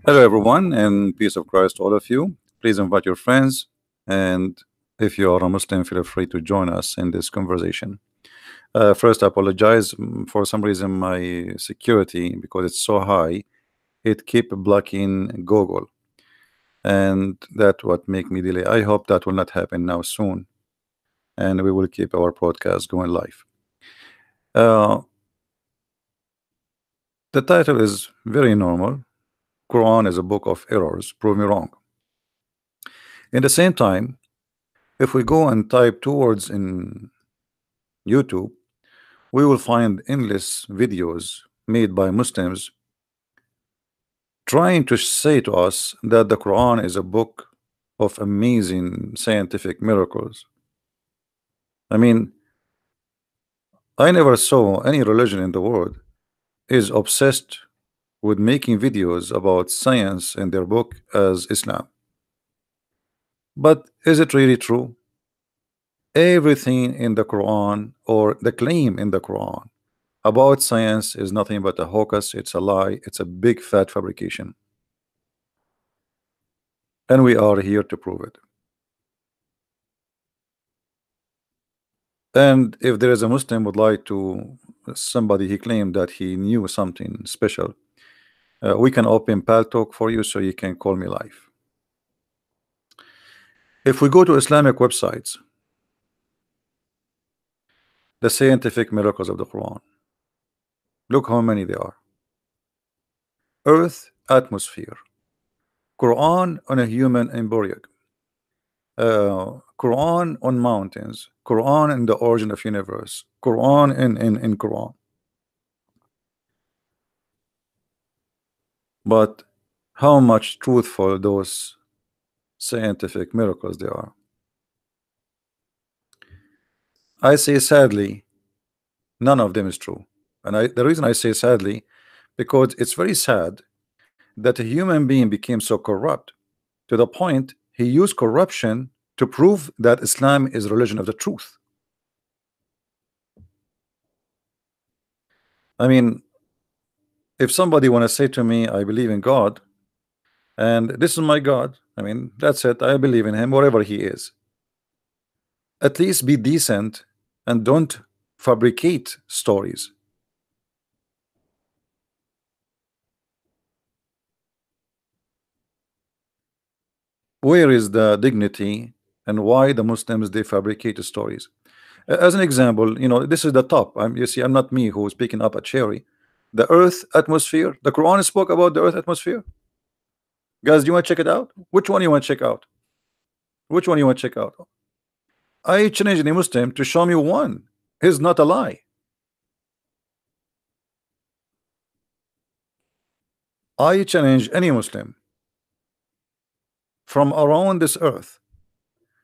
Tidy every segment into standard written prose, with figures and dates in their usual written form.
Hello, everyone, and peace of Christ to all of you. Please invite your friends, and if you are a Muslim, feel free to join us in this conversation. First, I apologize for some reason my security, because it's so high, it keep blocking Google, and that what make me delay. I hope that will not happen now soon, and we will keep our podcast going live. Uh, the title is very normal. Quran is a book of errors. Prove me wrong. In the same time, if we go and type two words in YouTube, we will find endless videos made by Muslims trying to say to us that the Quran is a book of amazing scientific miracles. I mean, I never saw any religion in the world is obsessed with making videos about science in their book as Islam. But is it really true? Everything in the Quran, or the claim in the Quran about science, is nothing but a hocus, it's a lie, it's a big fat fabrication. And we are here to prove it. And if there is a Muslim would like to, somebody he claimed that he knew something special, we can open Pal Talk for you, so you can call me live. If we go to Islamic websites, the scientific miracles of the Quran, look how many there are. Earth, atmosphere, Quran on a human embryo, Quran on mountains, Quran in the origin of universe, Quran in Quran. But how much truthful those scientific miracles they are? I say sadly, none of them is true. And the reason I say sadly, because it's very sad that a human being became so corrupt to the point he used corruption to prove that Islam is religion of the truth. I mean, if somebody want to say to me, I believe in God, and this is my God, I mean, that's it, I believe in him, whatever he is. At least be decent and don't fabricate stories. Where is the dignity, and why the Muslims they fabricate stories? As an example, this is the top. You see, I'm not me who is picking up a cherry. The Earth atmosphere. The Quran spoke about the Earth atmosphere. Guys, do you want to check it out? Which one you want to check out? Which one you want to check out? I challenge any Muslim to show me one. It's not a lie. I challenge any Muslim from around this earth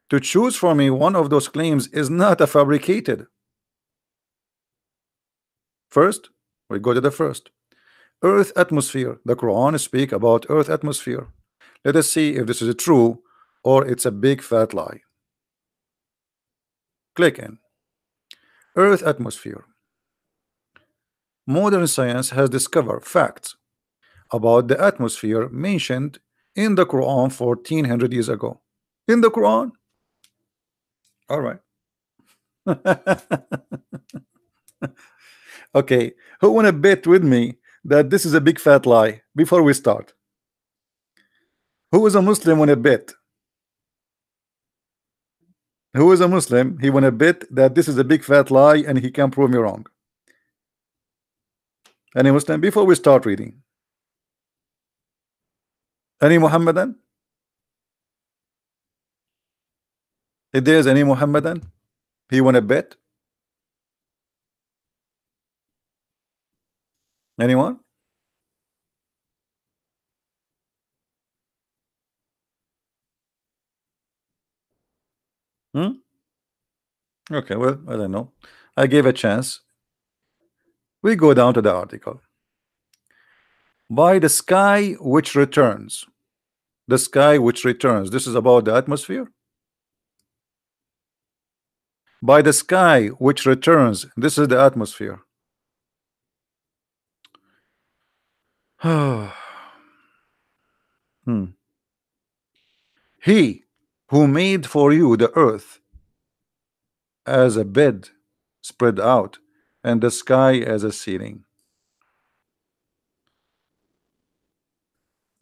to choose for me one of those claims is not a fabricated. First, we go to the first. Earth atmosphere. The Quran speak about Earth atmosphere. Let us see if this is true or it's a big fat lie. Click in. Earth atmosphere. Modern science has discovered facts about the atmosphere mentioned in the Quran 1400 years ago. In the Quran. All right. Okay, who wanna bet with me that this is a big fat lie before we start? Who is a Muslim wanna bet? Who is a Muslim? He wanna bet that this is a big fat lie and he can prove me wrong. Any Muslim? Before we start reading. Any Muhammadan? If there's any Muhammadan, he wanna bet? Anyone? Hmm? Okay, well, I don't know. I gave a chance. We go down to the article. By the sky which returns. The sky which returns. This is about the atmosphere. By the sky which returns. This is the atmosphere. He who made for you the earth as a bed spread out, and the sky as a ceiling.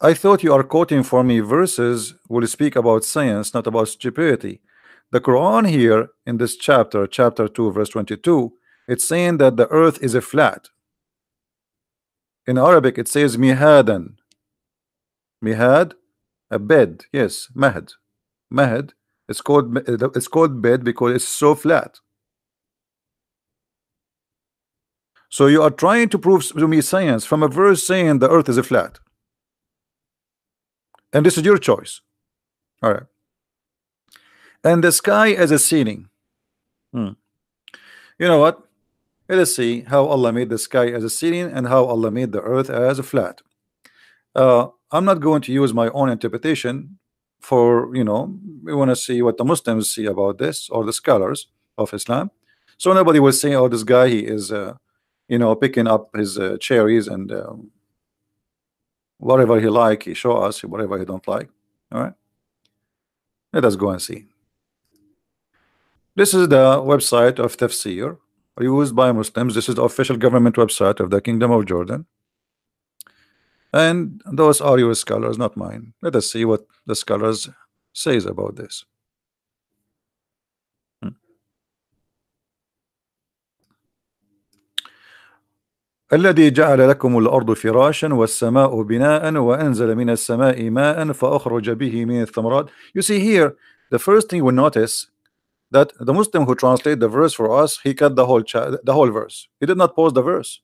I thought you are quoting for me verses will speak about science, not about stupidity. The Quran here in this chapter, chapter 2, verse 22, it's saying that the earth is a flat. In Arabic, it says mihadan. Mihad, a bed. Yes, mahad. Mahad. It's called bed because it's so flat. So you are trying to prove to me science from a verse saying the earth is a flat. And this is your choice. All right. And the sky as a ceiling. You know what? Let us see how Allah made the sky as a ceiling and how Allah made the earth as a flat. I'm not going to use my own interpretation for, we want to see what the Muslims see about this, or the scholars of Islam. So nobody will say, oh, this guy, he is, picking up his cherries and whatever he like, he show us, whatever he don't like. All right. Let us go and see. This is the website of Tafsir used by Muslims. This is the official government website of the Kingdom of Jordan. And those are your scholars, not mine. Let us see what the scholars says about this. الذي جعل لكم الأرض فراشا والسماء بناء وأنزل من السماء ماء فأخرج به من الثمرات. You see here, the first thing we notice that the Muslim who translate the verse for us, he cut the whole verse. He did not pause the verse.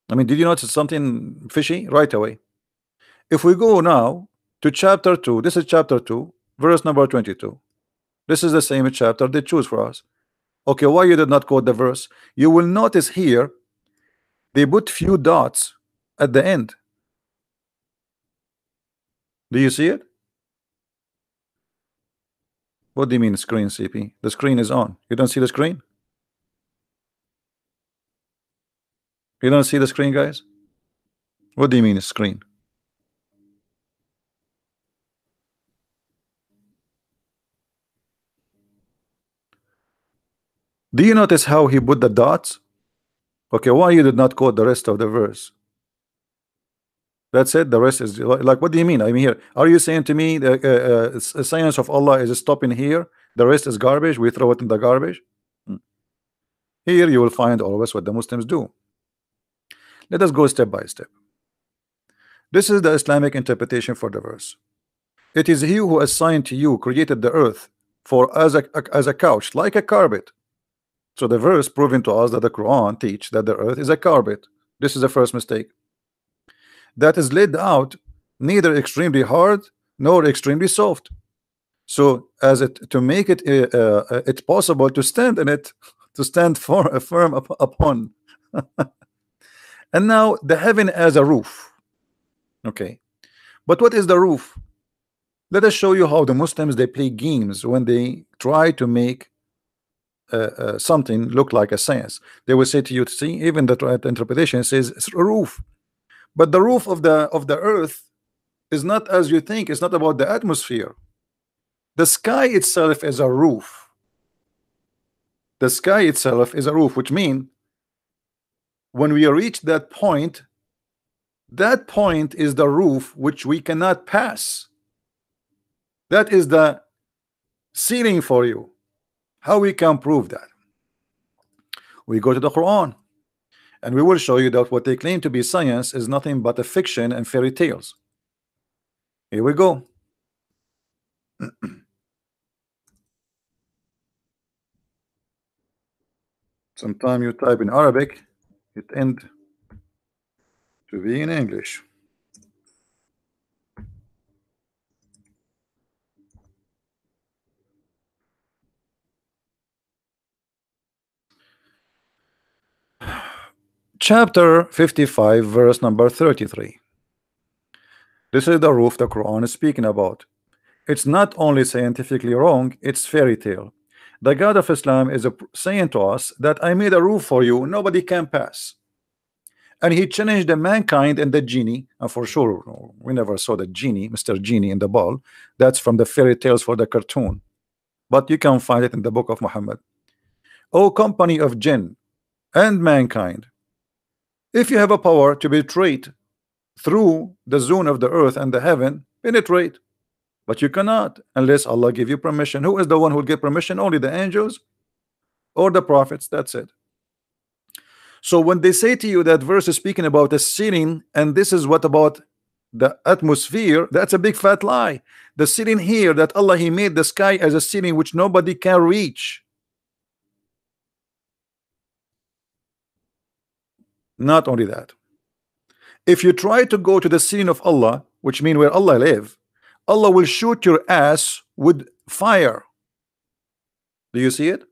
I mean, did you notice something fishy right away? If we go now to chapter 2, this is chapter 2, verse number 22. This is the same chapter they choose for us. Okay, why you did not quote the verse? You will notice here they put few dots at the end. Do you see it? What do you mean screen, CP? The screen is on. You don't see the screen? You don't see the screen, guys? What do you mean screen? Do you notice how he put the dots? Okay, why you did not quote the rest of the verse? That's it. The rest is like, what do you mean? I mean, here, are you saying to me the science of Allah is stopping here? The rest is garbage. We throw it in the garbage. Here you will find always what the Muslims do. Let us go step by step. This is the Islamic interpretation for the verse. It is He who assigned to you, created the earth for as a couch, like a carpet. So the verse proving to us that the Quran teach that the earth is a carpet. This is the first mistake. That is laid out neither extremely hard nor extremely soft. So as it to make it it's possible to stand in it, to stand firm upon. And now the heaven as a roof. Okay, but what is the roof? Let us show you how the Muslims they play games when they try to make something look like a science. They will say to you, see, even the interpretation says it's a roof, but the roof of the earth is not as you think. It's not about the atmosphere. The sky itself is a roof. The sky itself is a roof, which means when we reach that point is the roof which we cannot pass. That is the ceiling for you. How we can prove that? We go to the Quran and we will show you that what they claim to be science is nothing but a fiction and fairy tales. Here we go. Sometime you type in Arabic, it end to be in English. Chapter 55, verse number 33. This is the roof the Quran is speaking about. It's not only scientifically wrong, it's fairy tale. The God of Islam is saying to us that I made a roof for you, nobody can pass. and he changed the mankind and the genie. And for sure, we never saw the genie, Mr. Genie in the ball. That's from the fairy tales for the cartoon, but you can find it in the book of Muhammad. O company of jinn and mankind, if you have a power to penetrate through the zone of the earth and the heaven, penetrate, but you cannot unless Allah give you permission. Who is the one who will give permission? Only the angels or the prophets. That's it. So when they say to you that verse is speaking about the ceiling, and this is what about the atmosphere, that's a big fat lie. The ceiling here, that Allah, he made the sky as a ceiling which nobody can reach. Not only that, if you try to go to the ceiling of Allah, which means where Allah live, Allah will shoot your ass with fire. Do you see it?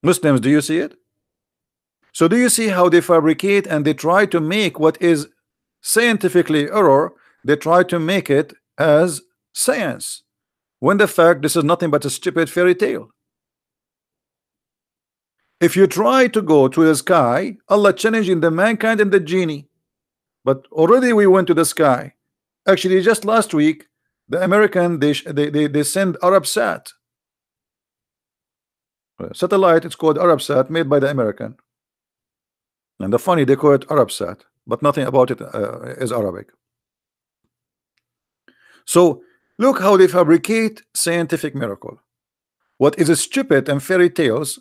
Muslims, do you see it? So do you see how they fabricate and they try to make what is scientifically error, they try to make it as science, when the fact this is nothing but a stupid fairy tale. If you try to go to the sky, Allah challenging the mankind and the genie, but already we went to the sky. Actually, just last week, the American they send Arabsat satellite. It's called Arabsat, made by the American. And the funny, they call it Arabsat, but nothing about it is Arabic. So look how they fabricate scientific miracle. What is stupid and fairy tales,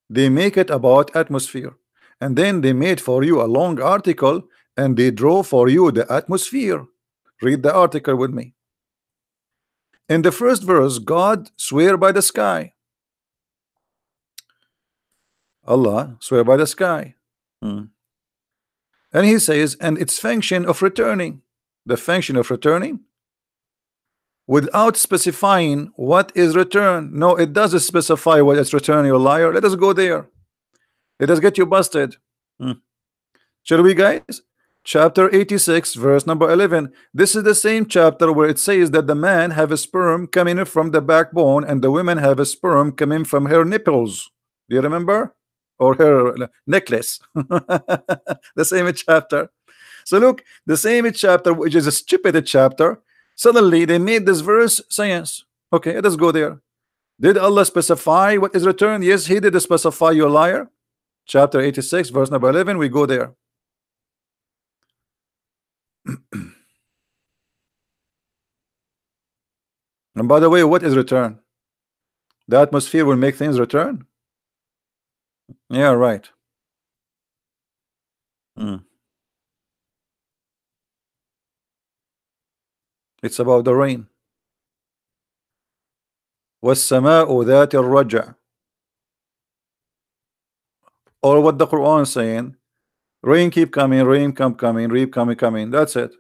they make it about atmosphere, and then they made for you a long article and they draw for you the atmosphere. Read the article with me. In the first verse, God swear by the sky. Allah swear by the sky. And he says, and its function of returning. The function of returning, without specifying what is return. No, it doesn't specify what it's return, you liar. Let us go there. Let us get you busted. Shall we, guys? Chapter 86, verse number 11. This is the same chapter where it says that the man have a sperm coming from the backbone and the women have a sperm coming from her nipples. Do you remember? Or her necklace. The same chapter. So look, the same chapter, which is a stupid chapter, suddenly they made this verse science. Okay, let us go there. Did Allah specify what is returned? Yes, he did specify, you liar. Chapter 86, verse number 11, we go there. And by the way, what is return? The atmosphere will make things return? Yeah, right. It's about the rain. وَالسَّمَاءُ ذَاتِ الرَّجْعِ. Or what the Quran is saying, rain keep coming, rain coming, rain coming. That's it.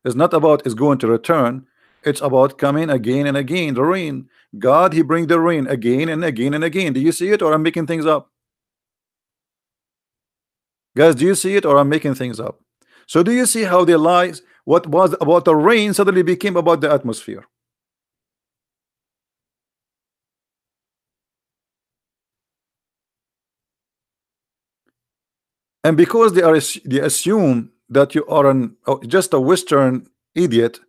It's not about it's going to return. It's about coming again and again. The rain, God, he bring the rain again and again and again. Do you see it, or I'm making things up? Guys, do you see it, or I'm making things up? So do you see how the lies, what was about the rain suddenly became about the atmosphere? And because they assume that you are just a Western idiot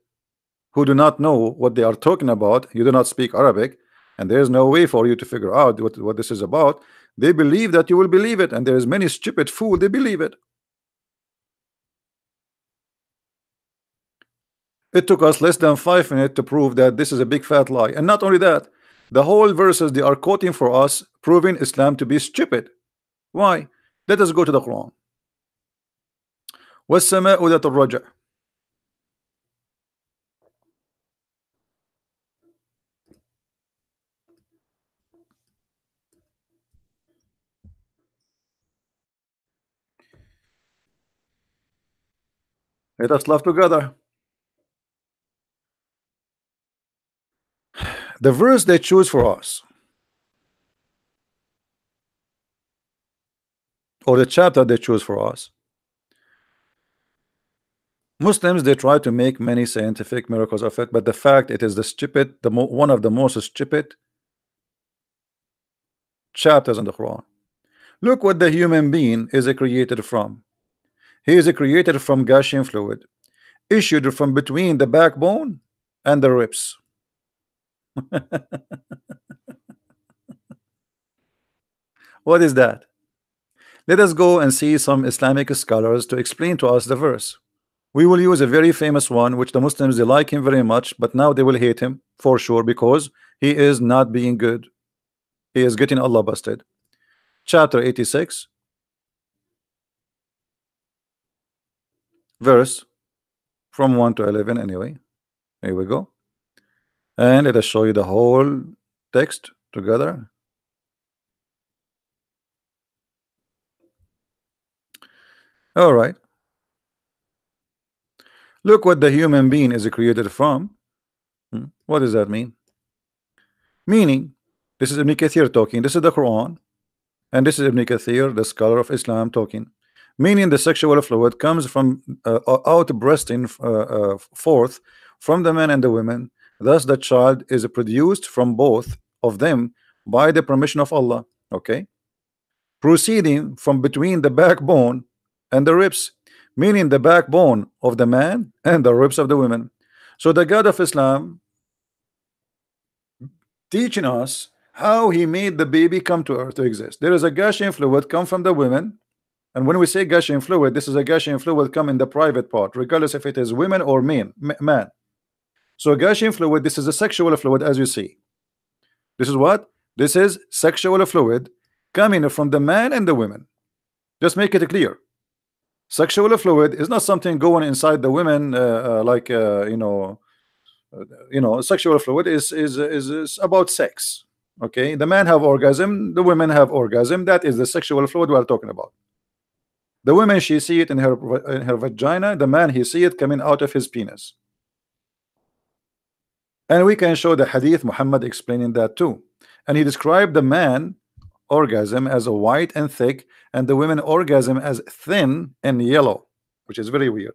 who do not know what they are talking about, you do not speak Arabic, and there is no way for you to figure out what this is about. They believe that you will believe it, and there is many stupid fool, they believe it. It took us less than 5 minutes to prove that this is a big fat lie. And not only that, the whole verses they are quoting for us, proving Islam to be stupid. Why? Let us go to the Quran. وَالسَّمَاءُ ذَاتِ الرَّجْعِ. Let us laugh together. The verse they choose for us, or the chapter they choose for us, Muslims, they try to make many scientific miracles of it, but the fact it is the stupid, one of the most stupid chapters in the Quran. Look what the human being is created from. He is created from Gaussian fluid, issued from between the backbone and the ribs. What is that? Let us go and see some Islamic scholars to explain to us the verse. We will use a very famous one, which the Muslims they like him very much, but now they will hate him for sure because he is not being good. He is getting Allah busted. Chapter 86, verse from 1 to 11. Anyway, here we go. And let us show you the whole text together. All right. Look what the human being is created from. What does that mean? Meaning, this is Ibn Kathir talking. This is the Quran. And this is Ibn Kathir, the scholar of Islam, talking. Meaning the sexual fluid comes from outbursting forth from the men and the women. Thus the child is produced from both of them by the permission of Allah. Okay. Proceeding from between the backbone and the ribs, meaning the backbone of the man and the ribs of the women. So the God of Islam teaching us how he made the baby come to earth to exist. There is a gushing fluid come from the women, and when we say gushing fluid, this is a gushing fluid come in the private part, regardless if it is women or man. So gushing fluid, this is a sexual fluid, as you see. This is what? This is sexual fluid coming from the man and the women. Just make it clear. Sexual fluid is not something going inside the women, sexual fluid is about sex. Okay, the man have orgasm, the women have orgasm. That is the sexual fluid we are talking about. The woman, she see it in her vagina. The man, he see it coming out of his penis. And we can show the hadith Muhammad explaining that too. And he described the man orgasm as a white and thick, and the women orgasm as thin and yellow, which is very weird.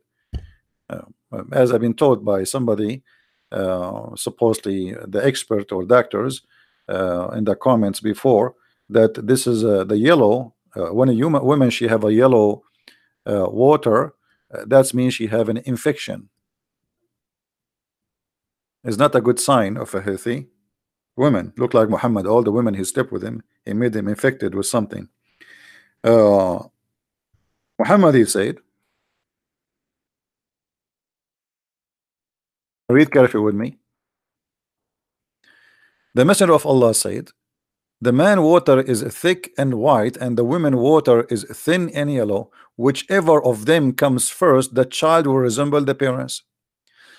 As I've been told by somebody, supposedly the expert or doctors, in the comments before, that this is the yellow. When a human woman she have a yellow water, that means she have an infection. It's not a good sign of a healthy woman. Look like Muhammad. All the women he slept with him, he made them infected with something. Muhammad, he said, read carefully with me. The Messenger of Allah said, the man water is thick and white, and the women water is thin and yellow. Whichever of them comes first, the child will resemble the parents.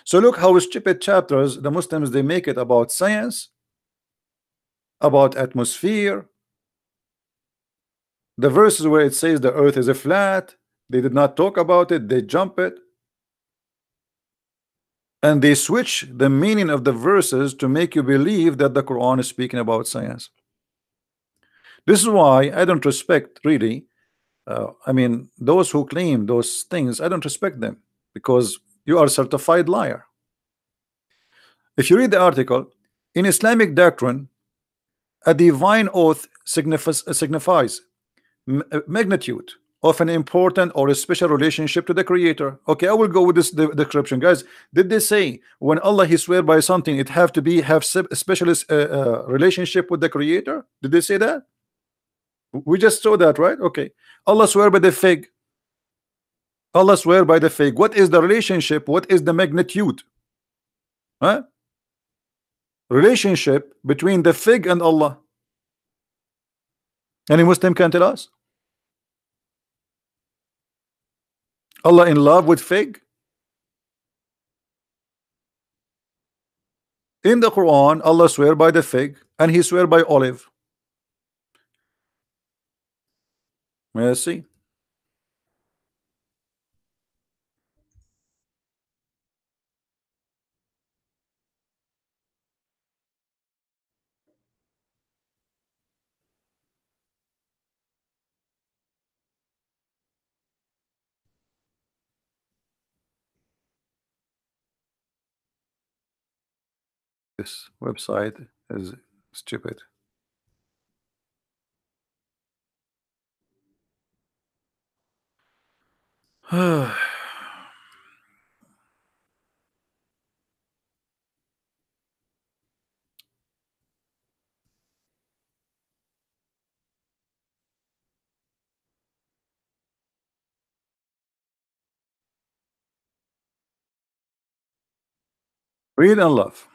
So look how stupid chapters the Muslims they make it about science, about atmosphere. The verses where it says the earth is a flat, they did not talk about it, they jump it. And they switch the meaning of the verses to make you believe that the Quran is speaking about science. This is why I don't respect really. I mean, those who claim those things, I don't respect them because you are a certified liar. If you read the article, in Islamic doctrine, a divine oath signifies magnitude of an important or a special relationship to the Creator. Okay, I will go with this description, guys. Did they say when Allah he swear by something, it have to be have specialist relationship with the Creator? Did they say that? We just saw that, right? Okay. Allah swear by the fig. Allah swear by the fig. What is the relationship? What is the magnitude? Huh? Relationship between the fig and Allah. Any Muslim can tell us? Allah in love with fig? In the Quran, Allah swear by the fig and he swear by olive. May I see? This website is stupid. Read and love.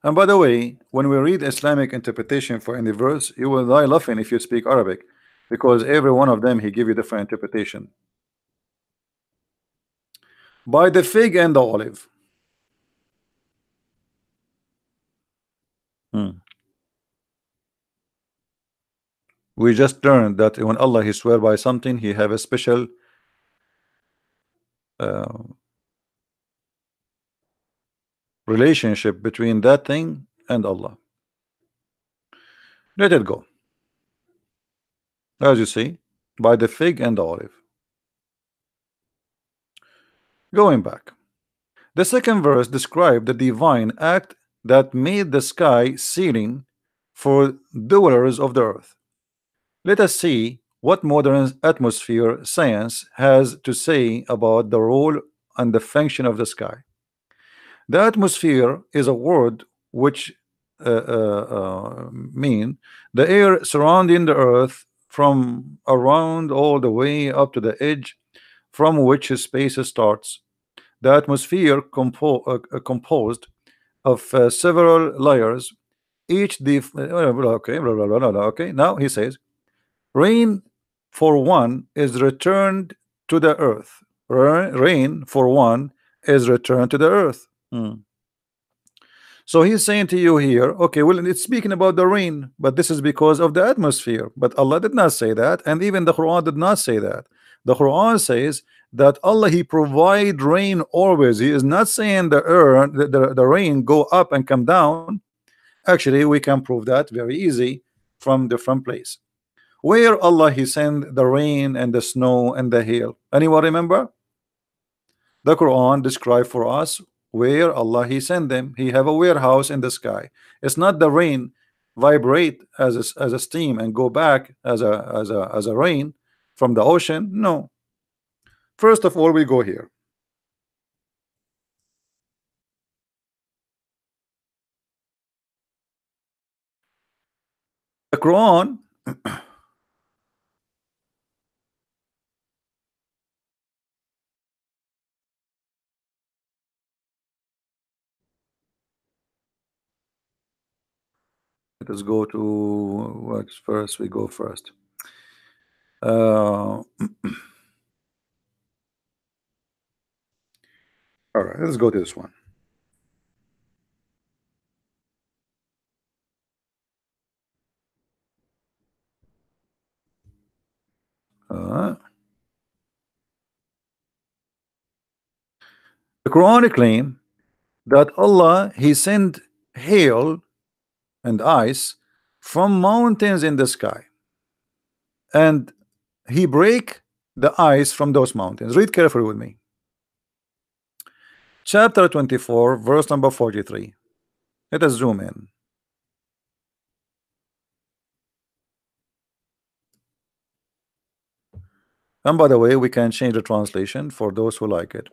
And by the way, when we read Islamic interpretation for any verse, you will die laughing if you speak Arabic, because every one of them he give you different interpretation. By the fig and the olive. Hmm. We just learned that when Allah he swear by something, he have a special uh, relationship between that thing and Allah. Let it go. As you see, by the fig and the olive. Going back. The second verse described the divine act that made the sky ceiling for dwellers of the earth. Let us see what modern atmosphere science has to say about the role and the function of the sky. The atmosphere is a word which mean the air surrounding the earth from around all the way up to the edge from which space starts. The atmosphere composed of several layers, each okay, okay. Now he says, rain for one is returned to the earth. Rain for one is returned to the earth. Hmm. So he's saying to you here, okay, well, it's speaking about the rain, but this is because of the atmosphere. But Allah did not say that, and even the Quran did not say that. The Quran says that Allah He provide rain always. He is not saying the earth, the rain go up and come down. Actually, we can prove that very easy from different place. Where Allah He send the rain and the snow and the hail. Anyone remember? The Quran describe for us where Allah He sent them. He have a warehouse in the sky. It's not the rain vibrate as a steam and go back as a rain from the ocean. No. First of all, we go here. The Quran. Let us go to what's first. We go first. All right, let's go to this one. Uh, the Quran claim that Allah He sent hail and ice from mountains in the sky, and He break the ice from those mountains. Read carefully with me. Chapter 24, verse number 43. Let us zoom in. And by the way, we can change the translation for those who like it.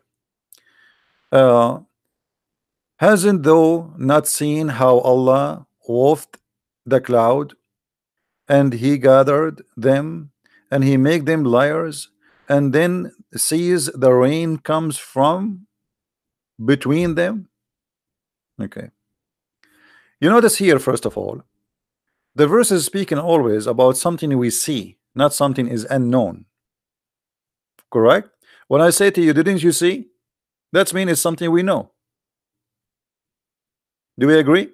Hasn't thou not seen how Allah wafted the cloud, and He gathered them, and He make them liars, and then sees the rain comes from between them? Okay. You notice here, first of all, the verse is speaking always about something we see, not something is unknown. Correct? When I say to you, didn't you see? That's mean it's something we know. Do we agree?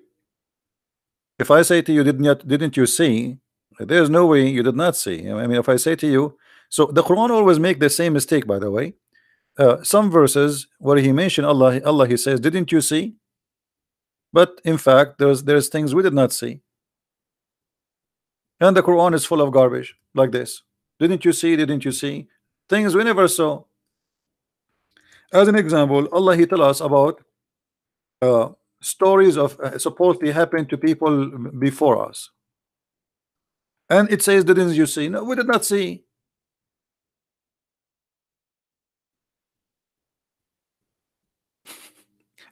If I say to you, didn't you see? There's no way you did not see. I mean, if I say to you, so the Quran always make the same mistake, by the way. Some verses where he mentioned Allah, he says, didn't you see? But in fact, there's things we did not see. And the Quran is full of garbage like this. Didn't you see? Didn't you see? Things we never saw. As an example, Allah He tell us about uh, stories of supposedly happened to people before us, and it says, didn't you see? No, we did not see.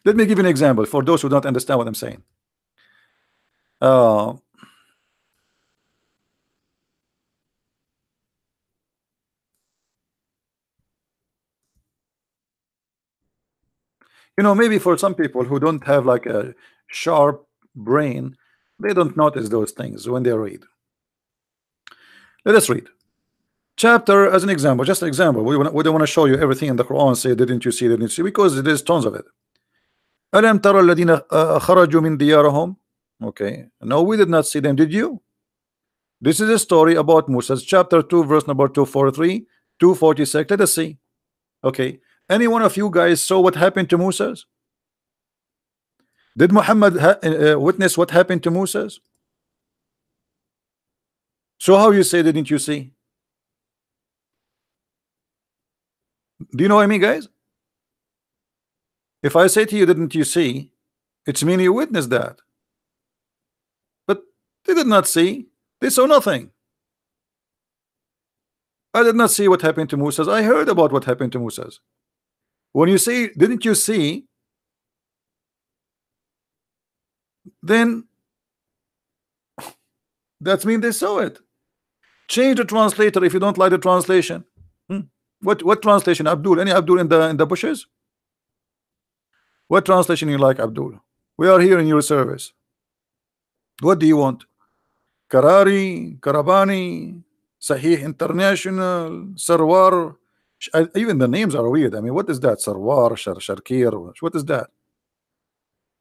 Let me give you an example for those who don't understand what I'm saying. Uh, maybe for some people who don't have like a sharp brain, they don't notice those things when they read. Let us read chapter as an example, just an example. We don't want to show you everything in the Quran. Say, didn't you see? Didn't you see? Because there's tons of it. ألم ترى الذين خرجوا من ديارهم. Okay, no, we did not see them. Did you? This is a story about Moses, chapter 2, verse number 243, 246. Let us see. Okay, any one of you guys saw what happened to Moses? Did Muhammad witness what happened to Moses? So how you say, didn't you see? Do you know what I mean, guys? If I say to you, didn't you see? It's mean you witnessed that. But they did not see. They saw nothing. I did not see what happened to Moses. I heard about what happened to Moses. When you say, didn't you see? Then that means they saw it. Change the translator if you don't like the translation. What translation? Abdul? Any Abdul in the bushes? What translation you like, Abdul? We are here in your service. What do you want? Karari, Karabani, Sahih International, Sarwar. Even the names are weird. I mean, what is that? Sarwar, Sharkir. What is that?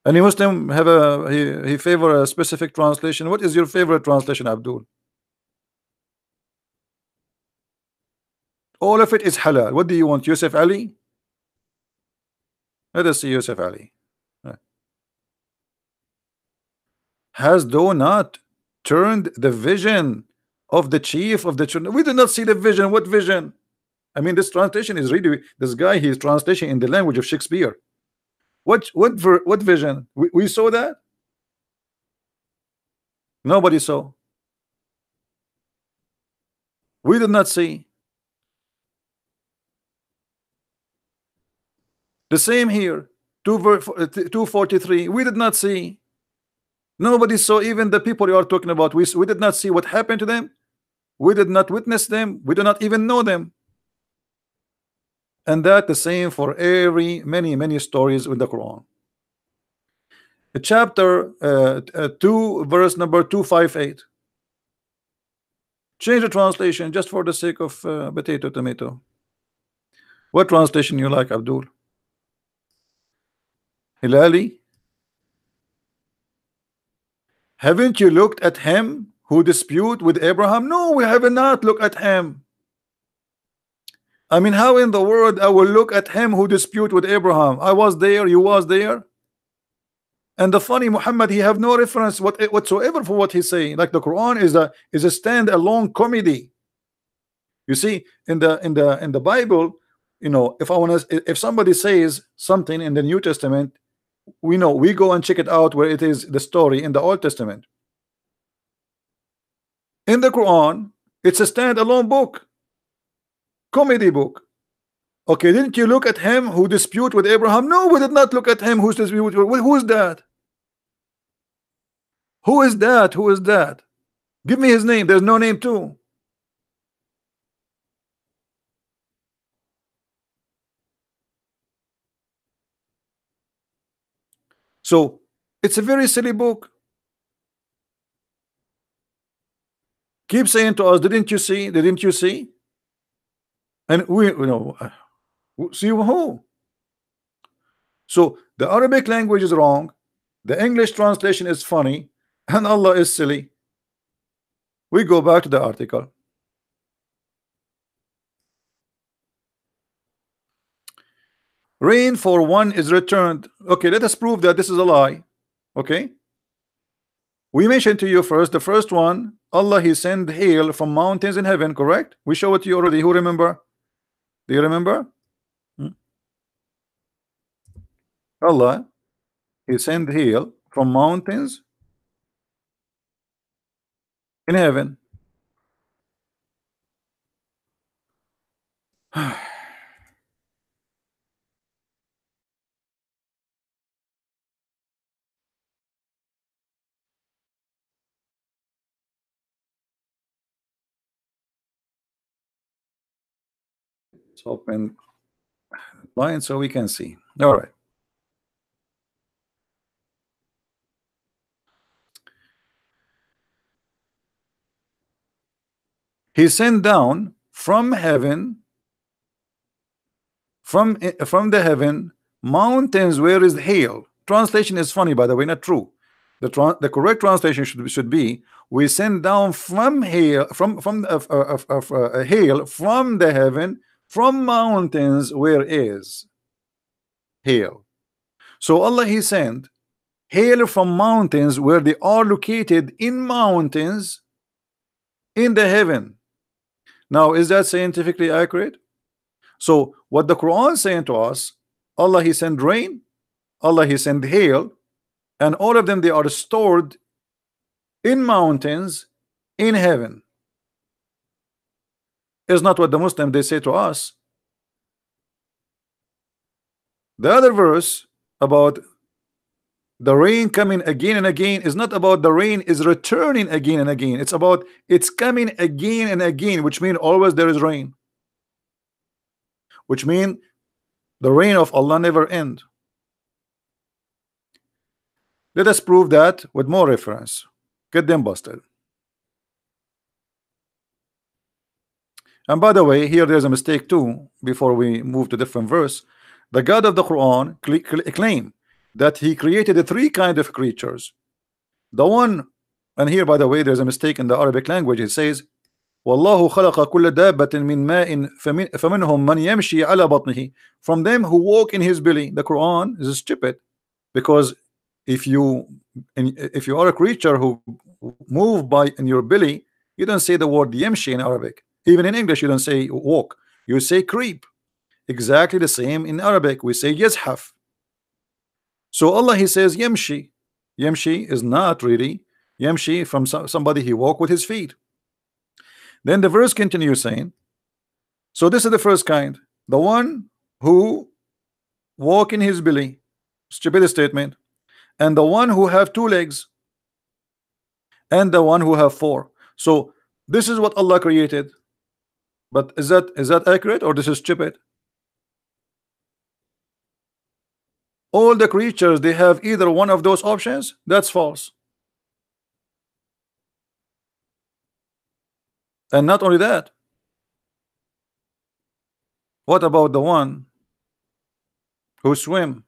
Any Muslim have he favor a specific translation? What is your favorite translation, Abdul? All of it is halal. What do you want, Yusuf Ali? Let us see Yusuf Ali. Has thou not turned the vision of the chief of the children? We did not see the vision. What vision? I mean, this translation is really, this guy, he's translation in the language of Shakespeare. What vision? We saw that? Nobody saw. We did not see. The same here. 243. We did not see. Nobody saw. Even the people you are talking about, we did not see what happened to them. We did not witness them. We do not even know them. And that the same for many stories in the Quran. Chapter 2, verse number 258. Change the translation just for the sake of potato tomato. What translation you like, Abdul? Hilali? Haven't you looked at him who dispute with Abraham? No, we have not looked at him. I mean, how in the world I will look at him who dispute with Abraham? I was there, you was there. And the funny Muhammad, he have no reference whatsoever for what he's saying. Like the Quran is a stand-alone comedy. You see, in the Bible, if somebody says something in the New Testament, we go and check it out where it is the story in the Old Testament. In the Quran, it's a stand-alone book, comedy book. Okay, didn't you look at him who dispute with Abraham? No, we did not look at him who's dispute with. Who is that? Who is that? Who is that? Give me his name. There's no name too. So it's a very silly book. Keep saying to us, didn't you see? Didn't you see? And we see who? So the Arabic language is wrong, the English translation is funny, and Allah is silly. We go back to the article. Rain for one is returned. Okay, let us prove that this is a lie. Okay, we mentioned to you first, the first one, Allah, he sent hail from mountains in heaven, correct? We show it to you already. Who remember? Do you remember? Allah. He sent hail from mountains in heaven. Let's open line so we can see. All right. He sent down from heaven, from the heaven, mountains where is hail. Translation is funny, by the way, not true. The correct translation should be, we send down from hail, hail from the heaven, from mountains where is hail. So Allah, He sent hail from mountains where they are located in mountains in the heaven. Now, is that scientifically accurate? So what the Quran is saying to us, Allah, He sent rain, Allah, He sent hail, and all of them, they are stored in mountains in heaven. Is not what the Muslim they say to us. The other verse about the rain coming again and again is not about the rain is returning again and again. It's about it's coming again and again, which means always there is rain, which means the rain of Allah never end. Let us prove that with more reference. Get them busted. And by the way, here there's a mistake too. Before we move to different verse, the God of the Quran claim that He created the three kind of creatures. The one, and here by the way, there's a mistake in the Arabic language. It says, "Wallahu khalaqa kulla dabbatin min ma'in faminhum man yamshi ala batnihi." From them who walk in his belly. The Quran is stupid, because if you are a creature who move by in your belly, you don't say the word yamshi in Arabic. Even in English, you don't say walk, you say creep. Exactly the same in Arabic, we say yazhaf. So Allah, He says yamshi. Yamshi is not really yamshi from somebody he walk with his feet. Then the verse continues saying, so this is the first kind, the one who walk in his belly, stupid statement, and the one who have two legs, and the one who have four. So this is what Allah created. But is that accurate, or this is stupid? All the creatures, they have either one of those options. That's false. And not only that, what about the one who swim,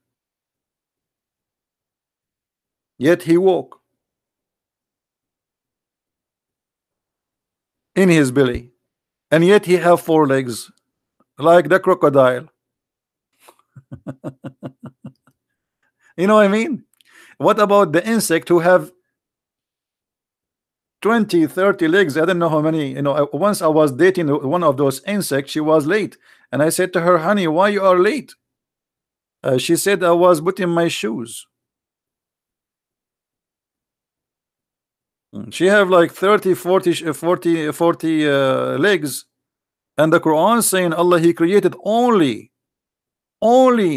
yet he walk in his belly, and yet he have four legs, like the crocodile? You know what I mean? What about the insect who have 20, 30 legs? I don't know how many. You know, once I was dating one of those insects. She was late, and I said to her, honey, why you are late? She said, I was putting my shoes. She have like 30, 40 legs, and the Quran saying Allah, He created only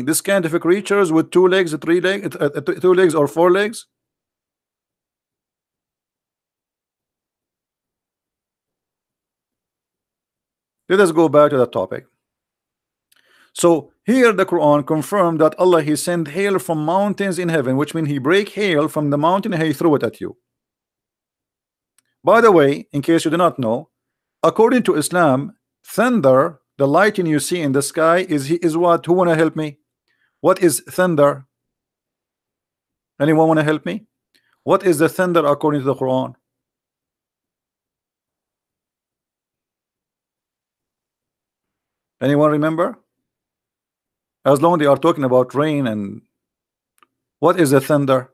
this kind of creatures with two legs, three legs, two legs or four legs. Let us go back to the topic. So here the Quran confirmed that Allah, He sent hail from mountains in heaven, which means He break hail from the mountain and He threw it at you. By the way, in case you do not know, according to Islam, thunder, the lightning you see in the sky, is what? Who want to help me? What is thunder? Anyone want to help me? What is the thunder according to the Quran? Anyone remember? As long as they are talking about rain, and what is the thunder?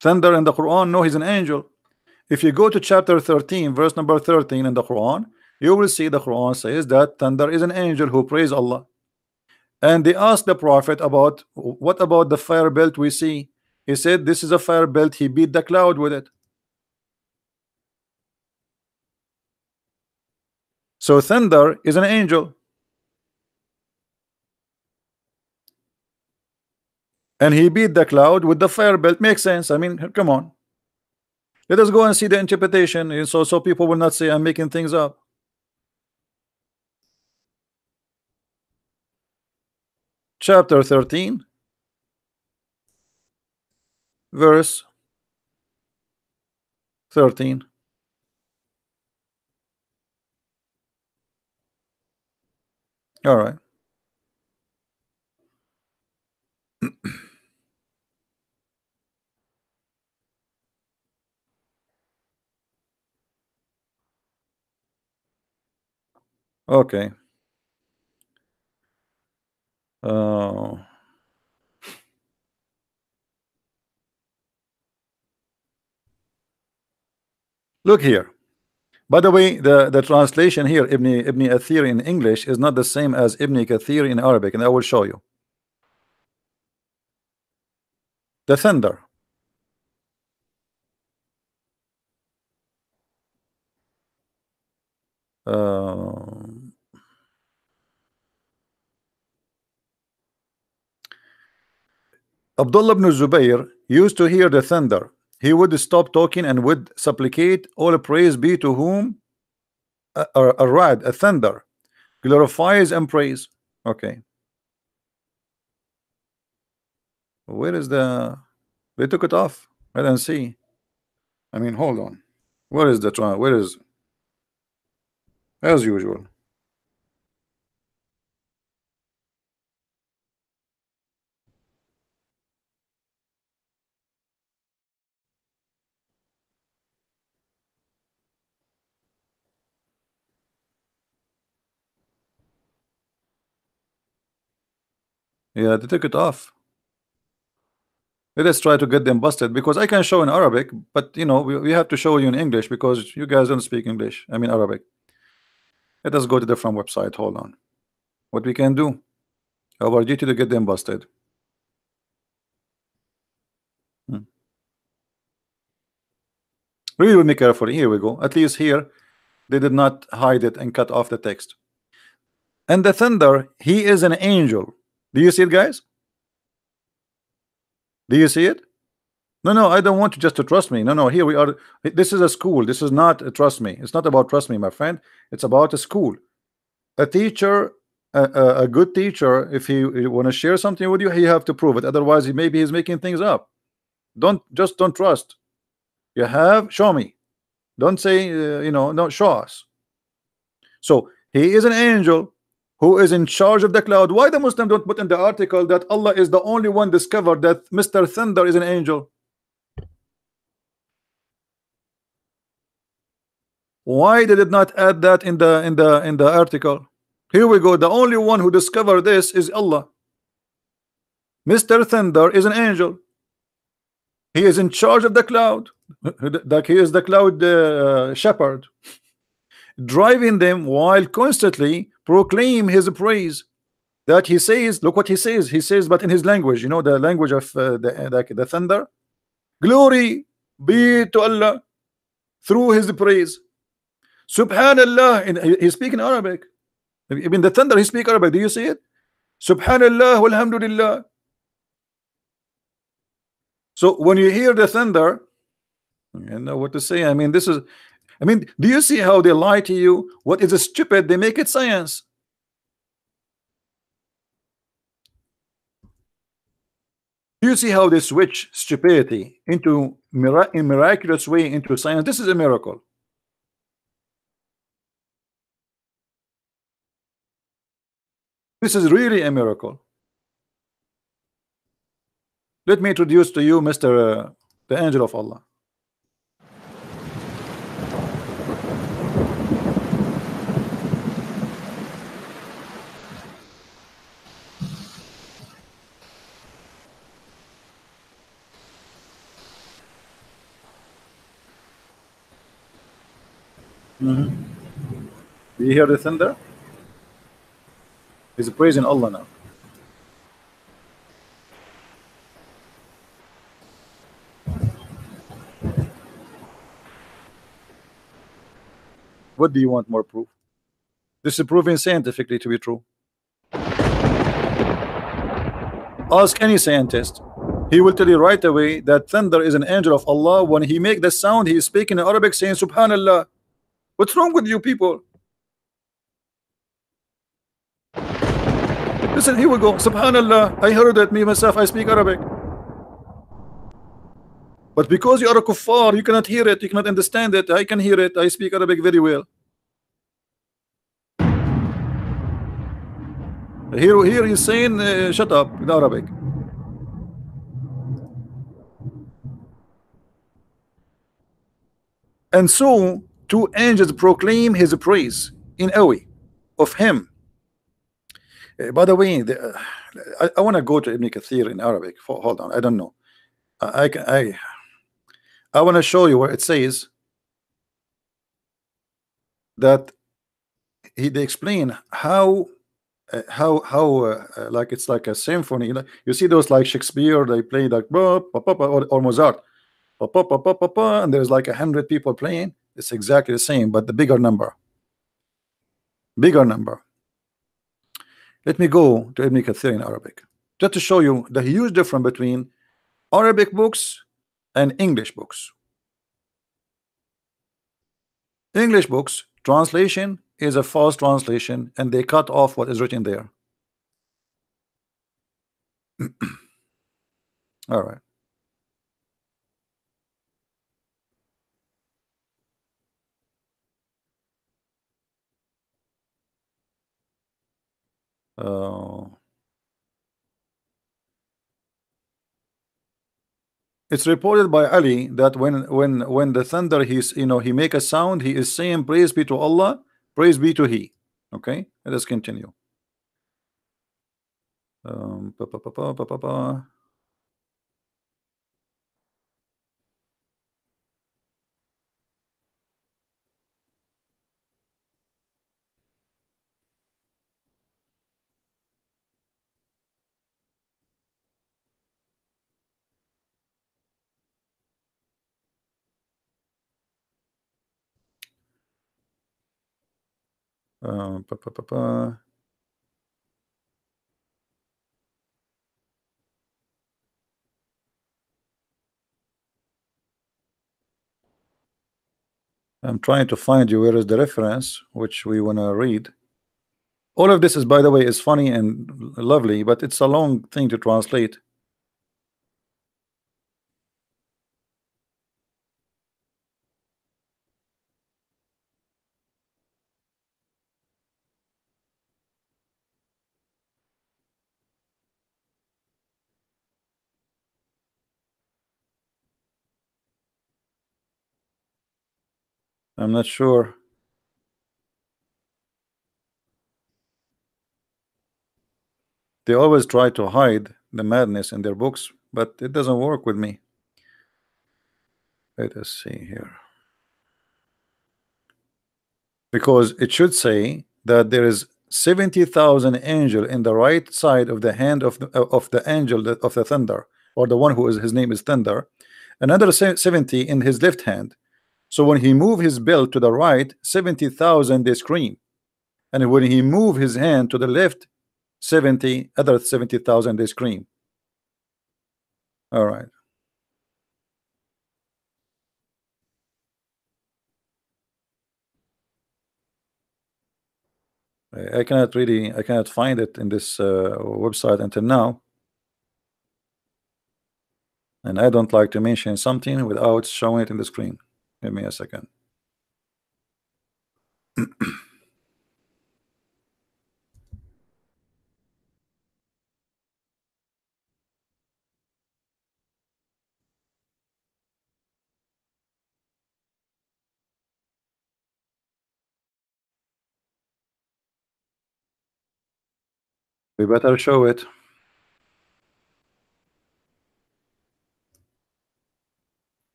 Thunder in the Quran, no, He's an angel. If you go to chapter 13, verse number 13 in the Quran, you will see the Quran says that thunder is an angel who praise Allah. And they asked the prophet about what about the fire belt we see. He said this is a fire belt. He beat the cloud with it. So thunder is an angel, and he beat the cloud with the fire belt. Makes sense. I mean, come on. Let us go and see the interpretation, so people will not say I'm making things up. Chapter 13, verse 13. All right. Okay. Uh, Look here. By the way, the translation here, Ibn Athir in English, is not the same as Ibn Kathir in Arabic, and I will show you. The thunder. Abdullah ibn Zubayr used to hear the thunder. He would stop talking and would supplicate, all praise be to whom a rad, a thunder, glorifies and praise. Okay. Where is the... They took it off. I don't see. I mean, hold on. Where is the... Where is... As usual. Yeah, they took it off. Let us try to get them busted, because I can show in Arabic, but you know, we have to show you in English because you guys don't speak English. I mean Arabic. Let us go to different website. Hold on. What we can do? Our duty to get them busted. Read with me carefully. Here we go. At least here they did not hide it and cut off the text. And the thunder, he is an angel. Do you see it, guys? Do you see it? No, I don't want you just to trust me. No, here we are. This is a school. This is not a trust me. It's not about trust me, my friend. It's about a school. A teacher, a good teacher, if he want to share something with you, he have to prove it. Otherwise, maybe he's making things up. Don't trust. You have, show me. Don't say you know, no, show us. So he is an angel who is in charge of the cloud. Why the Muslim don't put in the article that Allah is the only one discovered that Mr. Thunder is an angel? Why they did not add that in the article? Here we go. The only one who discovered this is Allah. Mr. Thunder is an angel. He is in charge of the cloud. Like he is the cloud shepherd, driving them while constantly proclaim his praise. That he says, look what he says. He says, but in his language, you know, the language of the thunder. Glory be to Allah through his praise. Subhanallah. And he speak in Arabic. Even the thunder, he speak Arabic. Do you see it? Subhanallah walhamdulillah. So when you hear the thunder, you know what to say. I mean, this is, I mean, do you see how they lie to you? What is stupid, they make it science. Do you see how they switch stupidity into in miraculous way into science? This is a miracle. This is really a miracle. Let me introduce to you Mr. The angel of Allah. Do you hear the thunder? He's praising Allah now. What do you want more proof? This is proven scientifically to be true. Ask any scientist. He will tell you right away that thunder is an angel of Allah. When he make the sound, he is speaking in Arabic saying Subhanallah. What's wrong with you people? Listen, here we go. Subhanallah. I heard it me myself. I speak Arabic. But because you are a kuffar, you cannot hear it, you cannot understand it. I can hear it. I speak Arabic very well. Here he's saying shut up in Arabic. And so two angels proclaim his praise in awe of him. By the way, I want to go to Ibn Kathir in Arabic. Hold on, I don't know. I want to show you where it says that they explain how like it's like a symphony. You see those like Shakespeare, they play like or Mozart, and there's like 100 people playing. It's exactly the same, but the bigger number. Let me go to Ibn Kathir in Arabic just to show you the huge difference between Arabic books and English books. English books translation is a false translation, and they cut off what is written there. All right. It's reported by Ali that when the thunder he make a sound, he is saying praise be to Allah, praise be to He. Okay, let us continue. Pa, pa, pa, pa, pa, pa, pa. Pa, pa, pa, pa. I'm trying to find you where is the reference which we want to read. All of this is, by the way, is funny and lovely, but it's a long thing to translate. I'm not sure. They always try to hide the madness in their books, but it doesn't work with me. Let us see here. Because it should say that there is 70,000 angel in the right side of the hand of the angel of the thunder, or the one who is his name is thunder, another 70 in his left hand. So when he move his belt to the right, 70,000 they scream, and when he move his hand to the left, 70,000 they scream. All right. I cannot find it in this website until now, and I don't like to mention something without showing it in the screen. Give me a second. We better show it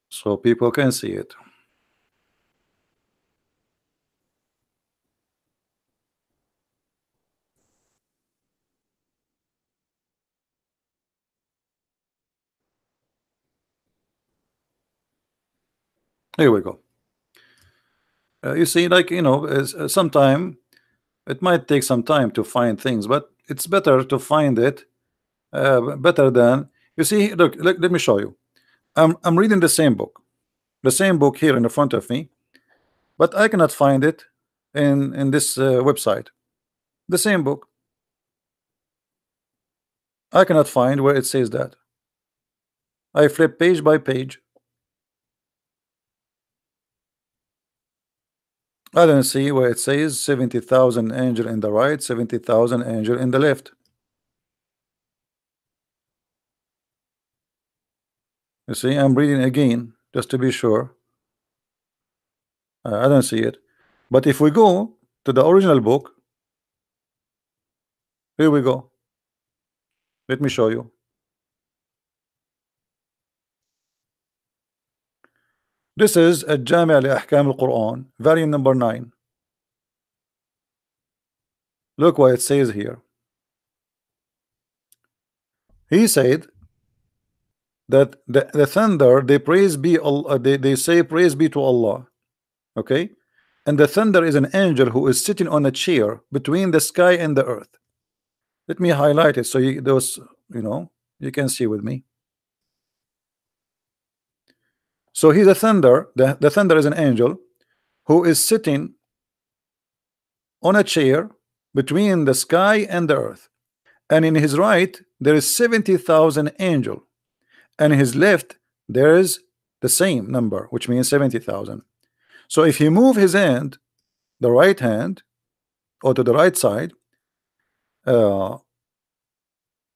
so people can see it. Here we go. You see, like, sometime it might take some time to find things, but it's better to find it better than you see. Look, let me show you. I'm reading the same book here in the front of me, but I cannot find it in this website. The same book, I cannot find where it says that. I flip page by page. I don't see where it says 70,000 angel in the right, 70,000 angel in the left. You see, I'm reading again just to be sure. I don't see it. But if we go to the original book, here we go. Let me show you. This is a Jami' al-Ahkam al-Quran, volume number 9. Look what it says here. He said that the thunder, they praise be Allah, they say praise be to Allah. Okay, and the thunder is an angel who is sitting on a chair between the sky and the earth. Let me highlight it so you can see with me. So he's a thunder. The thunder is an angel who is sitting on a chair between the sky and the earth, and in his right there is 70,000 angel, and in his left there is the same number, which means 70,000. So if he move his hand, the right hand, or to the right side,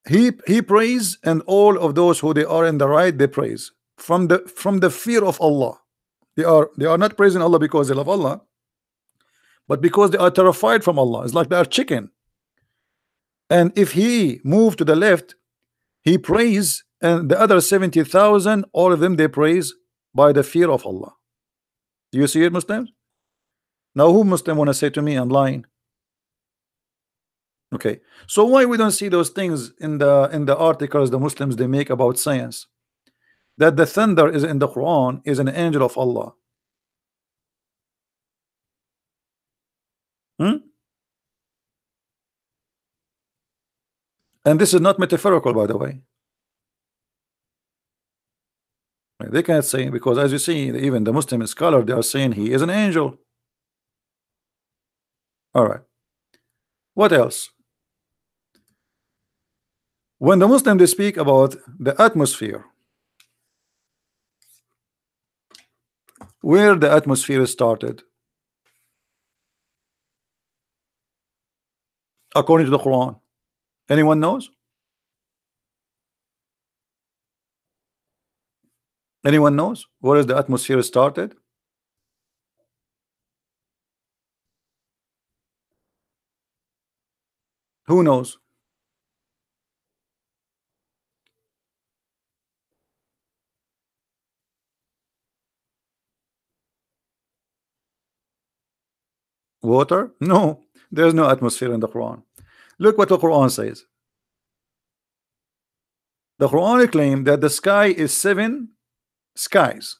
he prays, and all of those who they are in the right, they praise from the fear of Allah. They are not praising Allah because they love Allah, but because they are terrified from Allah. It's like they are chicken. And if he move to the left, he prays, and the other 70,000, all of them, they praise by the fear of Allah. Do you see it, Muslims? Now, who Muslim want to say to me I'm lying? Okay, so why we don't see those things in the articles the Muslims they make about science, that the thunder is in the Quran is an angel of Allah? And this is not metaphorical, by the way. They can't say, because as you see, even the Muslim scholar, they are saying he is an angel. All right, what else? When the Muslim they speak about the atmosphere, where the atmosphere started according to the Quran, anyone knows? Anyone knows where is the atmosphere started? Who knows? Water? No, there's no atmosphere in the Quran. Look what the Quran says. The Quran claims that the sky is 7 skies.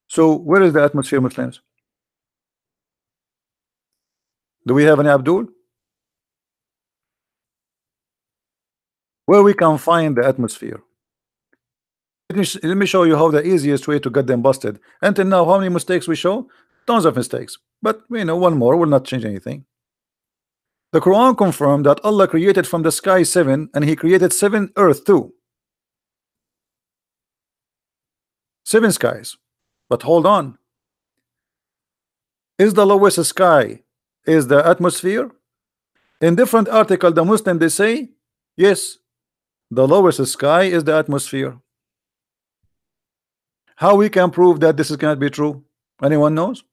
So where is the atmosphere, Muslims? Do we have any Abdul? Where we can find the atmosphere? Let me show you how the easiest way to get them busted. Until now, how many mistakes we show? Tons of mistakes. But one more will not change anything. The Quran confirmed that Allah created from the sky 7, and He created 7 earth too. 7 skies. But hold on. Is the lowest sky is the atmosphere? In different article, the Muslim they say, yes, the lowest sky is the atmosphere. How we can prove that this cannot be true? Anyone knows?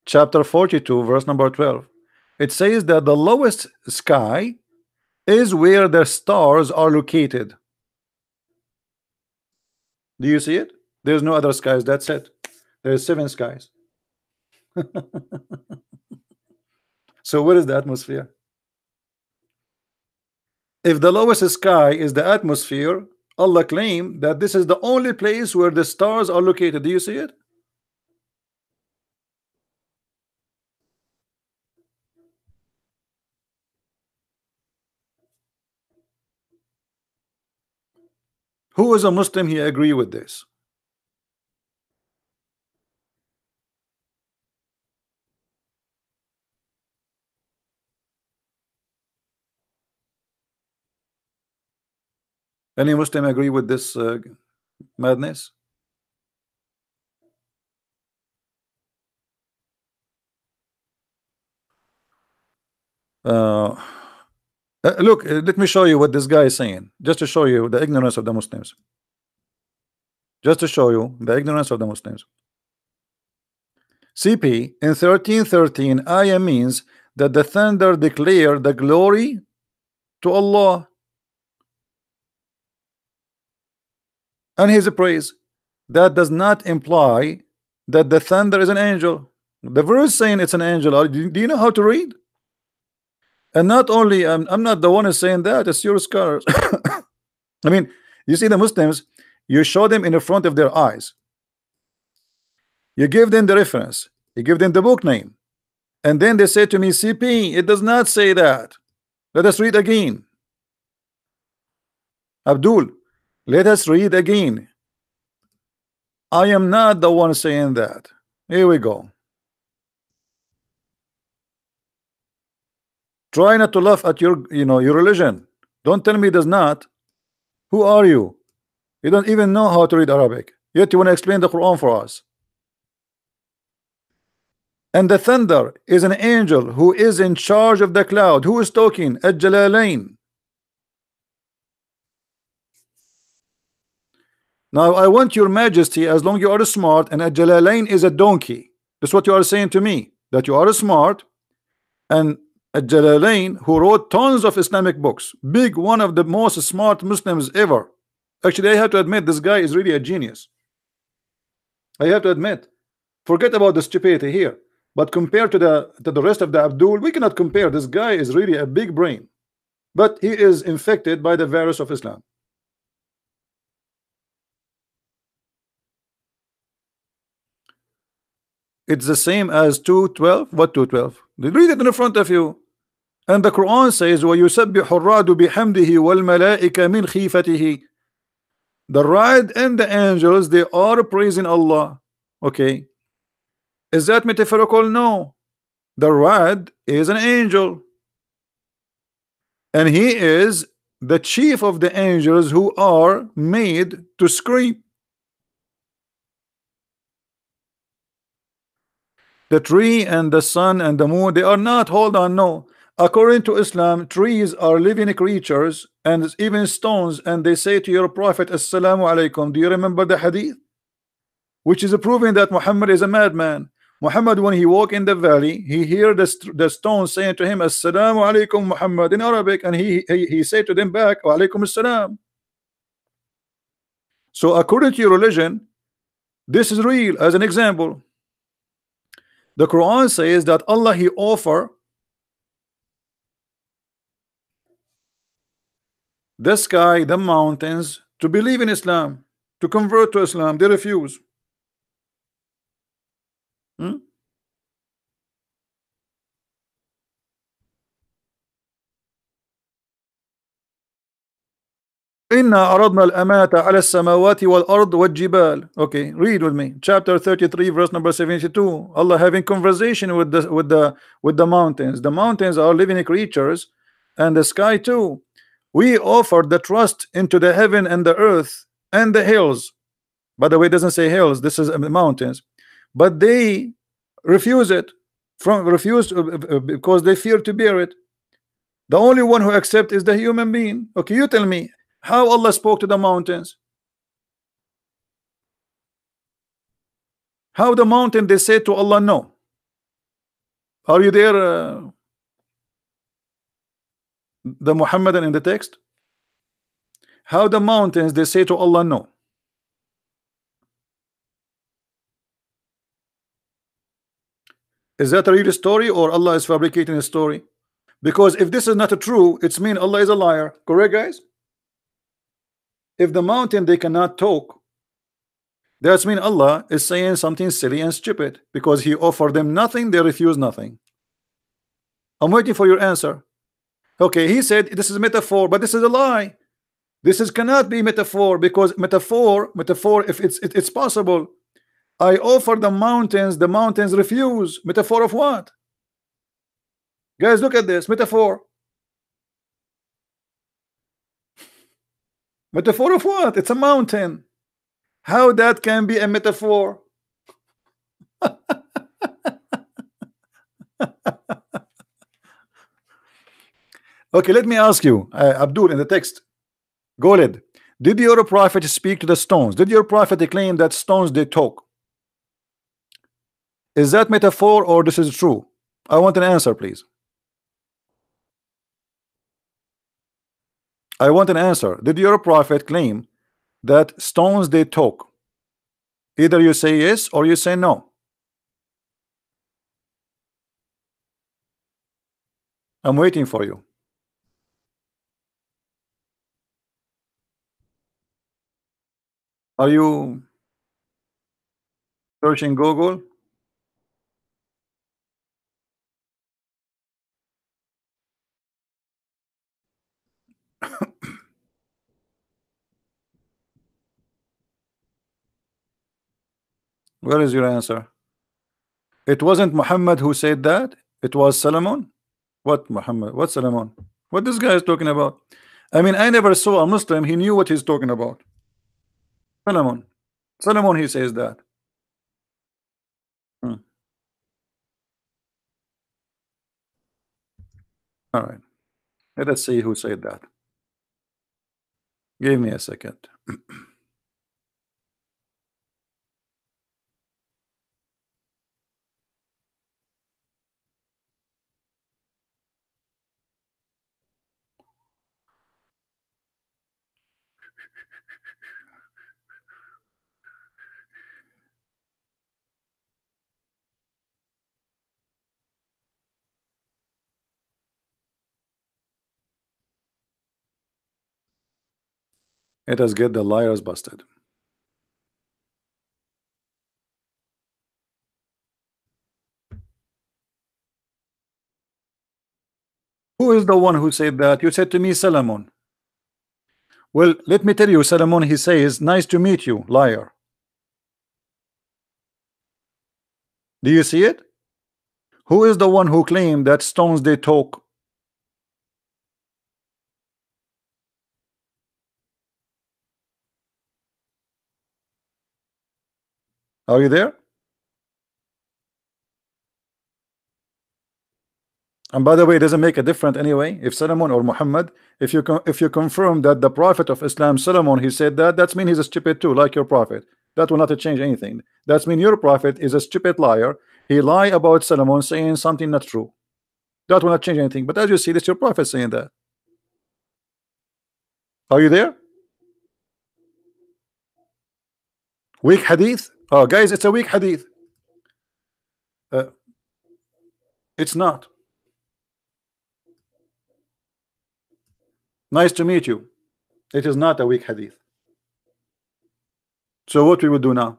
Chapter 42, verse number 12. It says that the lowest sky is where the stars are located. Do you see it? There's no other skies. That's it. There's 7 skies. So what is the atmosphere? If the lowest sky is the atmosphere, Allah claimed that this is the only place where the stars are located. Do you see it? Who is a Muslim he agree with this? Any Muslim agree with this madness? Uh, look, let me show you what this guy is saying, just to show you the ignorance of the Muslims. Just to show you the ignorance of the Muslims. CP in 13:13 ayah means that the thunder declare the glory to Allah and His praise. That does not imply that the thunder is an angel. The verse saying it's an angel. Do you know how to read? And not only I'm not the one who's saying that, it's your scholars. I mean, you see the Muslims, you show them in the front of their eyes, you give them the reference, you give them the book name, and then they say to me, CP, it does not say that. Let us read again. Abdul, let us read again. I am not the one saying that. Here we go. Try not to laugh at your your religion. Don't tell me it does not. Who are you? You don't even know how to read Arabic, yet you want to explain the Quran for us. And the thunder is an angel who is in charge of the cloud. Who is talking? Al-Jalalain. Now I want your majesty, as long you are smart, and Al-Jalalain is a donkey. That's what you are saying to me, that you are smart, and Al-Jalalain, who wrote tons of Islamic books, big, one of the most smart Muslims ever. Actually, I have to admit, this guy is really a genius. I have to admit. Forget about the stupidity here, but compared to the rest of the Abdul, we cannot compare. This guy is really a big brain, but he is infected by the virus of Islam. It's the same as 2:12. What 2:12? Read it in front of you. And the Quran says, وَيُسَبِّحُ الرَّعْدُ بِحَمْدِهِ وَالْمَلَائِكَ مِنْ خِيفَتِهِ. The ra'd and the angels, they are praising Allah. Okay. Is that metaphorical? No. The ra'd is an angel, and he is the chief of the angels who are made to scream. The tree and the sun and the moon, they are not. Hold on, no. According to Islam, trees are living creatures and even stones, and they say to your prophet, Assalamu alaikum. Do you remember the hadith? Which is proving that Muhammad is a madman. Muhammad, when he walked in the valley, he heard the stone saying to him, Assalamu alaikum Muhammad, in Arabic, and he said to them back, Wa alaikum assalam. So according to your religion, this is real. As an example, the Quran says that Allah, he offer the sky, the mountains, to believe in Islam, to convert to Islam. They refuse. إنا عرضنا الأمانة على السماوات والأرض والجبال. Okay, read with me. Chapter 33, verse number 72. Allah having conversation with the mountains. The mountains are living creatures, and the sky too. We offered the trust into the heaven and the earth and the hills. By the way, it doesn't say hills. This is mountains, but they refuse it. Because they fear to bear it. The only one who accepts is the human being. Okay, you tell me. How Allah spoke to the mountains? How the mountain they said to Allah no? Are you there, the Muhammadan in the text? How the mountains they say to Allah no? Is that a real story or Allah is fabricating a story? Because if this is not true, it's mean Allah is a liar. Correct, guys? If the mountain they cannot talk, that's mean Allah is saying something silly and stupid, because He offered them nothing, they refuse nothing. I'm waiting for your answer. Okay, he said this is a metaphor, but this is a lie. This is cannot be metaphor, because metaphor, if it's possible. I offer the mountains refuse. Metaphor of what? Guys, look at this metaphor. Metaphor of what? It's a mountain. How that can be a metaphor? Okay, let me ask you, Abdul, in the text, Goled, did your prophet speak to the stones? Did your prophet claim that stones they talk? Is that metaphor or this is true? I want an answer, please. I want an answer. Did your prophet claim that stones they talk? Either you say yes or you say no. I'm waiting for you. Are you searching Google? Where is your answer? It wasn't Muhammad who said that. It was Solomon. What Muhammad? What Solomon? What this guy is talking about? I mean, I never saw a Muslim. He knew what he's talking about. Solomon. Solomon, he says that. Hmm. All right. Let us see who said that. Give me a second. Let us get the liars busted. Who is the one who said that? You said to me, Solomon. Well, let me tell you, Solomon, he says, nice to meet you, liar. Do you see it? Who is the one who claimed that stones they talk? Are you there? And by the way, it doesn't make a difference anyway if Solomon or Muhammad, if you confirm that the prophet of Islam, Solomon, he said that, that's mean he's a stupid too, like your prophet. That will not change anything. That's mean your prophet is a stupid liar. He lied about Solomon saying something not true. That will not change anything. But as you see, this your prophet saying that. Are you there? Weak hadith? Oh, guys, it's a weak hadith. It's not. Nice to meet you. It is not a weak hadith. So what we will do now?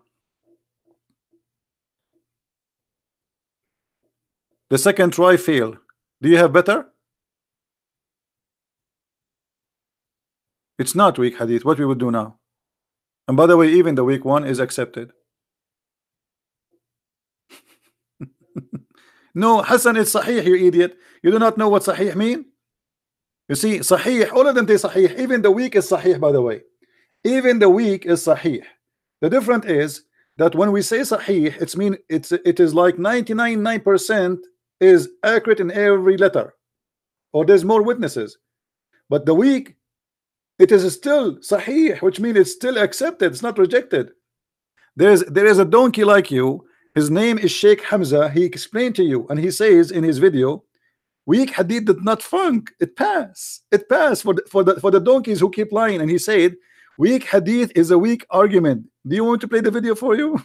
The second try failed. Do you have better? It's not weak hadith. What we will do now? And by the way, even the weak one is accepted. No, Hassan, it's Sahih, you idiot. You do not know what Sahih mean? You see, Sahih, all of them say Sahih. Even the weak is Sahih, by the way. Even the weak is Sahih. The difference is that when we say Sahih, it is like 99.9% is accurate in every letter, or there's more witnesses. But the weak, it is still Sahih, which means it's still accepted, it's not rejected. There is a donkey like you. His name is Sheikh Hamza. He explained to you, and he says in his video, weak hadith did not funk. It passed. It passed for the donkeys who keep lying. And he said, weak hadith is a weak argument. Do you want to play the video for you?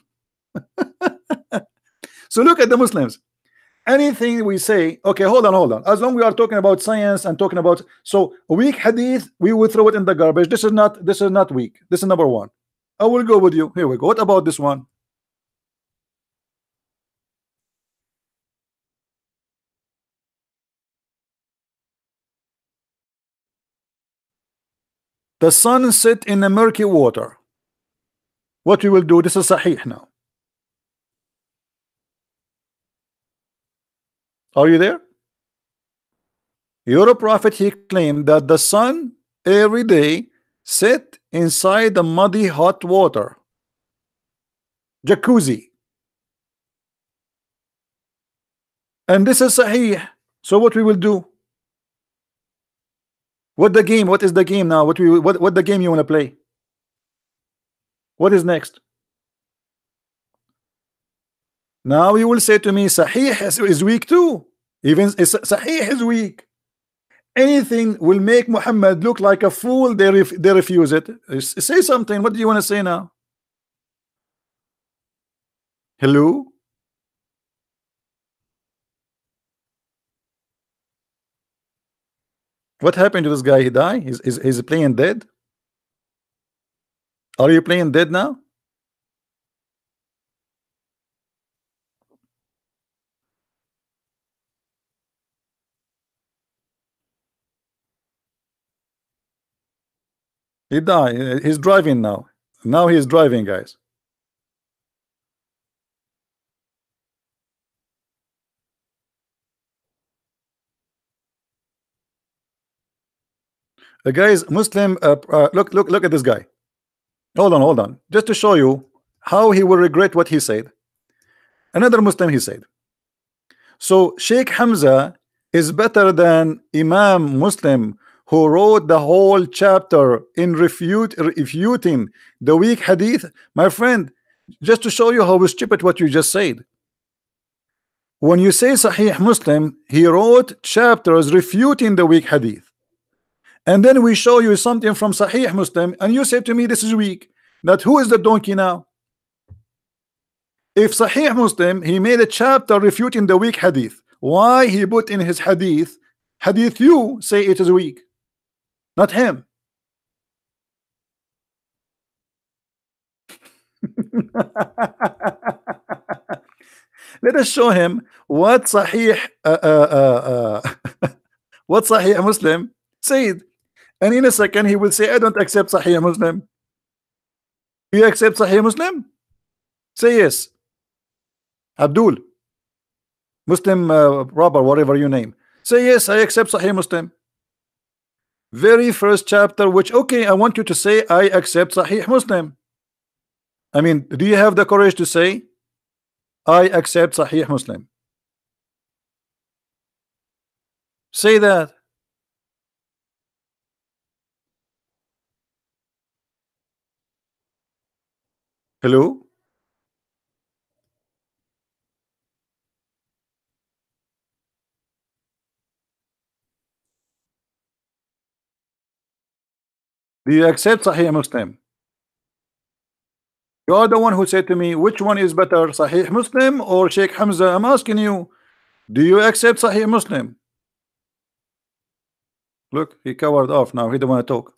So look at the Muslims. anything we say, okay, hold on, as long we are talking about science and talking about, so weak hadith, we will throw it in the garbage. This is not weak. This is number one. I will go with you. Here we go. What about this one? The sun set in the murky water. What we will do, this is sahih now. Are you there? Your prophet, he claimed that the sun every day set inside the muddy hot water, jacuzzi, and this is sahih. So what we will do? What the game? What is the game now? What the game you want to play? What is next? Now you will say to me, sahih is weak too. Even sahih is weak. Anything will make Muhammad look like a fool, they refuse it. Say something. What do you want to say now? Hello? What happened to this guy? He died? He's playing dead? Are you playing dead now? He died. He's driving now. Now he's driving, guys. The guy's Muslim. Look at this guy. Hold on. Just to show you how he will regret what he said. Another Muslim, he said. So Sheikh Hamza is better than Imam Muslim, who wrote the whole chapter in refuting the weak hadith. My friend, just to show you how stupid what you just said. When you say Sahih Muslim, he wrote chapters refuting the weak hadith. And then we show you something from Sahih Muslim, and you say to me this is weak. That who is the donkey now? If Sahih Muslim, he made a chapter refuting the weak hadith, why he put in his hadith you say it is weak, not him? Let us show him what Sahih what Sahih Muslim said, and in a second he will say, I don't accept Sahih Muslim. Do you accept Sahih Muslim? Say yes. Abdul, Muslim robber, whatever you name, say yes, I accept Sahih Muslim. Very first chapter, which, okay, I want you to say I accept Sahih Muslim. I mean, do you have the courage to say I accept Sahih Muslim? Say that. Hello? Do you accept Sahih Muslim? You are the one who said to me, which one is better, Sahih Muslim or Sheikh Hamza? I'm asking you, do you accept Sahih Muslim? Look, he covered off now. He don't want to talk.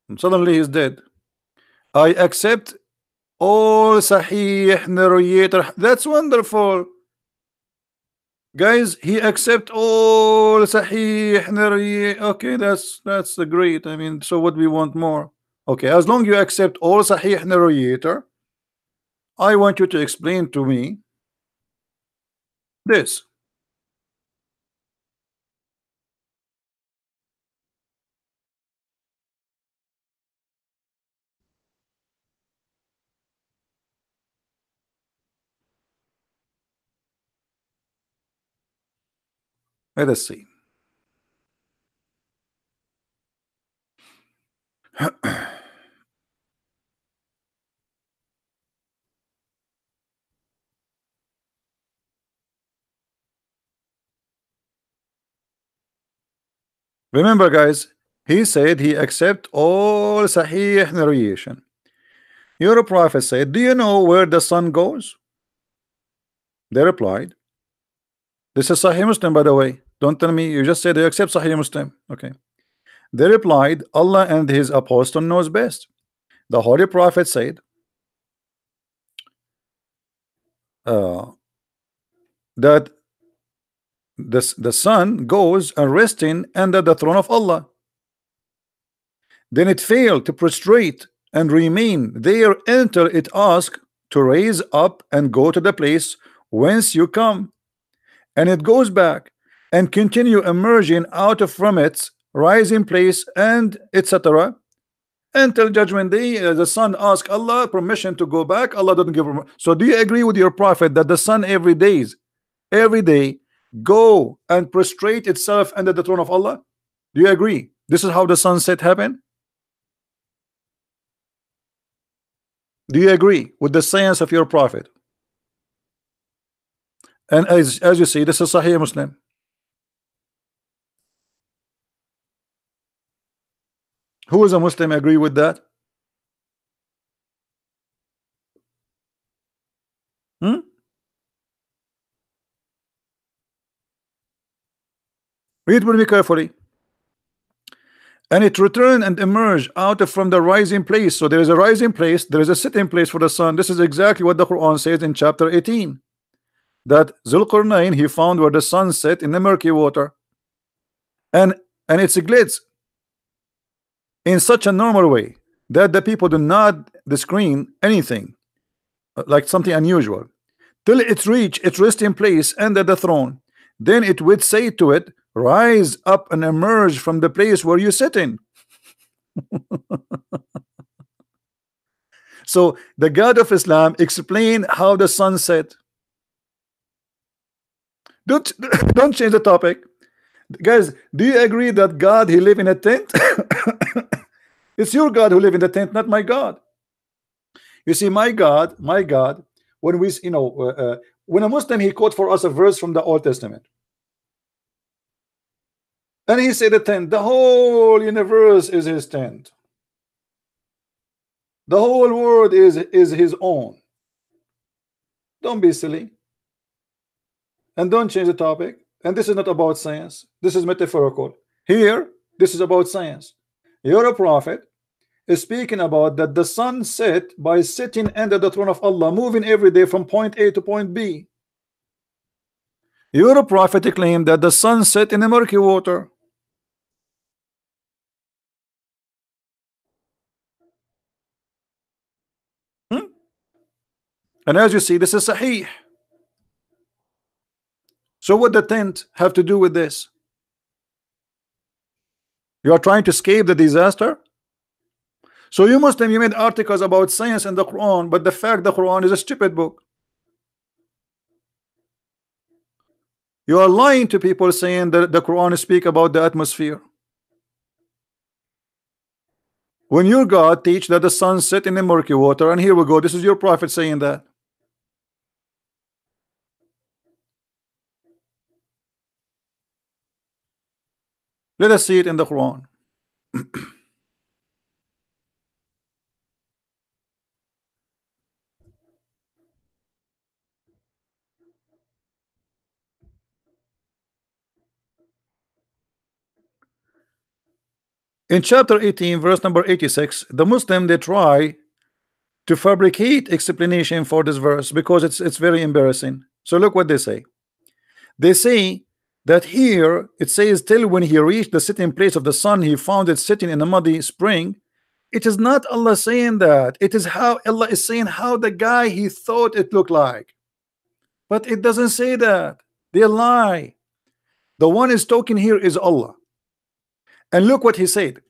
And suddenly he's dead. I accept all Sahih narrator. That's wonderful. Guys, he accept all Sahih narrator. Okay, that's great. I mean, so what we want more? Okay, as long you accept all Sahih narrator, I want you to explain to me this. Let us see. Remember, guys, he said he accept all Sahih narration. Your prophet said, do you know where the sun goes? They replied, this is Sahih Muslim, by the way. Don't tell me you just said you accept Sahih Muslim. Okay. They replied, Allah and his apostle knows best. The Holy Prophet said that the sun goes and resting under the throne of Allah. Then it failed to prostrate and remain there until it asked to raise up and go to the place whence you come, and it goes back and continue emerging out of from its rising place, and etc. until judgment day. The sun asks Allah permission to go back. Allah doesn't give permission. So do you agree with your prophet that the sun every day go and prostrate itself under the throne of Allah? Do you agree this is how the sunset happened? Do you agree with the science of your prophet? And as you see, this is Sahih Muslim. Who is a Muslim agree with that? Read with me carefully. And it returned and emerged out of from the rising place. So there is a rising place, there is a sitting place for the sun. This is exactly what the Quran says in chapter 18, that Zulqarnain he found where the sun set in the murky water, and it's glitz in such a normal way that the people do not screen anything like something unusual till it reach its resting place under the throne. Then it would say to it, rise up and emerge from the place where you sit in. So the God of Islam explained how the sun set. Don't change the topic, guys. Do you agree that God he live in a tent? It's your God who live in the tent, not my God. You see, my God, when we when a Muslim he quote for us a verse from the Old Testament, and he said the tent, the whole universe is his tent, the whole world is his own. Don't be silly and don't change the topic. And this is not about science, this is metaphorical. Here this is about science. You're a prophet is speaking about that the sun set by sitting under the throne of Allah, moving every day from point A to point B. Your prophet claimed that the sun set in the murky water. And as you see, this is Sahih. So what the tent have to do with this? You are trying to escape the disaster. So you Muslim, you made articles about science in the Quran, but the fact the Quran is a stupid book. You are lying to people saying that the Quran speak about the atmosphere, when your God teach that the sun set in the murky water. And here we go, this is your prophet saying that. Let us see it in the Quran. In chapter 18 verse number 86, the Muslim they try to fabricate explanation for this verse because it's very embarrassing. So look what they say. They say that here it says, till when he reached the sitting place of the sun, he found it sitting in a muddy spring. It is not Allah saying that. It is how Allah is saying how the guy he thought it looked like. But it doesn't say that. They lie. The one is talking here is Allah. And look what he said.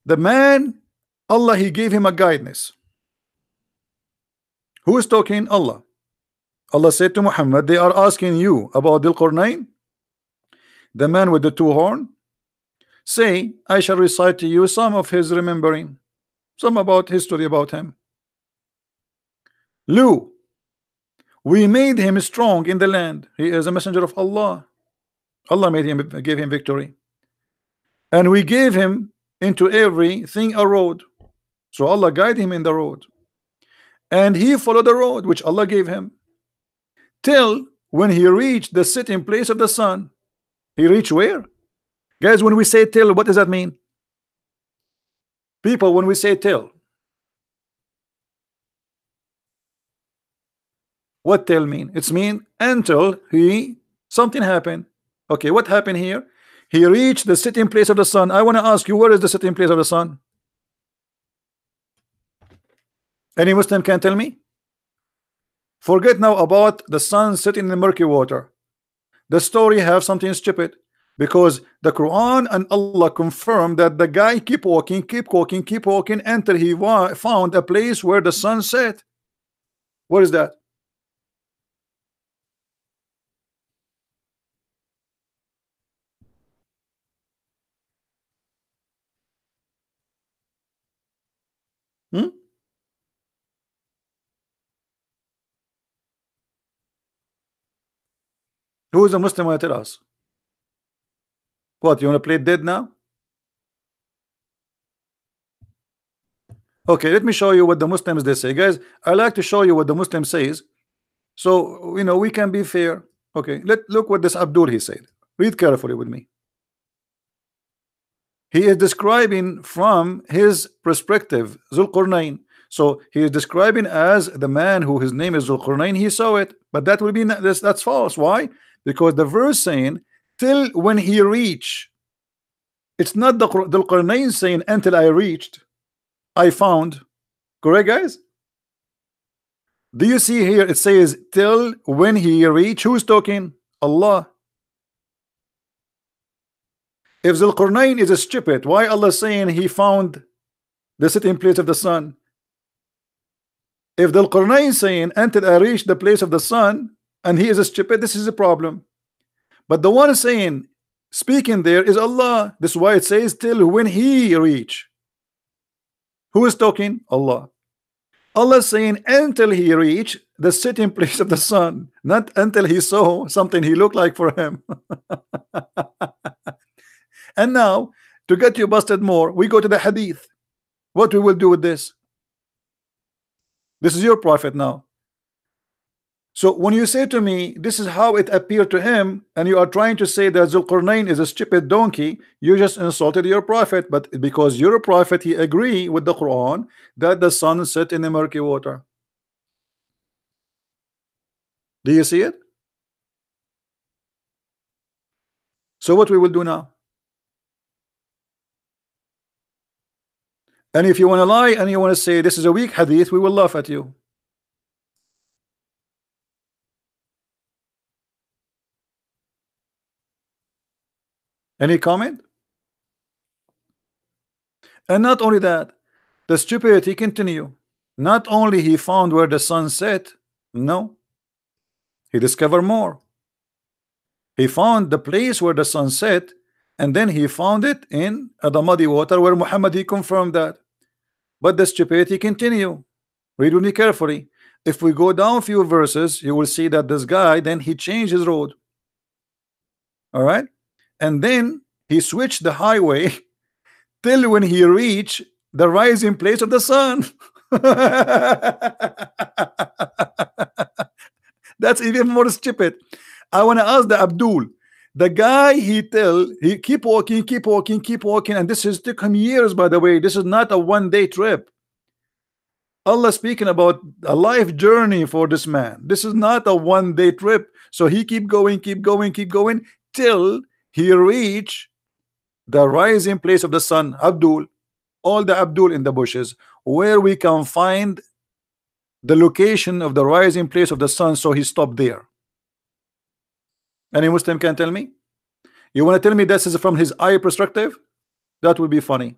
The man, Allah, he gave him a guidance. Who is talking? Allah. Allah said to Muhammad, they are asking you about Dhul Qarnayn, the man with the two horns. Say, I shall recite to you some of his remembering, some about history about him. Lu, we made him strong in the land. He is a messenger of Allah. Allah made him, gave him victory. And we gave him into everything a road. So Allah guided him in the road. And he followed the road which Allah gave him, till when he reached the sitting place of the sun. He reached where? Guys, when we say till, what does that mean? People, when we say till, what till mean? It's mean until he something happened. Okay, what happened here? He reached the sitting place of the sun. I want to ask you, where is the sitting place of the sun? Any Muslim can tell me? Forget now about the sun sitting in the murky water. The story have something stupid, because the Quran and Allah confirm that the guy keep walking, keep walking, keep walking until he found a place where the sun set. What is that? Hmm? Who is a Muslim want to tell us? What, you want to play dead now? Okay, let me show you what the Muslims they say. Guys, I like to show you what the Muslim says, so you know we can be fair. Okay, look what this Abdul he said. Read carefully with me. He is describing from his perspective Zulqarnain. So he is describing as the man who his name is Zulqarnain. He saw it, but that will be that's false. Why? Because the verse saying till when he reach. It's not the Zulqarnain saying until I reached, I found. Correct, guys? Do you see here it says till when he reach? Who's talking? Allah. If Zulqarnain is a stupid, why Allah saying he found the sitting place of the sun? If Zulqarnain saying until I reach the place of the sun and he is a stupid, this is a problem. But the one saying speaking there is Allah. This is why it says till when he reach. Who is talking? Allah. Allah is saying until he reached the sitting place of the sun, not until he saw something he looked like for him. And now, to get you busted more, we go to the hadith. What we will do with this? This is your prophet now. So when you say to me, this is how it appeared to him, and you are trying to say that Zulqarnain is a stupid donkey, you just insulted your prophet. But because you're a prophet, he agree with the Quran that the sun set in the murky water. Do you see it? So what we will do now? And if you want to lie and you want to say this is a weak hadith, we will laugh at you. Any comment? And not only that, the stupidity continue. Not only he found where the sun set, no, he discovered more. He found the place where the sun set, and then he found it in the muddy water where Muhammad he confirmed that. But the stupidity continue. Read with me carefully. If we go down a few verses, you will see that this guy then he changed his road. All right, and then he switched the highway till when he reached the rising place of the sun. That's even more stupid. I want to ask the Abdul, the guy he keep walking, keep walking, keep walking, and this has taken years, by the way. This is not a one-day trip. Allah speaking about a life journey for this man. This is not a one-day trip. So he keep going, keep going, keep going till he reach the rising place of the sun. Abdul, all the Abdul in the bushes, where we can find the location of the rising place of the sun, so he stopped there. Any Muslim can tell me? You want to tell me this is from his eye perspective? That would be funny.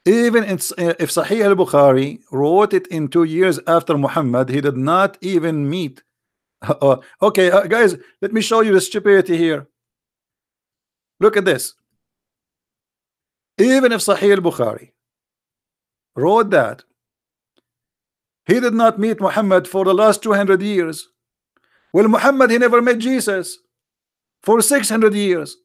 Even if Sahih al-Bukhari wrote it in 2 years after Muhammad, he did not even meet. Okay, guys, let me show you the stupidity here. Look at this. Even if Sahih al-Bukhari wrote that he did not meet Muhammad for the last 200 years. Well, Muhammad, he never met Jesus for 600 years.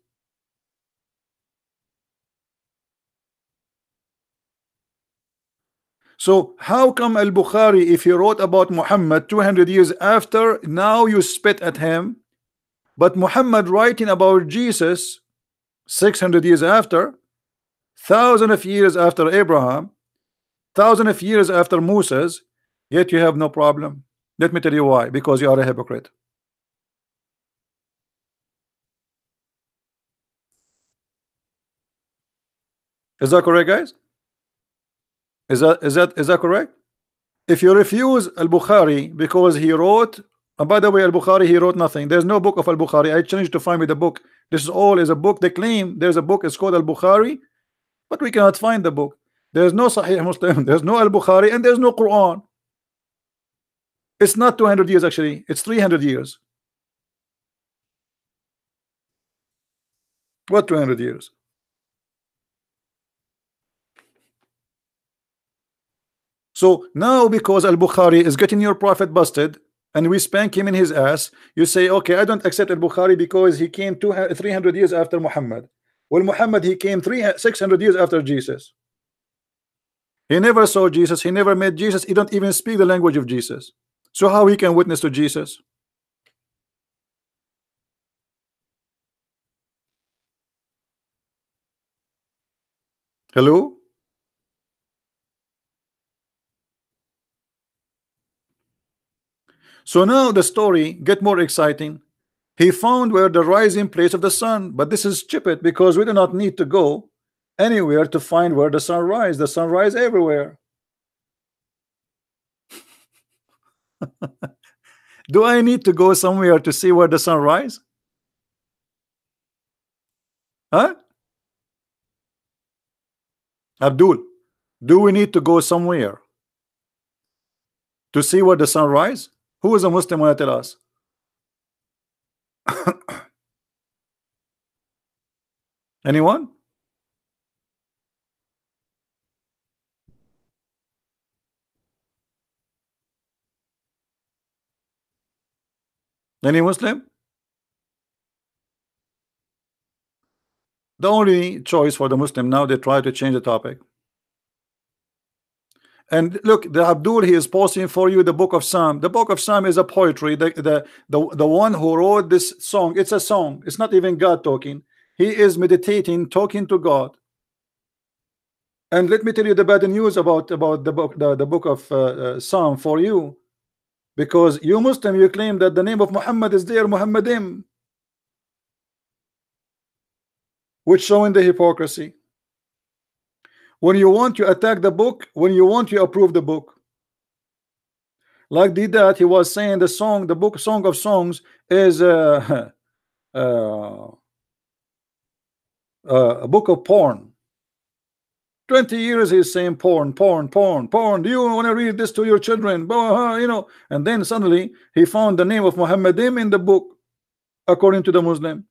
So how come al-Bukhari, if he wrote about Muhammad 200 years after, now you spit at him, but Muhammad writing about Jesus 600 years after, thousand of years after Abraham, thousand of years after Moses, yet you have no problem? Let me tell you why. Because you are a hypocrite. Is that correct, guys? Is that correct? If you refuse al-Bukhari because he wrote, and by the way, al-Bukhari, he wrote nothing. There's no book of al-Bukhari. I challenge you to find me the book. This is all is a book. They claim there's a book. It's called al-Bukhari, but we cannot find the book. There's no Sahih Muslim. There's no al-Bukhari, and there's no Quran. It's not 200 years actually. It's 300 years. What 200 years? So now because al-Bukhari is getting your prophet busted and we spank him in his ass, you say, okay, I don't accept al-Bukhari because he came 300 years after Muhammad. Well, Muhammad, he came 600 years after Jesus. He never saw Jesus. He never met Jesus. He don't even speak the language of Jesus. So how he can witness to Jesus? Hello? So now the story get more exciting. He found where the rising place of the sun, but this is stupid because we do not need to go anywhere to find where the sun rise. The sun rise everywhere. Do I need to go somewhere to see where the sun rise? Huh? Abdul, do we need to go somewhere to see where the sun rise? Who is a Muslim want to tell us? Anyone? Any Muslim? The only choice for the Muslim now, they try to change the topic. And look, the Abdul, he is posting for you the book of Psalm. The book of Psalm is a poetry. The one who wrote this song, it's a song. It's not even God talking. He is meditating, talking to God. And let me tell you the bad news about the book of Psalm for you, because you Muslim, you claim that the name of Muhammad is there, Muhammadim, which showing the hypocrisy. When you want to attack the book, when you want to approve the book, like did that, he was saying the song, the book, Song of Songs is a book of porn. 20 years he's saying porn, porn, porn, porn. Do you want to read this to your children? You know, and then suddenly he found the name of Muhammadim in the book, according to the Muslim.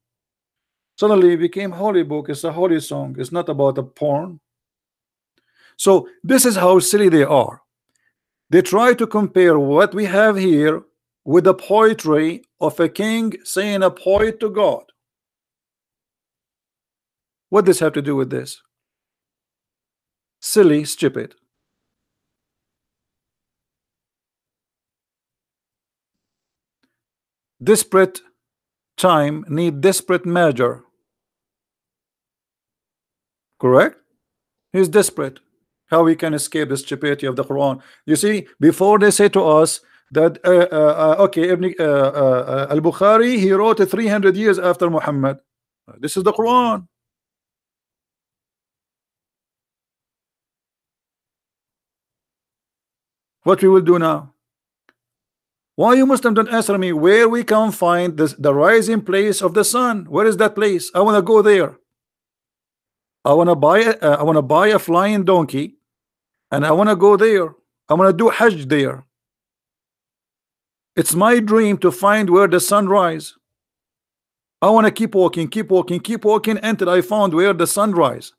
Suddenly it became holy book. It's a holy song. It's not about the porn. So this is how silly they are. They try to compare what we have here with the poetry of a king saying a poet to God. What does this have to do with this? Silly, stupid. Desperate time need desperate measure. Correct? He's desperate. How we can escape the stupidity of the Quran? You see, before they say to us that okay, al-Bukhari, he wrote it 300 years after Muhammad. This is the Quran. What we will do now? Why you Muslim don't answer me where we can find this, the rising place of the sun? Where is that place? I want to go there. I want to buy a flying donkey, and I want to go there. I want to do Hajj there. It's my dream to find where the sun rise. I want to keep walking, keep walking, keep walking until I found where the sun rise.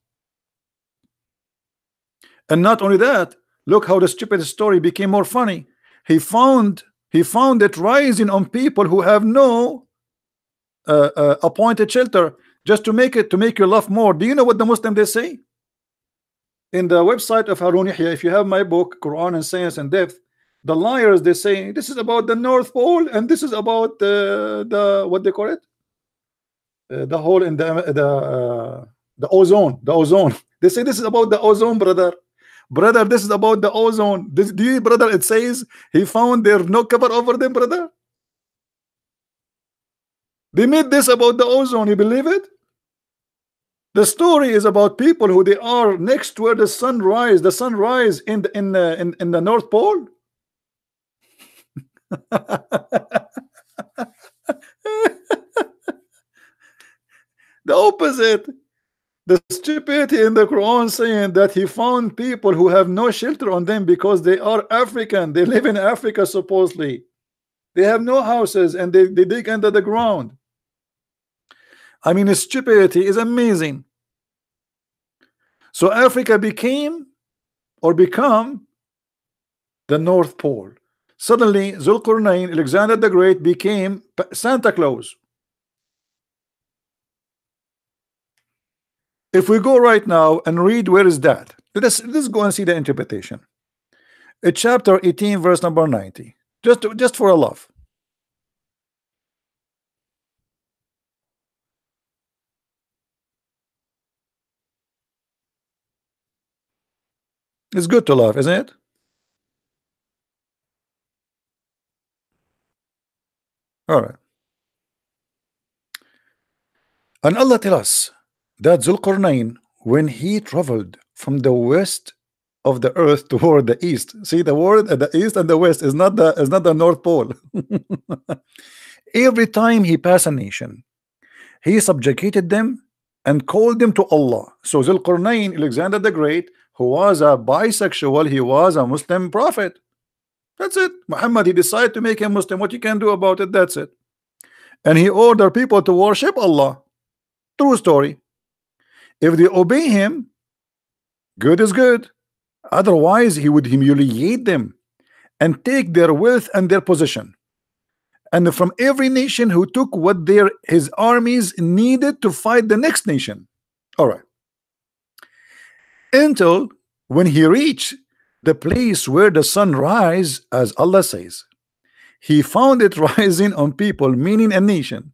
And not only that, look how the stupid story became more funny. He found it rising on people who have no appointed shelter, just to make you laugh more. Do you know what the Muslim they say? In the website of Harun Yahya, if you have my book, Quran and Science and Depth, the liars, they say this is about the North Pole and this is about the what they call it, the hole in the ozone, the ozone. They say this is about the ozone, brother, this is about the ozone. This, do you, brother, it says he found there no cover over them, brother. They made this about the ozone, you believe it? The story is about people who they are next to where the sun rise, in in the North Pole. The opposite. The stupidity in the Quran saying that he found people who have no shelter on them because they are African. They live in Africa supposedly. They have no houses and they dig under the ground. I mean, stupidity is amazing. So Africa became or become the North Pole. Suddenly, Zulqarnain, Alexander the Great, became Santa Claus. If we go right now and read, where is that? Let's go and see the interpretation. It's chapter 18, verse number 90. Just for a laugh. It's good to laugh, isn't it? All right. And Allah tell us that Zulqarnain, when he traveled from the west of the earth toward the east, see the word at the east and the west is not the North Pole. Every time he passed a nation, he subjugated them and called them to Allah. So Zulqarnain, Alexander the Great, who was a bisexual, he was a Muslim prophet. That's it. Muhammad, he decided to make him Muslim. What you can do about it? That's it. And he ordered people to worship Allah. True story. If they obey him, good is good. Otherwise, he would humiliate them and take their wealth and their position. And from every nation who took what his armies needed to fight the next nation. All right. Until when he reached the place where the sun rise, as Allah says, he found it rising on people, meaning a nation.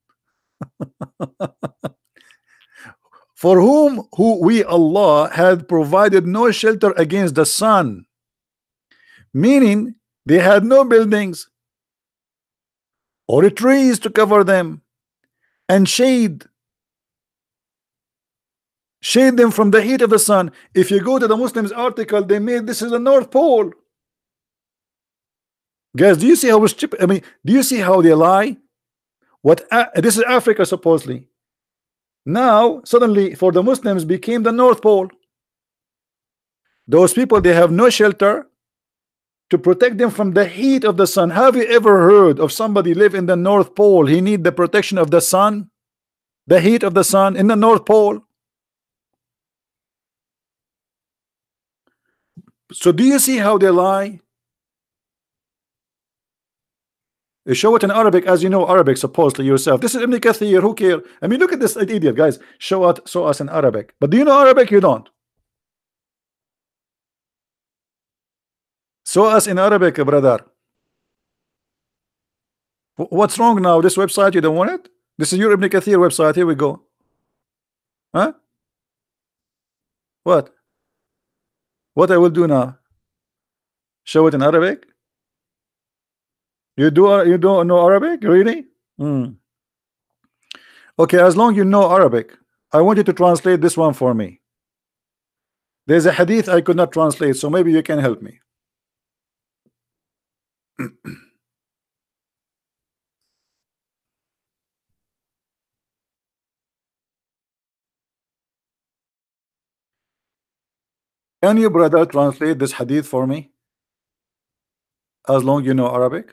For whom we Allah had provided no shelter against the sun, meaning they had no buildings or trees to cover them and shade them from the heat of the sun. If you go to the Muslims article, they made this is the North Pole. Guys, do you see how stupid? I mean, do you see how they lie? What this is Africa supposedly. Now suddenly for the Muslims became the North Pole. Those people, they have no shelter to protect them from the heat of the sun. Have you ever heard of somebody live in the North Pole? He need the protection of the sun, the heat of the sun in the North Pole. So do you see how they lie? You show it in Arabic, as you know Arabic supposedly yourself. This is Ibn Kathir. Who care? I mean, look at this idiot, guys. Show us in Arabic. But do you know Arabic? You don't. Show us in Arabic, brother. What's wrong now? This website, you don't want it? This is your Ibn Kathir website. Here we go. Huh? What? What I will do now? Show it in Arabic? You don't know Arabic? Really? Okay, as long you know Arabic, I want you to translate this one for me. There's a hadith I could not translate, so maybe you can help me. Can you, brother, translate this hadith for me? As long you know Arabic.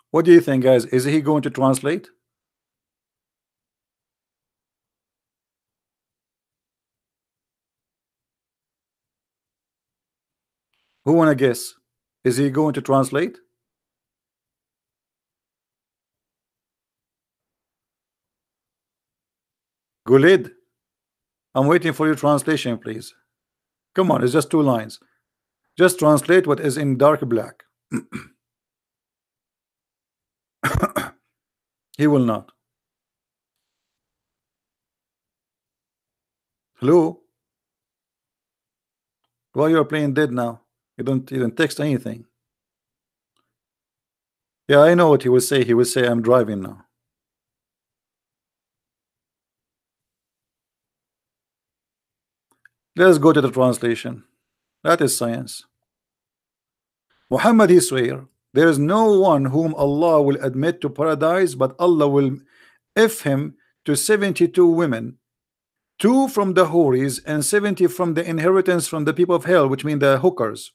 What do you think, guys? Is he going to translate? Who wanna guess? Is he going to translate? Gulid, I'm waiting for your translation, please. Come on, it's just 2 lines. Just translate what is in dark black. He will not. Hello? Why you are playing dead now? You don't text anything. Yeah, I know what he will say. He will say, I'm driving now. Let's go to the translation. That is science. Muhammad, he swear, there is no one whom Allah will admit to paradise, but Allah will if him to 72 women, 2 from the Houris and 70 from the inheritance from the people of hell, which mean the hookers,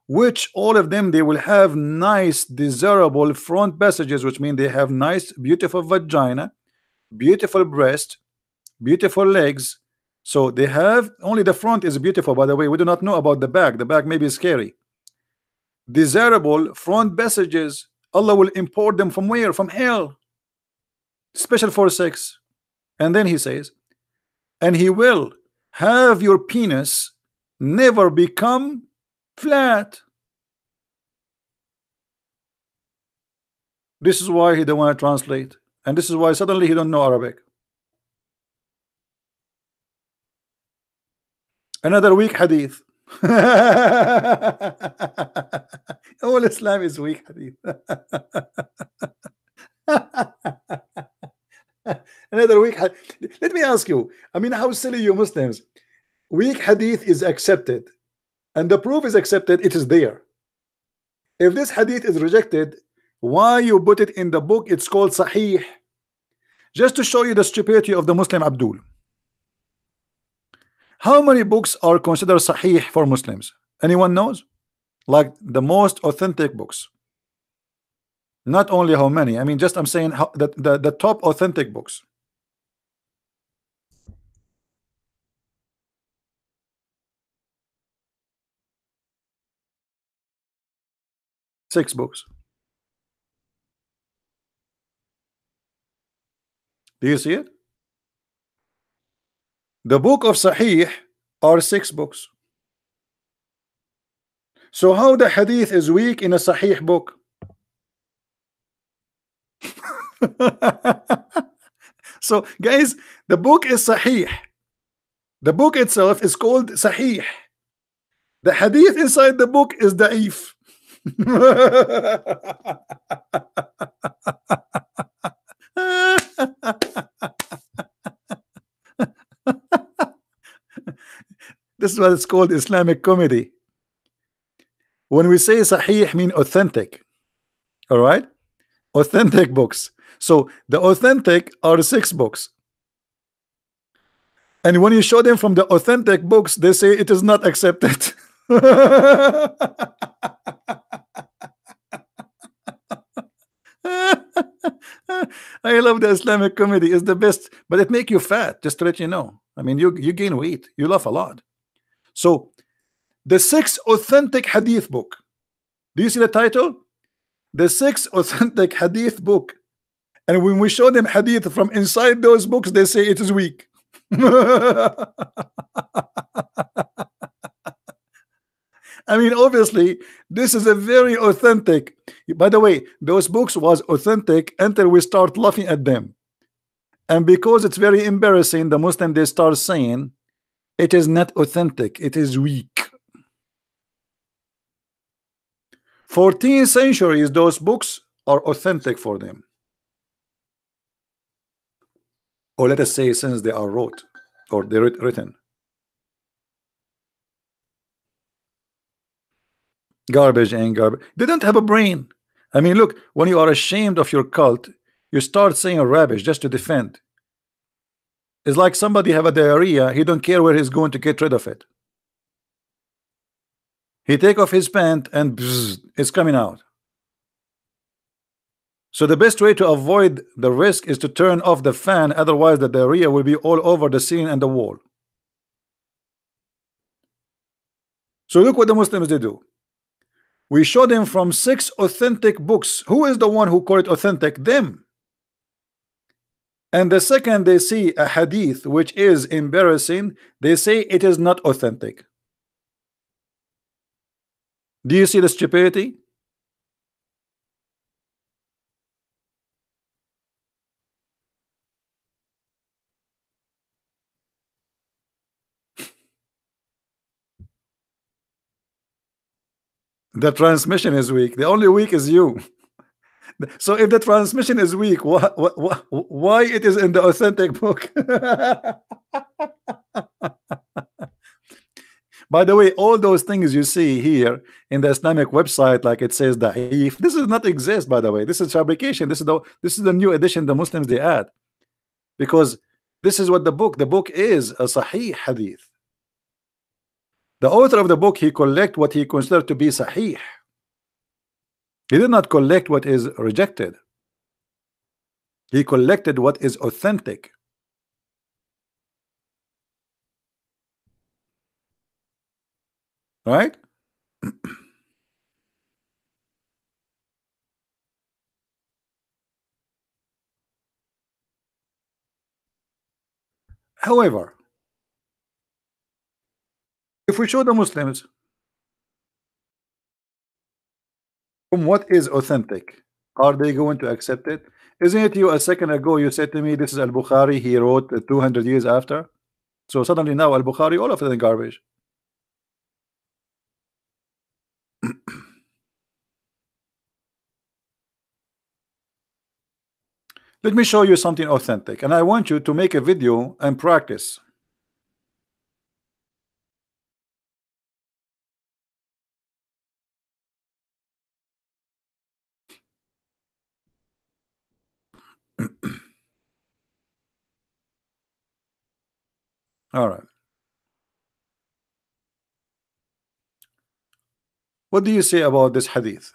which all of them they will have nice desirable front passages, which mean they have nice beautiful vagina, beautiful breast, beautiful legs. So they have only the front is beautiful, by the way. We do not know about the back. The back may be scary. Desirable front passages, Allah will import them from where? From hell, special for sex. And then he says, and he will have your penis never become flat. This is why he don't want to translate, and this is why suddenly he don't know Arabic. Another weak hadith. All Islam is weak hadith. Another weak hadith. Let me ask you, I mean, how silly you Muslims. Weak hadith is accepted, and the proof is accepted, it is there. If this hadith is rejected, why you put it in the book? It's called Sahih. Just to show you the stupidity of the Muslim Abdul. How many books are considered Sahih for Muslims? Anyone knows? Like the most authentic books. Not only how many, I mean, just I'm saying how, the top authentic books. Six books. Do you see it? The book of Sahih are 6 books. So how the hadith is weak in a Sahih book? So guys, the book is Sahih. The book itself is called Sahih. The hadith inside the book is Da'if. This is what it's called, Islamic comedy. When we say Sahih, mean authentic. All right, authentic books. So the authentic are 6 books, and when you show them from the authentic books, they say it is not accepted. I love the Islamic comedy, is the best, but it make you fat, just to let you know. I mean, you gain weight, you laugh a lot. So the 6 authentic hadith book, do you see the title? The 6 authentic hadith book. And when we show them hadith from inside those books, they say it is weak. I mean, obviously, this is a very authentic. By the way, those books was authentic until we start laughing at them. And because it's very embarrassing, the Muslim, they start saying it is not authentic, it is weak. 14th centuries, those books are authentic for them. Or let us say since they are wrote or they're written. Garbage and garbage. They don't have a brain. I mean, look, when you are ashamed of your cult, you start saying rubbish just to defend. It's like somebody have a diarrhea, he don't care where he's going to get rid of it. He take off his pant and bzz, it's coming out. So the best way to avoid the risk is to turn off the fan, otherwise the diarrhea will be all over the ceiling and the wall. So look what the Muslims they do. We show them from 6 authentic books. Who is the one who called it authentic? Them. And the second they see a hadith which is embarrassing, they say it is not authentic. Do you see the stupidity? The transmission is weak. The only weak is you. So if the transmission is weak, why it is in the authentic book? By the way, all those things you see here in the Islamic website, like it says da'if, this does not exist, by the way. This is fabrication. This is the new edition the Muslims they add. Because this is what the book is a sahih hadith. The author of the book, he collect what he considered to be sahih. He did not collect what is rejected. He collected what is authentic. Right? However, if we show the Muslims from what is authentic, are they going to accept it? Isn't it you a second ago you said to me this is Al-Bukhari, he wrote 200 years after? So suddenly now Al-Bukhari, all of it is garbage. Let me show you something authentic, and I want you to make a video and practice. All right. What do you say about this hadith?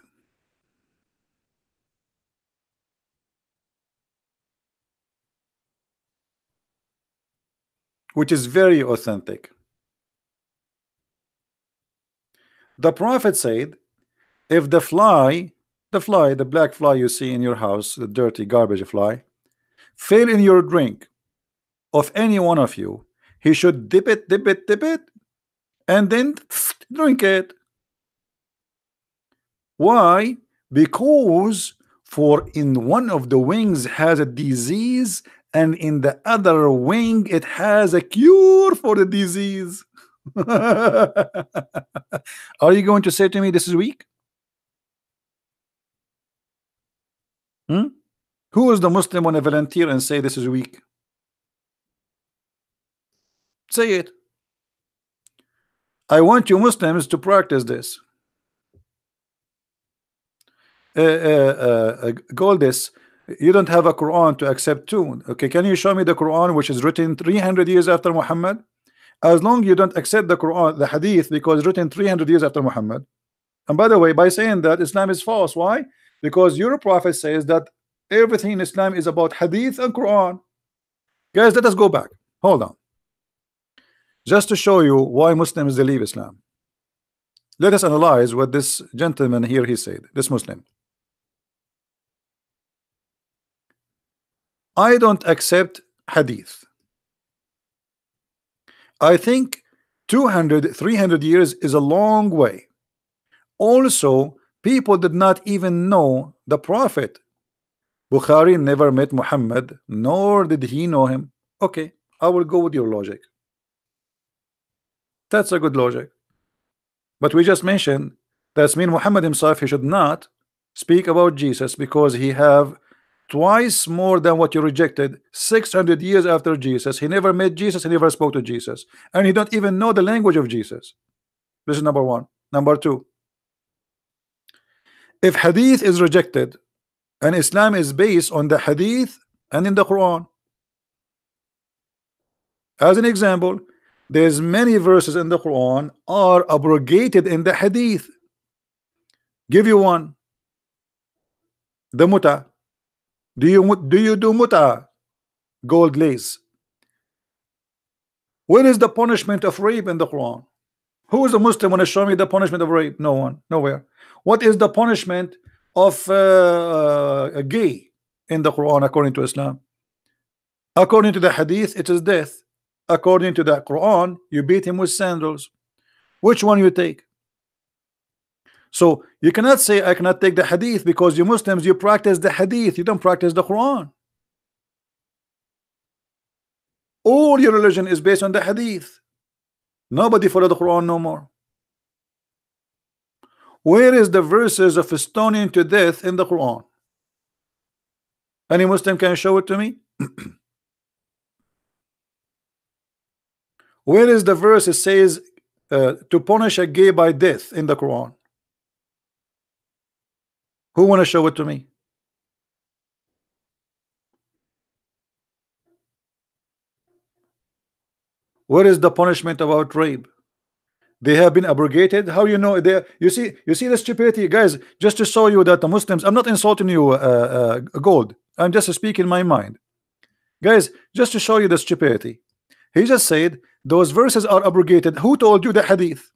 Which is very authentic. The Prophet said, if the fly, the black fly you see in your house, the dirty garbage fly, fell in your drink of any one of you, he should dip it, and then drink it. Why? Because for in one of the wings has a disease, and in the other wing it has a cure for the disease. Are you going to say to me this is weak? Who is the Muslim want to volunteer and say this is weak? Say it. I want you Muslims to practice this. Goldis, you don't have a Quran to accept too. Okay, can you show me the Quran which is written 300 years after Muhammad? As long you don't accept the Quran, the Hadith, because written 300 years after Muhammad. And by the way, by saying that, Islam is false. Why? Because your prophet says that everything in Islam is about Hadith and Quran. Guys, let us go back. Hold on. Just to show you why Muslims they leave Islam. Let us analyze what this gentleman here he said, this Muslim. I don't accept Hadith. I think 200, 300 years is a long way. Also, people did not even know the Prophet. Bukhari never met Muhammad, nor did he know him. Okay, I will go with your logic. That's a good logic. But we just mentioned that's mean Muhammad himself, he should not speak about Jesus because he have twice more than what you rejected. 600 years after Jesus, he never met Jesus, he never spoke to Jesus, and he don't even know the language of Jesus. This is number one. Number two, if Hadith is rejected and Islam is based on the Hadith and in the Quran, as an example, there's many verses in the Quran are abrogated in the Hadith. Give you one. The muta. Do you do muta? Gold lace. Where is the punishment of rape in the Quran? Who is a Muslim want to show me the punishment of rape? No one. Nowhere. What is the punishment of a gay in the Quran according to Islam? According to the hadith, it is death. According to the Quran, you beat him with sandals. Which one you take? So you cannot say I cannot take the hadith, because you Muslims, you practice the hadith, you don't practice the Quran. All your religion is based on the hadith. Nobody follow the Quran no more. Where is the verses of stoning to death in the Quran? Any Muslim can show it to me? Where is the verse that says to punish a gay by death in the Quran? Who want to show it to me? Where is the punishment about rape? They have been abrogated. How you know they? You see the stupidity, guys. Just to show you that the Muslims. I'm not insulting you, Gold. I'm just speaking my mind, guys. Just to show you the stupidity. He just said those verses are abrogated. Who told you the hadith?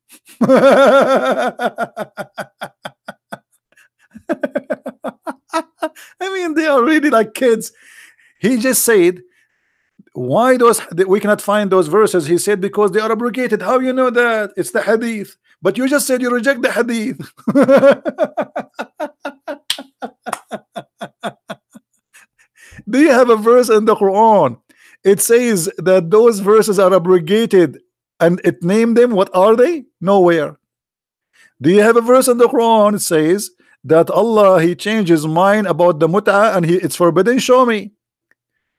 I mean, they are really like kids. He just said, why those we cannot find those verses? He said because they are abrogated. How you know that? It's the hadith. But you just said you reject the hadith. Do you have a verse in the Quran? It says that those verses are abrogated, and it named them. What are they? Nowhere. Do you have a verse in the Quran? It says that Allah, He changed His mind about the mut'ah and it's forbidden. Show me.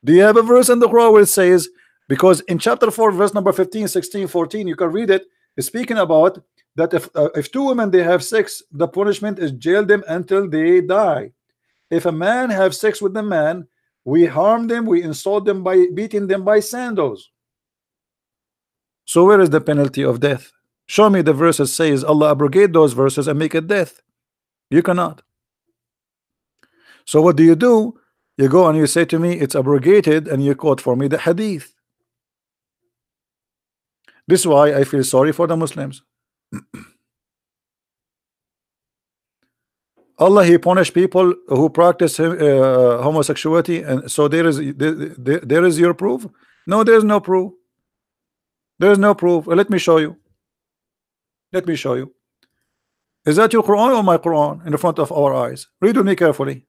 Do you have a verse in the Quran where it says, because in chapter 4 verse number 15, 16, 14, you can read it, it's speaking about that if two women they have sex, the punishment is jail them until they die. If a man have sex with a man, we harm them, we insult them by beating them by sandals. So where is the penalty of death? Show me the verse that says Allah abrogate those verses and make it death. You cannot. So what do? You go and you say to me it's abrogated, and you quote for me the hadith. This is why I feel sorry for the Muslims. Allah, He punished people who practice homosexuality, and so there is your proof? No, there is no proof. There is no proof. Let me show you. Let me show you. Is that your Quran or my Quran in the front of our eyes? Read with me carefully.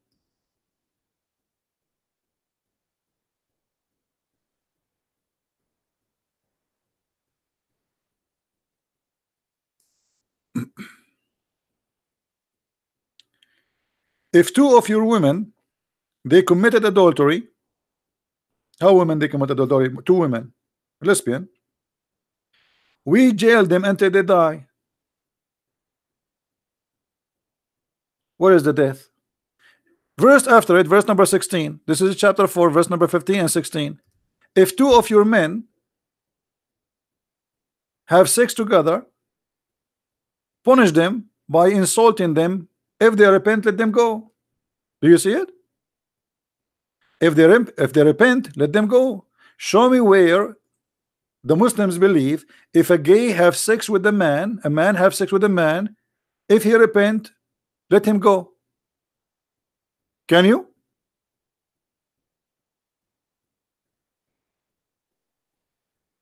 If two of your women they committed adultery, how women they committed adultery? Two women, lesbian. We jail them until they die. What is the death? Verse after it, verse number 16. This is chapter 4, verse number 15 and 16. If two of your men have sex together, punish them by insulting them. If they repent, let them go. Do you see it? If they repent, let them go. Show me where the Muslims believe if a gay have sex with a man have sex with a man, if he repent, let him go. Can you?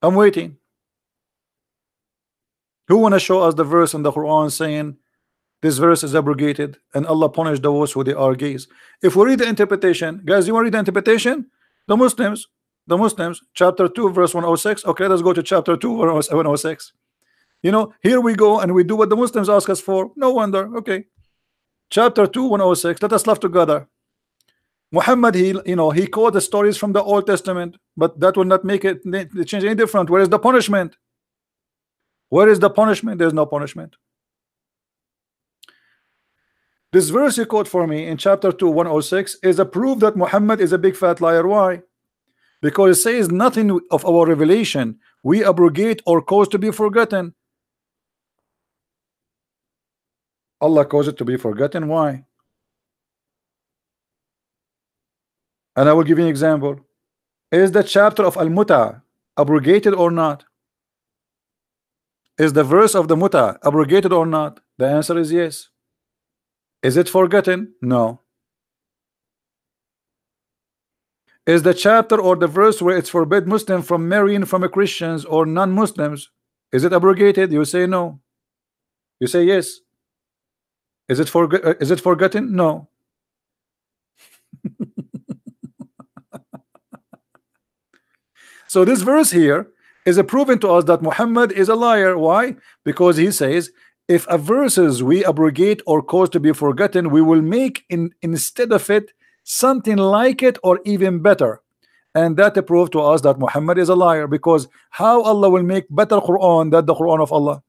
I'm waiting. Who want to show us the verse in the Quran saying this verse is abrogated and Allah punished those who they are gays? If we read the interpretation, guys, you want to read the interpretation? The Muslims, chapter 2, verse 106. Okay, let's go to chapter 2, verse 106. You know, here we go and we do what the Muslims ask us for. No wonder. Okay, chapter 2, 106. Let us laugh together. Muhammad, he quoted the stories from the Old Testament, but that will not make it change any different. Where is the punishment? Where is the punishment? There's no punishment. This verse you quote for me in chapter 2, 106 is a proof that Muhammad is a big fat liar. Why? Because it says nothing of our revelation we abrogate or cause to be forgotten. Allah caused it to be forgotten. Why? And I will give you an example. Is the chapter of Al-Muta abrogated or not? Is the verse of the Muta abrogated or not? The answer is yes. Is it forgotten? No. Is the chapter or the verse where it's forbid Muslim from marrying from a Christians or non-Muslims, is it abrogated? You say no. You say yes. Is it forgotten? No. So this verse here is a proven to us that Muhammad is a liar. Why? Because he says if a verses we abrogate or cause to be forgotten, we will make instead of it something like it or even better. And that proved to us that Muhammad is a liar, because how Allah will make better Quran than the Quran of Allah?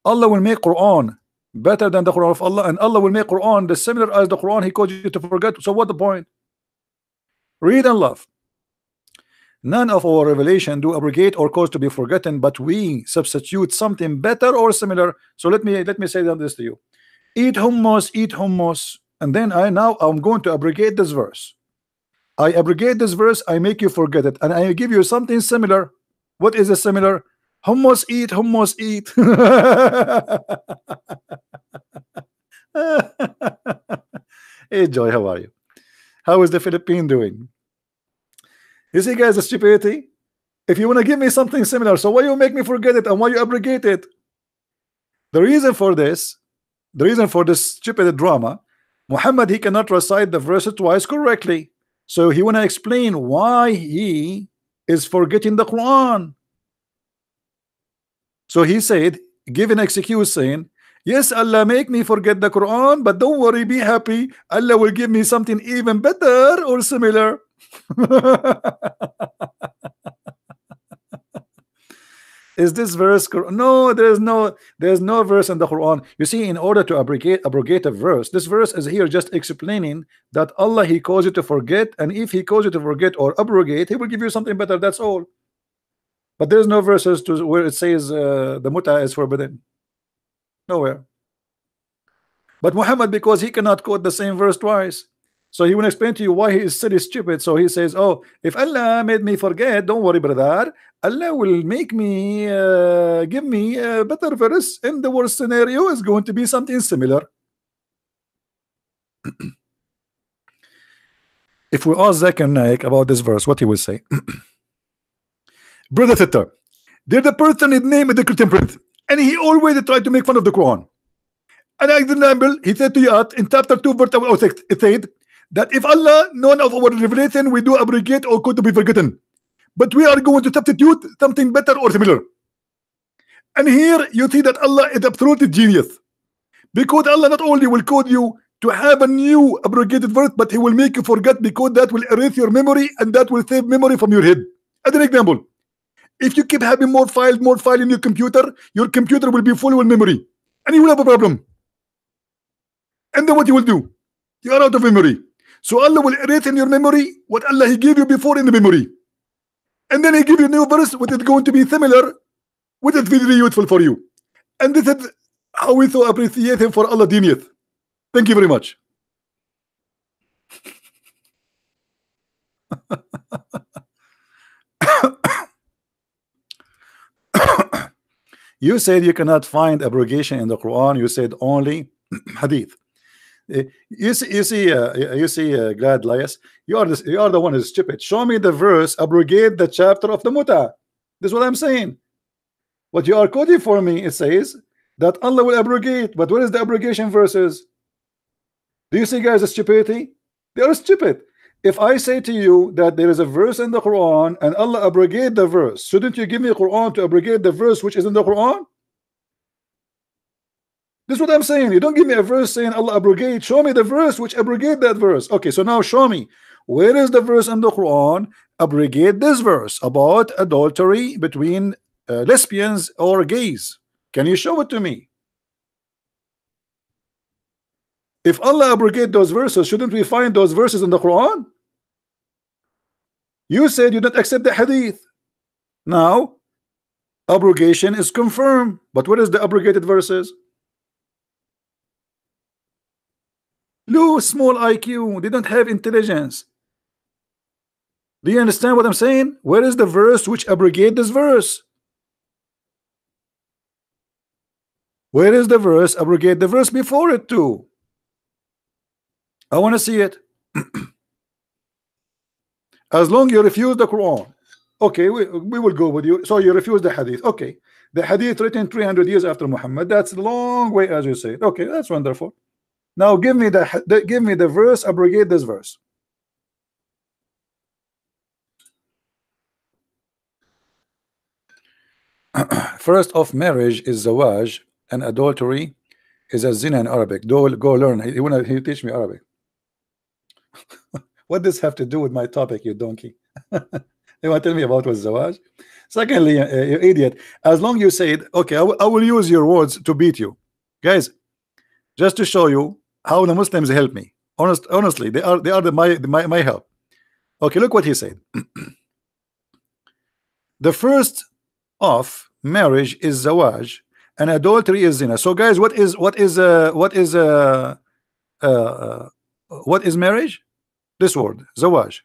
Allah will make Quran better than the Quran of Allah, and Allah will make Quran the similar as the Quran He caused you to forget. So what the point? Read and love. None of our revelation do abrogate or cause to be forgotten, but we substitute something better or similar. So let me say this to you: eat hummus, and then I'm going to abrogate this verse. I abrogate this verse, I make you forget it, and I give you something similar. What is a similar? Hummus, eat, hummus, eat. Hey Joy, how are you? How is the Philippine doing? You see, guys, the stupidity. If you want to give me something similar, so why you make me forget it and why you abrogate it? The reason for this stupid drama, Muhammad, he cannot recite the verse twice correctly. So he want to explain why he is forgetting the Quran. So he said, give an excuse saying, yes, Allah make me forget the Quran, but don't worry, be happy. Allah will give me something even better or similar. Is this verse? No, there's no verse in the Quran. You see, in order to abrogate a verse, this verse is here just explaining that Allah, He calls you to forget, and if He calls you to forget or abrogate, He will give you something better. That's all. But there's no verses to where it says the muta is forbidden. Nowhere. But Muhammad, because he cannot quote the same verse twice, so he will explain to you why he is silly stupid. So he says, oh, if Allah made me forget, don't worry, brother, Allah will make me give me a better verse, and the worst scenario is going to be something similar. If we ask Zakir Naik about this verse, what he will say? Brother Sitter, there's a person is named the Christian Prince, and he always tried to make fun of the Quran. And example, he said to you in chapter 2 verse 6, it said that if Allah none of our revelation we do abrogate or could be forgotten, but we are going to substitute something better or similar. And here you see that Allah is absolutely genius, because Allah not only will cause you to have a new abrogated verse, but He will make you forget, because that will erase your memory and that will save memory from your head. As an example, if you keep having more file in your computer will be full with memory, and you will have a problem. And then what you will do? You are out of memory. So Allah will erase in your memory what Allah He gave you before in the memory. And then He give you a new verse which is going to be similar, which is very useful for you. And this is how we so appreciate Him for Allah genius. Thank you very much. You said you cannot find abrogation in the Quran. You said only hadith. You see, Glad Lias, you are the one who's stupid. Show me the verse, abrogate the chapter of the muta. This is what I'm saying. What you are quoting for me, it says that Allah will abrogate, but what is the abrogation verses? Do you see, guys, the stupidity? They are stupid. If I say to you that there is a verse in the Quran and Allah abrogate the verse, shouldn't you give me a Quran to abrogate the verse which is in the Quran? This is what I'm saying. You don't give me a verse saying Allah abrogate. Show me the verse which abrogate that verse. Okay, so now show me where is the verse in the Quran abrogate this verse about adultery between lesbians or gays. Can you show it to me? If Allah abrogate those verses, shouldn't we find those verses in the Quran? You said you don't accept the hadith. Now abrogation is confirmed, but what is the abrogated verses? Low, small IQ, they don't have intelligence. Do you understand what I'm saying? Where is the verse which abrogate this verse? Where is the verse abrogate the verse before it too? I want to see it. As long you refuse the Quran, okay, we will go with you. So you refuse the hadith. Okay, the hadith written 300 years after Muhammad, that's a long way, as you say. Okay, that's wonderful. Now give me the verse, abrogate this verse. First of marriage is zawaj, and adultery is a zina in Arabic. Go learn. He teach me Arabic. What does this have to do with my topic, you donkey? You want to tell me about what zawaj? Secondly, you idiot, as long you say it, okay, I will use your words to beat you. Guys, just to show you how the Muslims help me. Honestly, they are my help. Okay, look what he said. The first of marriage is zawaj, and adultery is zina. So guys, what is marriage? This word, zawaj.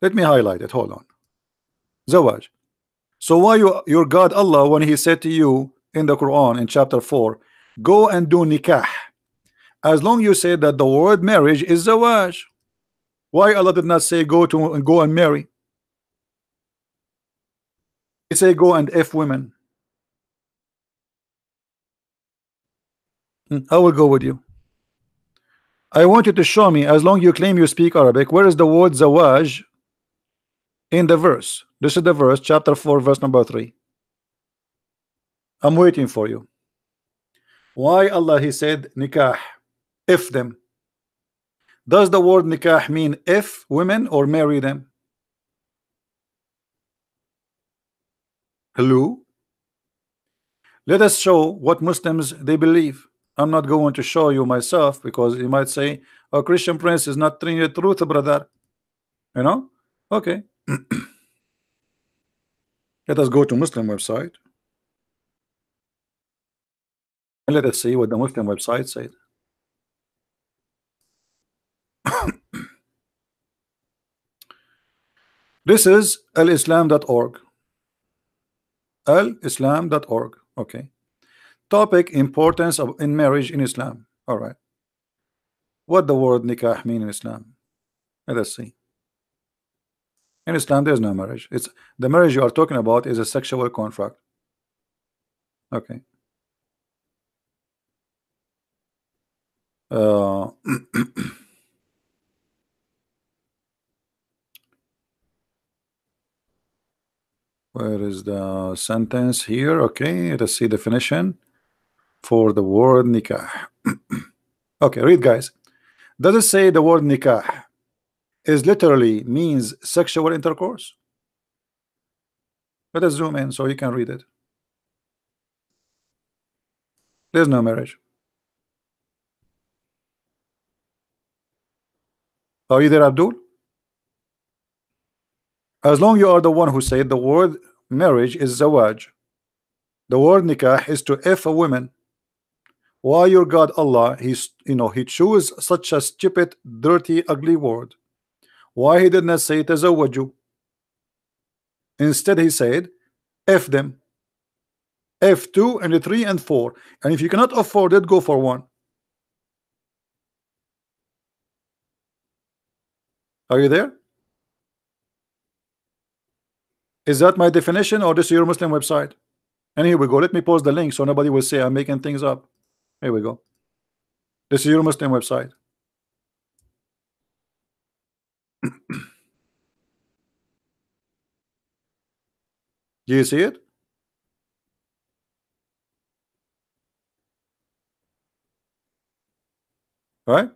Let me highlight it. Hold on. Zawaj. So why your God Allah, when he said to you in the Quran in chapter 4, go and do nikah, as long you say that the word marriage is zawaj, why Allah did not say go and marry? He say go and F women. I will go with you. I want you to show me, as long you claim you speak Arabic, where is the word zawaj in the verse? This is the verse, chapter 4, verse number 3. I'm waiting for you. Why Allah he said nikah, if them? Does the word nikah mean if women or marry them? Hello? Let us show what Muslims they believe. I'm not going to show you myself, because you might say, oh, Christian Prince is not telling the truth, brother. You know? Okay. Let us go to Muslim website and let us see what the Muslim website said. This is alislam.org. alislam.org. Okay. Topic: importance of in marriage in Islam. All right. What the word nikah mean in Islam? Let us see. In Islam, there's no marriage. It's the marriage you are talking about is a sexual contract. Okay. Where is the sentence here? Okay, let us see definition for the word nikah. Okay, read, guys. Does it say the word nikah is literally means sexual intercourse? Let us zoom in so you can read it. There's no marriage. Are you there, Abdul? As long you are the one who said the word marriage is zawaj, the word nikah is to F a woman. Why your God Allah, he chose such a stupid, dirty, ugly word? Why he did not say tazawwaju? Instead he said F them, F2 and 3 and 4, and if you cannot afford it, go for 1. Are you there? Is that my definition, or this is your Muslim website? And here we go. Let me post the link so nobody will say I'm making things up. Here we go. This is your Muslim website. Do you see it? Right?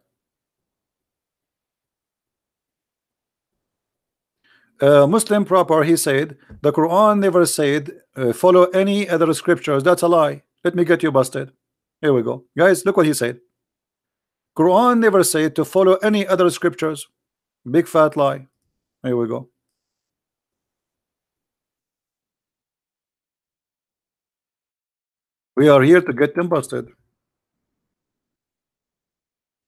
Muslim proper, he said the Quran never said follow any other scriptures. That's a lie. Let me get you busted. Here we go, guys. Look what he said. Quran never said to follow any other scriptures. Big fat lie. Here we go. We are here to get them busted.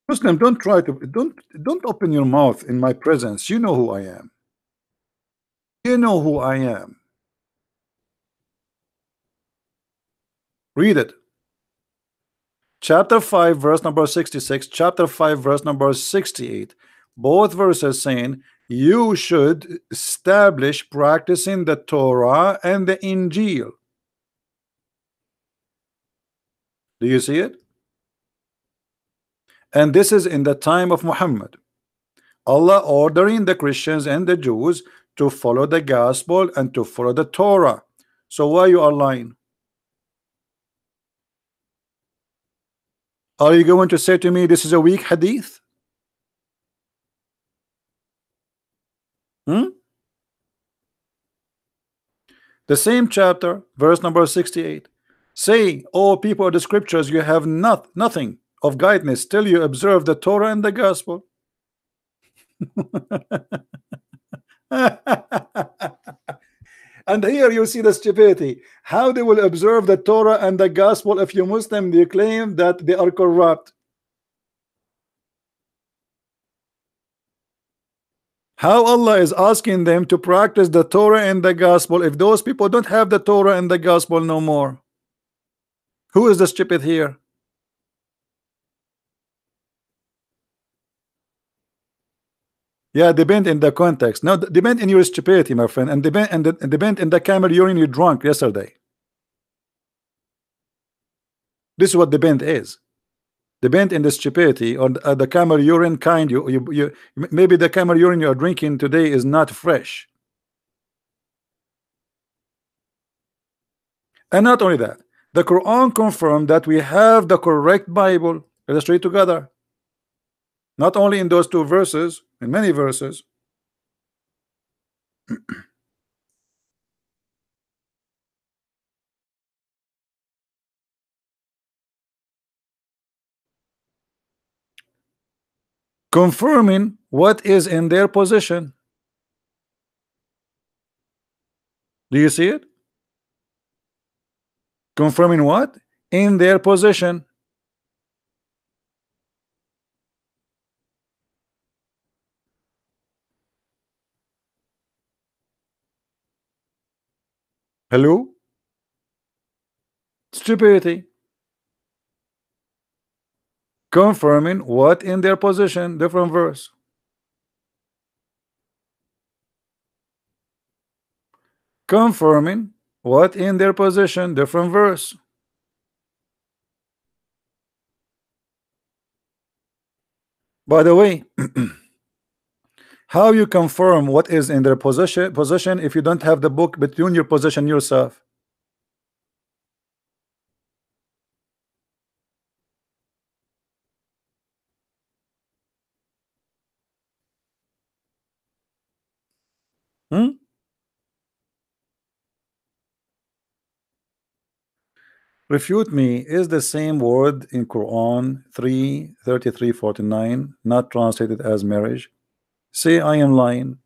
Muslim, don't open your mouth in my presence. You know who I am. You know who I am. Read it. Chapter 5 verse number 66, chapter 5 verse number 68, both verses saying You should establish practicing the Torah and the Injil. Do you see it? And this is in the time of Muhammad. Allah ordering the Christians and the Jews to follow the gospel and to follow the Torah. So why you are lying? Are you going to say to me this is a weak hadith? The same chapter, verse number 68. Say, O people of the scriptures, you have nothing of guidance till you observe the Torah and the gospel. And here you see the stupidity. How they will observe the Torah and the gospel if you Muslim you claim that they are corrupt? How Allah is asking them to practice the Torah and the gospel if those people don't have the Torah and the gospel no more? Who is the stupid here? Yeah, depend in the context. No, depend in your stupidity, my friend, and depend in the camel urine you drunk yesterday. This is what depend is. Depend in the stupidity or the camel urine kind. You maybe the camel urine you are drinking today is not fresh. And not only that, the Quran confirmed that we have the correct Bible. Let's read together. Not only in those two verses, in many verses. Confirming what is in their position. Do you see it? Confirming what? In their position. Hello? Stupidity. Confirming what in their position. Different verse. Confirming what in their position. Different verse. By the way, how you confirm what is in their position if you don't have the book between your position yourself? Refute me. Is the same word in Quran 3:33-49 not translated as marriage? Say I am lying.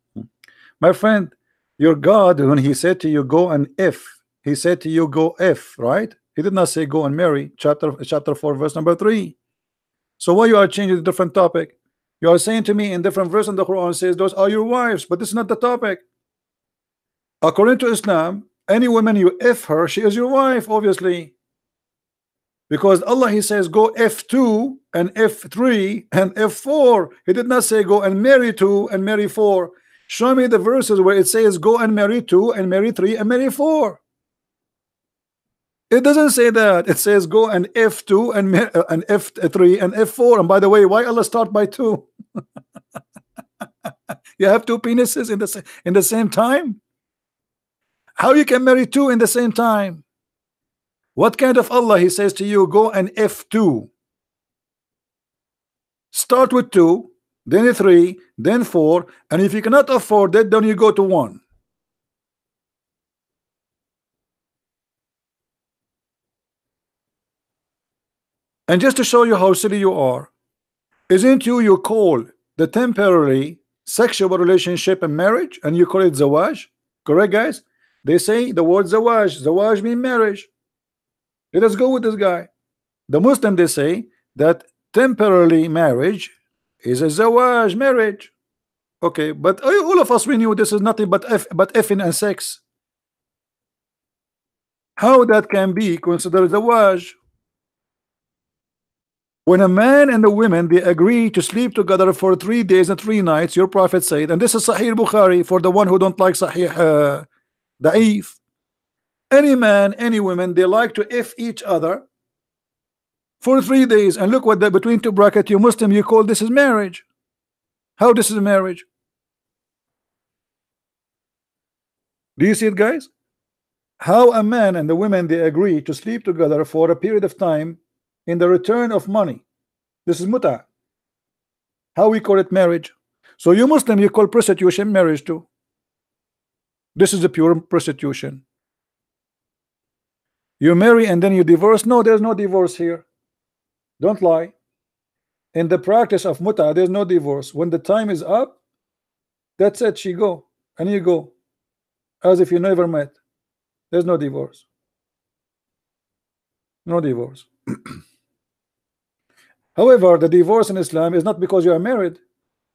My friend, your God, when he said to you go and if, he said to you go if, right? He did not say go and marry. Chapter 4 verse number 3. So why you are changing the different topic? You are saying to me in different verse in the Quran says those are your wives, but this is not the topic. According to Islam, any woman you if her, she is your wife, obviously. Because Allah he says go F2 and F3 and F4. He did not say go and marry 2 and marry 4. Show me the verses where it says go and marry 2 and marry 3 and marry 4. It doesn't say that. It says go and F2 and F3 and F4. And by the way, why Allah start by 2? You have 2 penises in the same time? How you can marry 2 in the same time? What kind of Allah he says to you go and F2? Start with 2, then 3, then 4, and if you cannot afford it, then you go to 1. And just to show you how silly you are, isn't you call the temporary sexual relationship a marriage and you call it zawaj? Correct, guys? They say the word zawaj means marriage. Let us go with this guy. The Muslim they say that temporarily marriage is a zawaj marriage. Okay, but all of us we knew this is nothing but effing and sex. How that can be considered zawaj? When a man and a woman they agree to sleep together for 3 days and 3 nights, your prophet said, and this is Sahih Bukhari for the one who don't like Sahih Da'if. Any man, any woman, they like to F each other for 3 days, and look what the between two bracket, you Muslim, you call this is marriage. How this is marriage? Do you see it, guys? How a man and the woman they agree to sleep together for a period of time in the return of money. This is muta. How we call it marriage? So you Muslim, you call prostitution marriage too. This is a pure prostitution. You marry and then you divorce. No, there's no divorce here. Don't lie. In the practice of muta, there's no divorce. When the time is up, that's it. She go and you go, as if you never met. There's no divorce. No divorce. However, the divorce in Islam is not because you are married,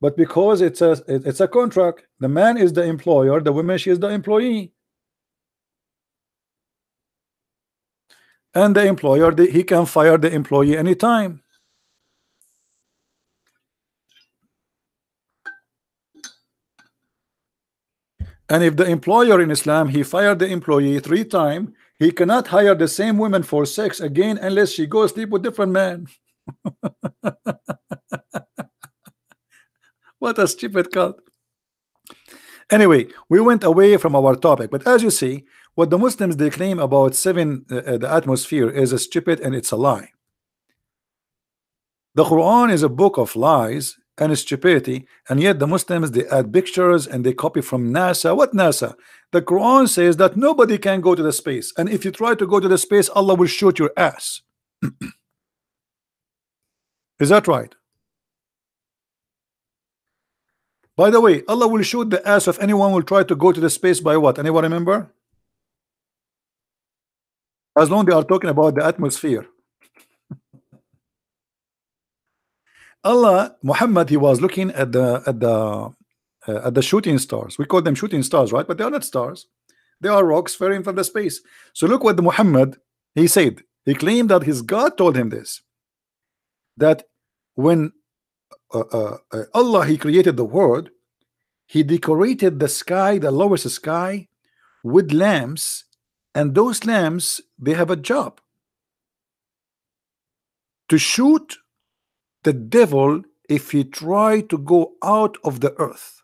but because it's a contract. The man is the employer, the woman, she is the employee. And the employer, he can fire the employee anytime. And if the employer in Islam, he fired the employee 3 times, he cannot hire the same woman for sex again unless she goes sleep with different man. What a stupid cult. Anyway, we went away from our topic, but as you see, what the Muslims they claim about the atmosphere is a stupid and it's a lie. The Quran is a book of lies and stupidity, and yet the Muslims they add pictures and they copy from NASA. What NASA? The Quran says that nobody can go to the space, and if you try to go to the space, Allah will shoot your ass. Is that right? By the way, Allah will shoot the ass of anyone who will try to go to the space by what? Anyone remember? As long as they are talking about the atmosphere. Allah, Muhammad, he was looking at the shooting stars. We call them shooting stars, right? But they are not stars. They are rocks falling from the space. So look what the Muhammad he said. He claimed that his God told him this. That when Allah he created the world, he decorated the sky, the lowest sky, with lamps, and those lamps they have a job to shoot the devil if he try to go out of the earth.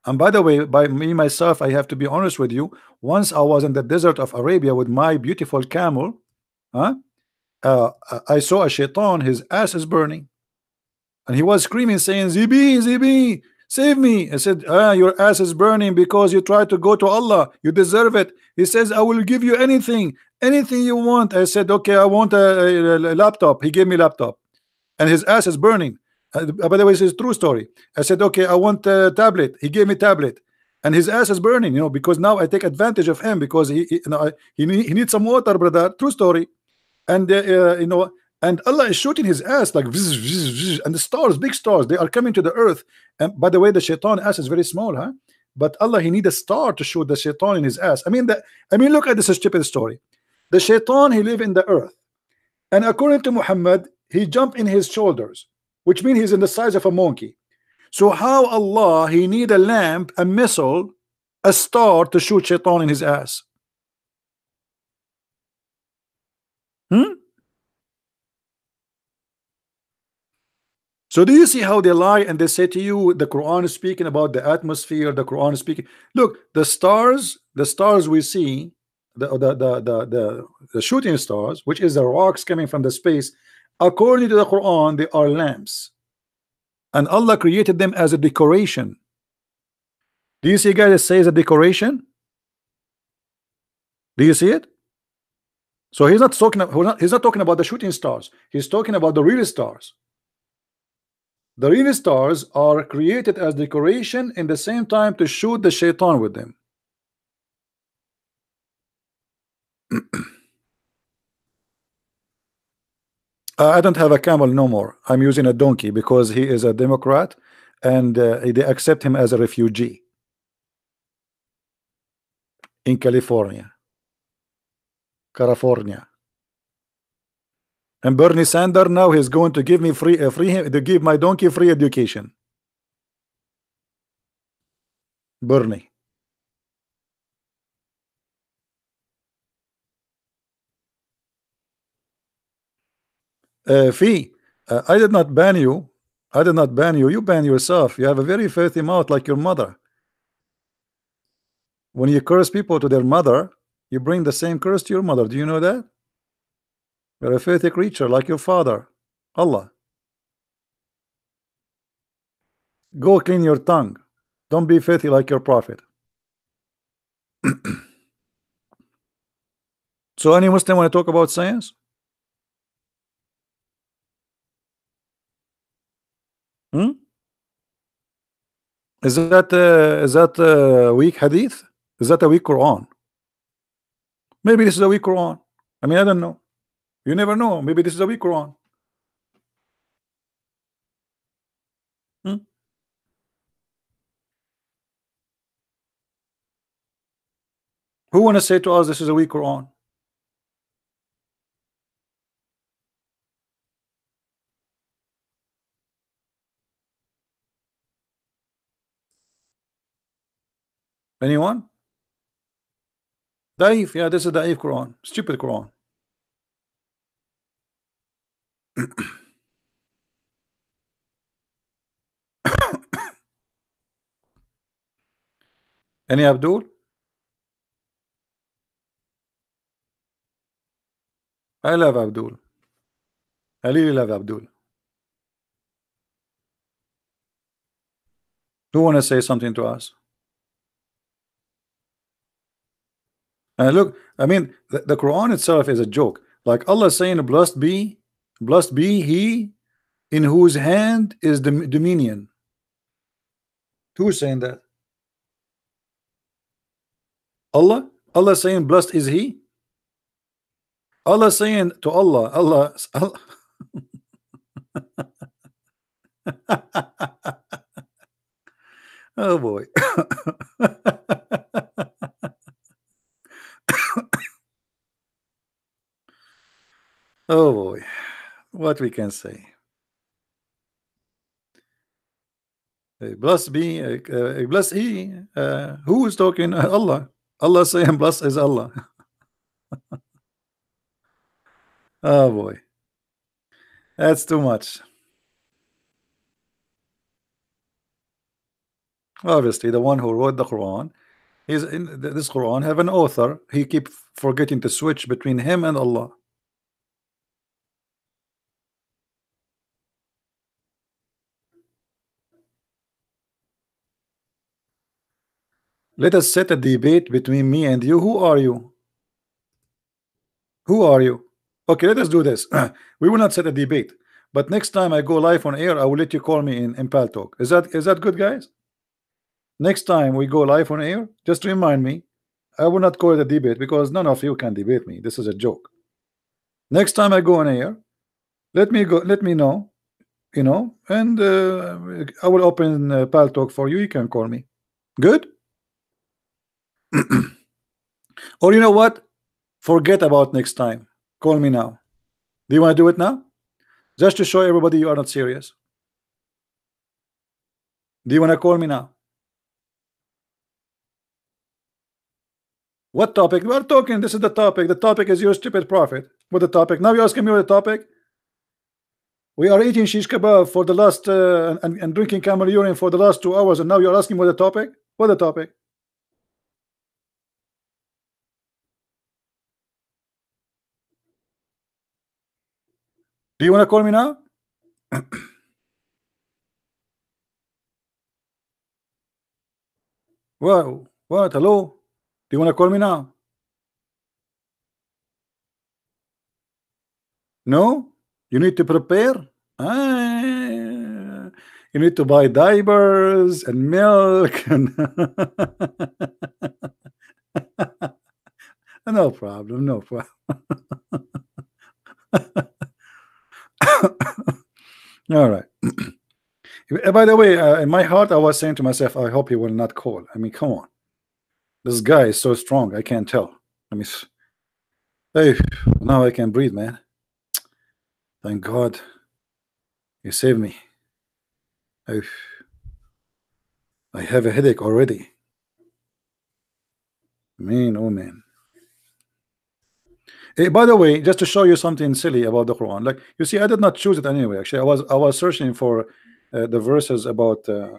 And by the way, by me myself, I have to be honest with you. Once I was in the desert of Arabia with my beautiful camel, I saw a shaitan, his ass is burning, and he was screaming saying, Zibi, Zibi, save me. I said, your ass is burning because you tried to go to Allah, you deserve it. He says, I will give you anything you want. I said, okay, I want a laptop. He gave me laptop, and his ass is burning. By the way, this is a true story. I said, okay, I want a tablet. He gave me tablet, and his ass is burning, because now I take advantage of him because he needs some water, brother. True story. And and Allah is shooting his ass like vzz, vzz, vzz, and the stars, big stars, they are coming to the earth. And by the way, the shaitan ass is very small, huh? But Allah, he need a star to shoot the shaitan in his ass. I mean, look at this stupid story. The shaitan, he live in the earth, and according to Muhammad, he jumped in his shoulders, which means he's in the size of a monkey. So how Allah, he need a lamp, a missile, a star to shoot shaitan in his ass? So do you see how they lie and they say to you the Quran is speaking about the atmosphere, the Quran is speaking. Look, the stars we see, the shooting stars, which is the rocks coming from the space, according to the Quran, they are lamps. And Allah created them as a decoration. Do you see, guys, it says a decoration? Do you see it? So he's not talking about the shooting stars. He's talking about the real stars. The real stars are created as decoration in the same time to shoot the shaitan with them. I don't have a camel no more. I'm using a donkey because he is a Democrat and they accept him as a refugee in California. And Bernie Sanders now he's going to give me to give my donkey free education. Bernie. Fee, I did not ban you. I did not ban you. You ban yourself. You have a very filthy mouth like your mother. When you curse people to their mother, you bring the same curse to your mother. Do you know that? You're a filthy creature like your father. Allah. Go clean your tongue. Don't be filthy like your prophet. So any Muslim want to talk about science? Hmm? Is that weak hadith? Is that a weak Quran? Maybe this is a weak Quran. I mean, I don't know. You never know. Maybe this is a weak Quran. Hmm? Who want to say to us this is a weak Quran? Anyone? Daif, yeah, this is Daif Quran. Stupid Quran. Any Abdul? I love Abdul. I really love Abdul. Who want to say something to us? Look, I mean, the Quran itself is a joke. Like Allah saying, blessed be he in whose hand is the dominion. Who is saying that? Allah? Allah saying, blessed is he? Allah saying to Allah. Oh boy. Oh boy. What we can say. Blessed be, blessed he. Who is talking? Allah. Allah saying, blessed is Allah. Oh boy. That's too much. Obviously, the one who wrote the Quran, he's in this Quran have an author. He keep forgetting to switch between him and Allah. Let us set a debate between me and you. Who are you? Who are you? Okay, let us do this. We will not set a debate, but next time I go live on air, I will let you call me in Pal Talk. Is that good, guys? Next time we go live on air, just remind me. I will not call it a debate because none of you can debate me. This is a joke. Next time I go on air, let me go. Let me know, and I will open Pal Talk for you. You can call me. Good. Or you know what? Forget about next time. Call me now. Do you want to do it now? Just to show everybody you are not serious. Do you want to call me now? What topic? We are talking. This is the topic. The topic is your stupid prophet. What the topic? Now you're asking me what the topic? We are eating shish kebab for the last and drinking camel urine for the last 2 hours, and now you're asking what the topic? What the topic? Do you want to call me now? What? What? Hello? Do you want to call me now? No? You need to prepare? You need to buy diapers and milk and no problem, no problem. All right. By the way, in my heart, I was saying to myself, I hope he will not call. I mean, come on. This guy is so strong. I can't tell. I mean, hey, now I can breathe, man. Thank God you saved me. I, I have a headache already. Man, oh man. Hey, by the way, just to show you something silly about the Quran, like you see, I did not choose it anyway. Actually, I was searching for the verses about uh,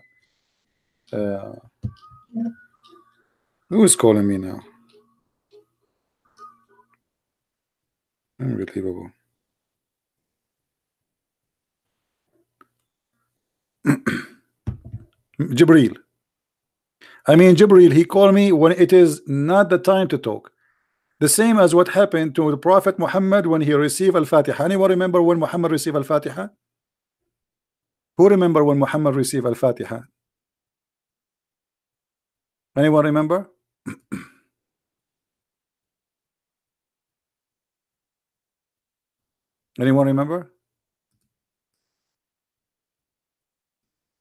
who is calling me now? Unbelievable. Jibril. I mean, Jibril, he called me when it is not the time to talk. The same as what happened to the Prophet Muhammad when he received Al-Fatiha. Anyone remember when Muhammad received Al-Fatiha? Who remember when Muhammad received Al-Fatiha? Anyone remember? Anyone remember?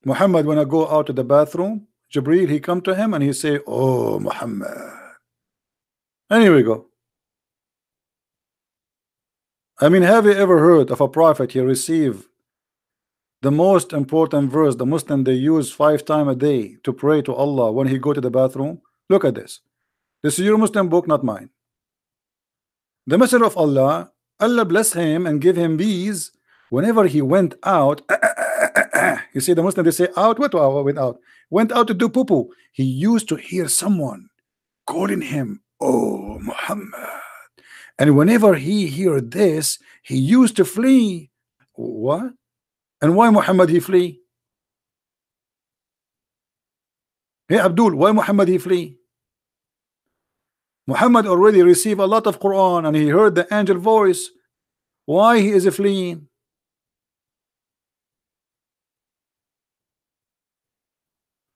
Muhammad, when I go out to the bathroom, Jibril, he come to him and he say, "Oh, Muhammad." And here we go. I mean, have you ever heard of a prophet he received the most important verse the Muslim they use 5 times a day to pray to Allah when he go to the bathroom? Look at this. This is your Muslim book, not mine. The Messenger of Allah, Allah bless him and give him these whenever he went out. You see, the Muslim they say out. What went out? Went out to do poo poo. He used to hear someone calling him, "Oh, Muhammad." And whenever he heard this, he used to flee. What? And why Muhammad he flee? Hey Abdul, why Muhammad he flee? Muhammad already received a lot of Quran and he heard the angel voice. Why he is fleeing?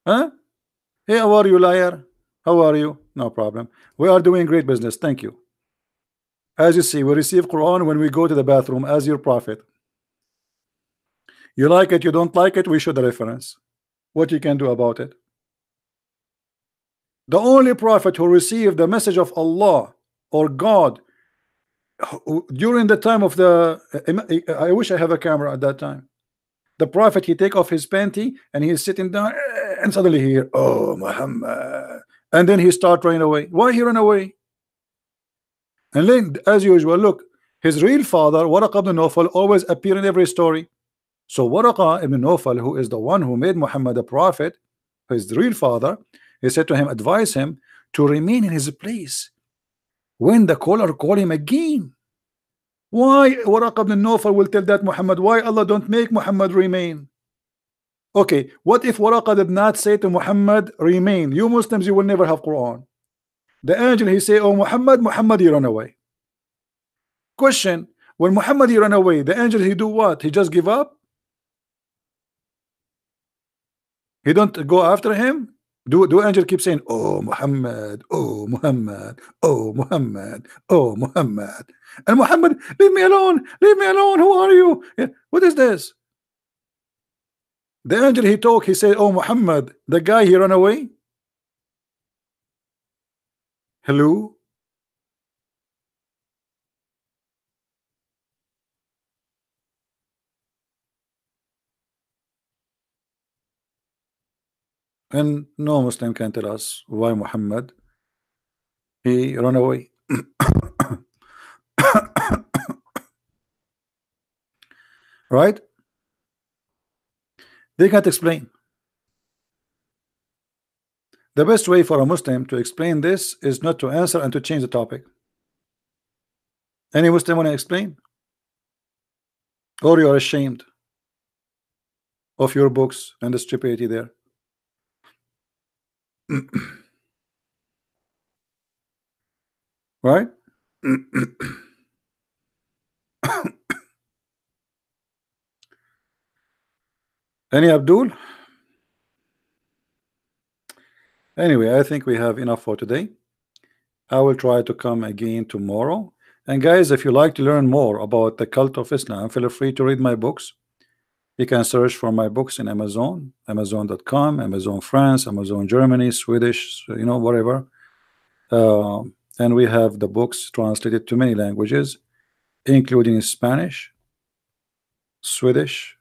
Huh? Hey, how are you, liar? How are you? No problem. We are doing great business. Thank you. As you see, we receive Quran when we go to the bathroom as your prophet. You like it, you don't like it, we show the reference. What you can do about it? The only prophet who received the message of Allah or God during the time of the I wish I have a camera at that time. The prophet, he take off his panty and he's sitting down and suddenly he hear, "Oh, Muhammad," and then he start running away. Why he run away? And then as usual, look, his real father Waraq ibn Nawfal always appear in every story. So Waraq ibn Nawfal, who is the one who made Muhammad a prophet, his real father, he said to him, advise him to remain in his place when the caller call him again. Why Waraq ibn Nawfal will tell that Muhammad? Why Allah don't make Muhammad remain? Okay, what if Waraq did not say to Muhammad remain? You Muslims, you will never have Quran. The angel he say, "Oh Muhammad," Muhammad he run away. Question: when Muhammad he run away, the angel he do what? He just give up? He don't go after him? Do angel keep saying, "Oh Muhammad, oh Muhammad, oh Muhammad, oh Muhammad," and Muhammad, leave me alone, leave me alone, who are you? Yeah. What is this? The angel he talk, he said, "Oh Muhammad," the guy he run away. Hello? And no Muslim can tell us why Muhammad he run away. Right? They can't explain. The best way for a Muslim to explain this is not to answer and to change the topic. Any Muslim want to explain? Or you are ashamed of your books and the stupidity there? Right? Any Abdul? Anyway, I think we have enough for today. I will try to come again tomorrow. And guys, if you like to learn more about the cult of Islam, feel free to read my books. You can search for my books in Amazon, Amazon.com, Amazon France, Amazon Germany, Swedish, you know, whatever. And we have the books translated to many languages, including Spanish. Swedish,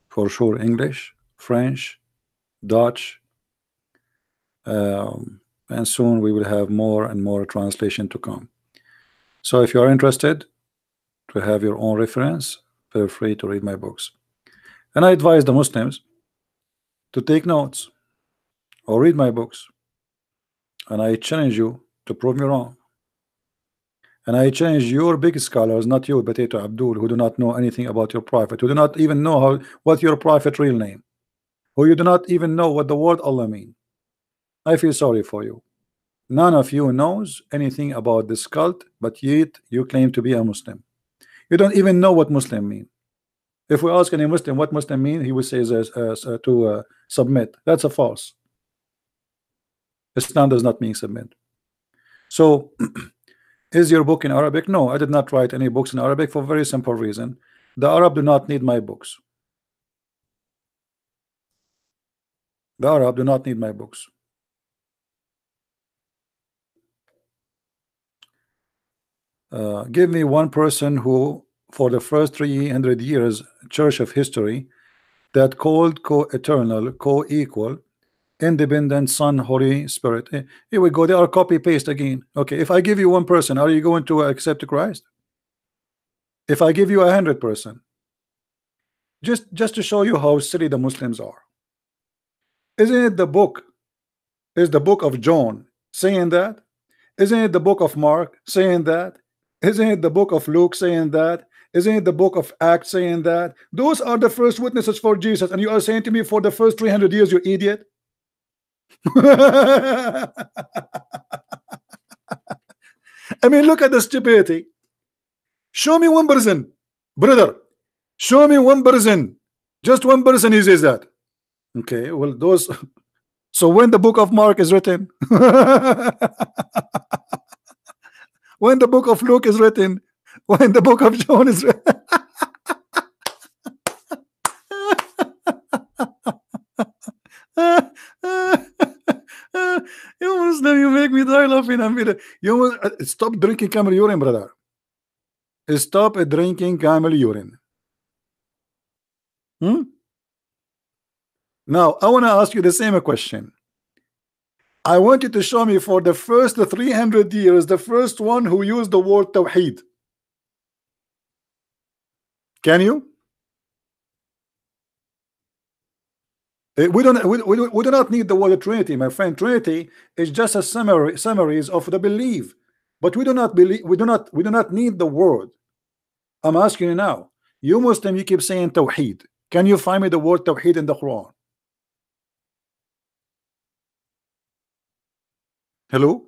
for sure English, French, Dutch, and soon we will have more and more translation to come. So if you are interested to have your own reference, feel free to read my books. And I advise the Muslims to take notes or read my books. And I challenge you to prove me wrong. And I challenge your big scholars, not you, Potato Abdul, who do not know anything about your prophet, who do not even know what your prophet real name, who you do not even know what the word Allah mean. I feel sorry for you. None of you knows anything about this cult, but yet you claim to be a Muslim. You don't even know what Muslim mean. If we ask any Muslim what Muslim mean, he will say to submit. That's a false. Islam does not mean submit. So is your book in Arabic? No, I did not write any books in Arabic for a very simple reason. The Arab do not need my books. The Arab do not need my books. Give me one person who, for the first 300 years, church of history, that called co-eternal, co-equal, independent Son, Holy Spirit. Here we go. They are copy paste again. Okay, if I give you one person, are you going to accept Christ? If I give you 100%, just to show you how silly the Muslims are. Isn't it the book? Is the book of John saying that? Isn't it the book of Mark saying that? Isn't it the book of Luke saying that? Isn't it the book of Acts saying that? Those are the first witnesses for Jesus, and you are saying to me for the first 300 years, you idiot. I mean, look at the stupidity. Show me one person, brother. Show me one person. Just one person who says that. Okay, well, those. So when the book of Mark is written, when the book of Luke is written, when the book of John is written. You Muslim, you make me die laughing. You stop drinking camel urine, brother. Stop drinking camel urine. Now, I want to ask you the same question. I want you to show me for the first 300 years, the first one who used the word Tawheed. Can you? We do not need the word Trinity, my friend. Trinity is just a summaries of the belief, but we do not believe. We do not need the word. I'm asking you now. You Muslim, you keep saying Tawheed. Can you find me the word Tawheed in the Quran? Hello?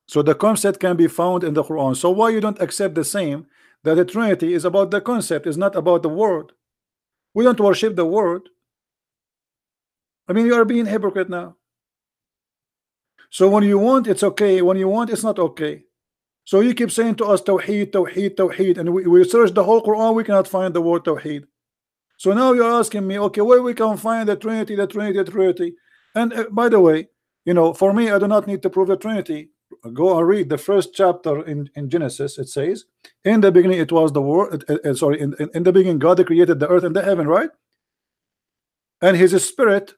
So the concept can be found in the Quran. So why you don't accept the same, that the Trinity is about the concept, is not about the word? We don't worship the word. I mean, you are being hypocrite now. So when you want, it's okay. When you want, it's not okay. So you keep saying to us Tawheed, Tawheed, Tawheed, and we search the whole Quran, we cannot find the word Tawheed. So now you're asking me, okay, where we can find the Trinity, the Trinity, the Trinity. And by the way, you know, for me, I do not need to prove the Trinity. Go and read the first chapter in Genesis. It says, in the beginning it was the word, sorry, in the beginning God created the earth and the heaven, right? And his spirit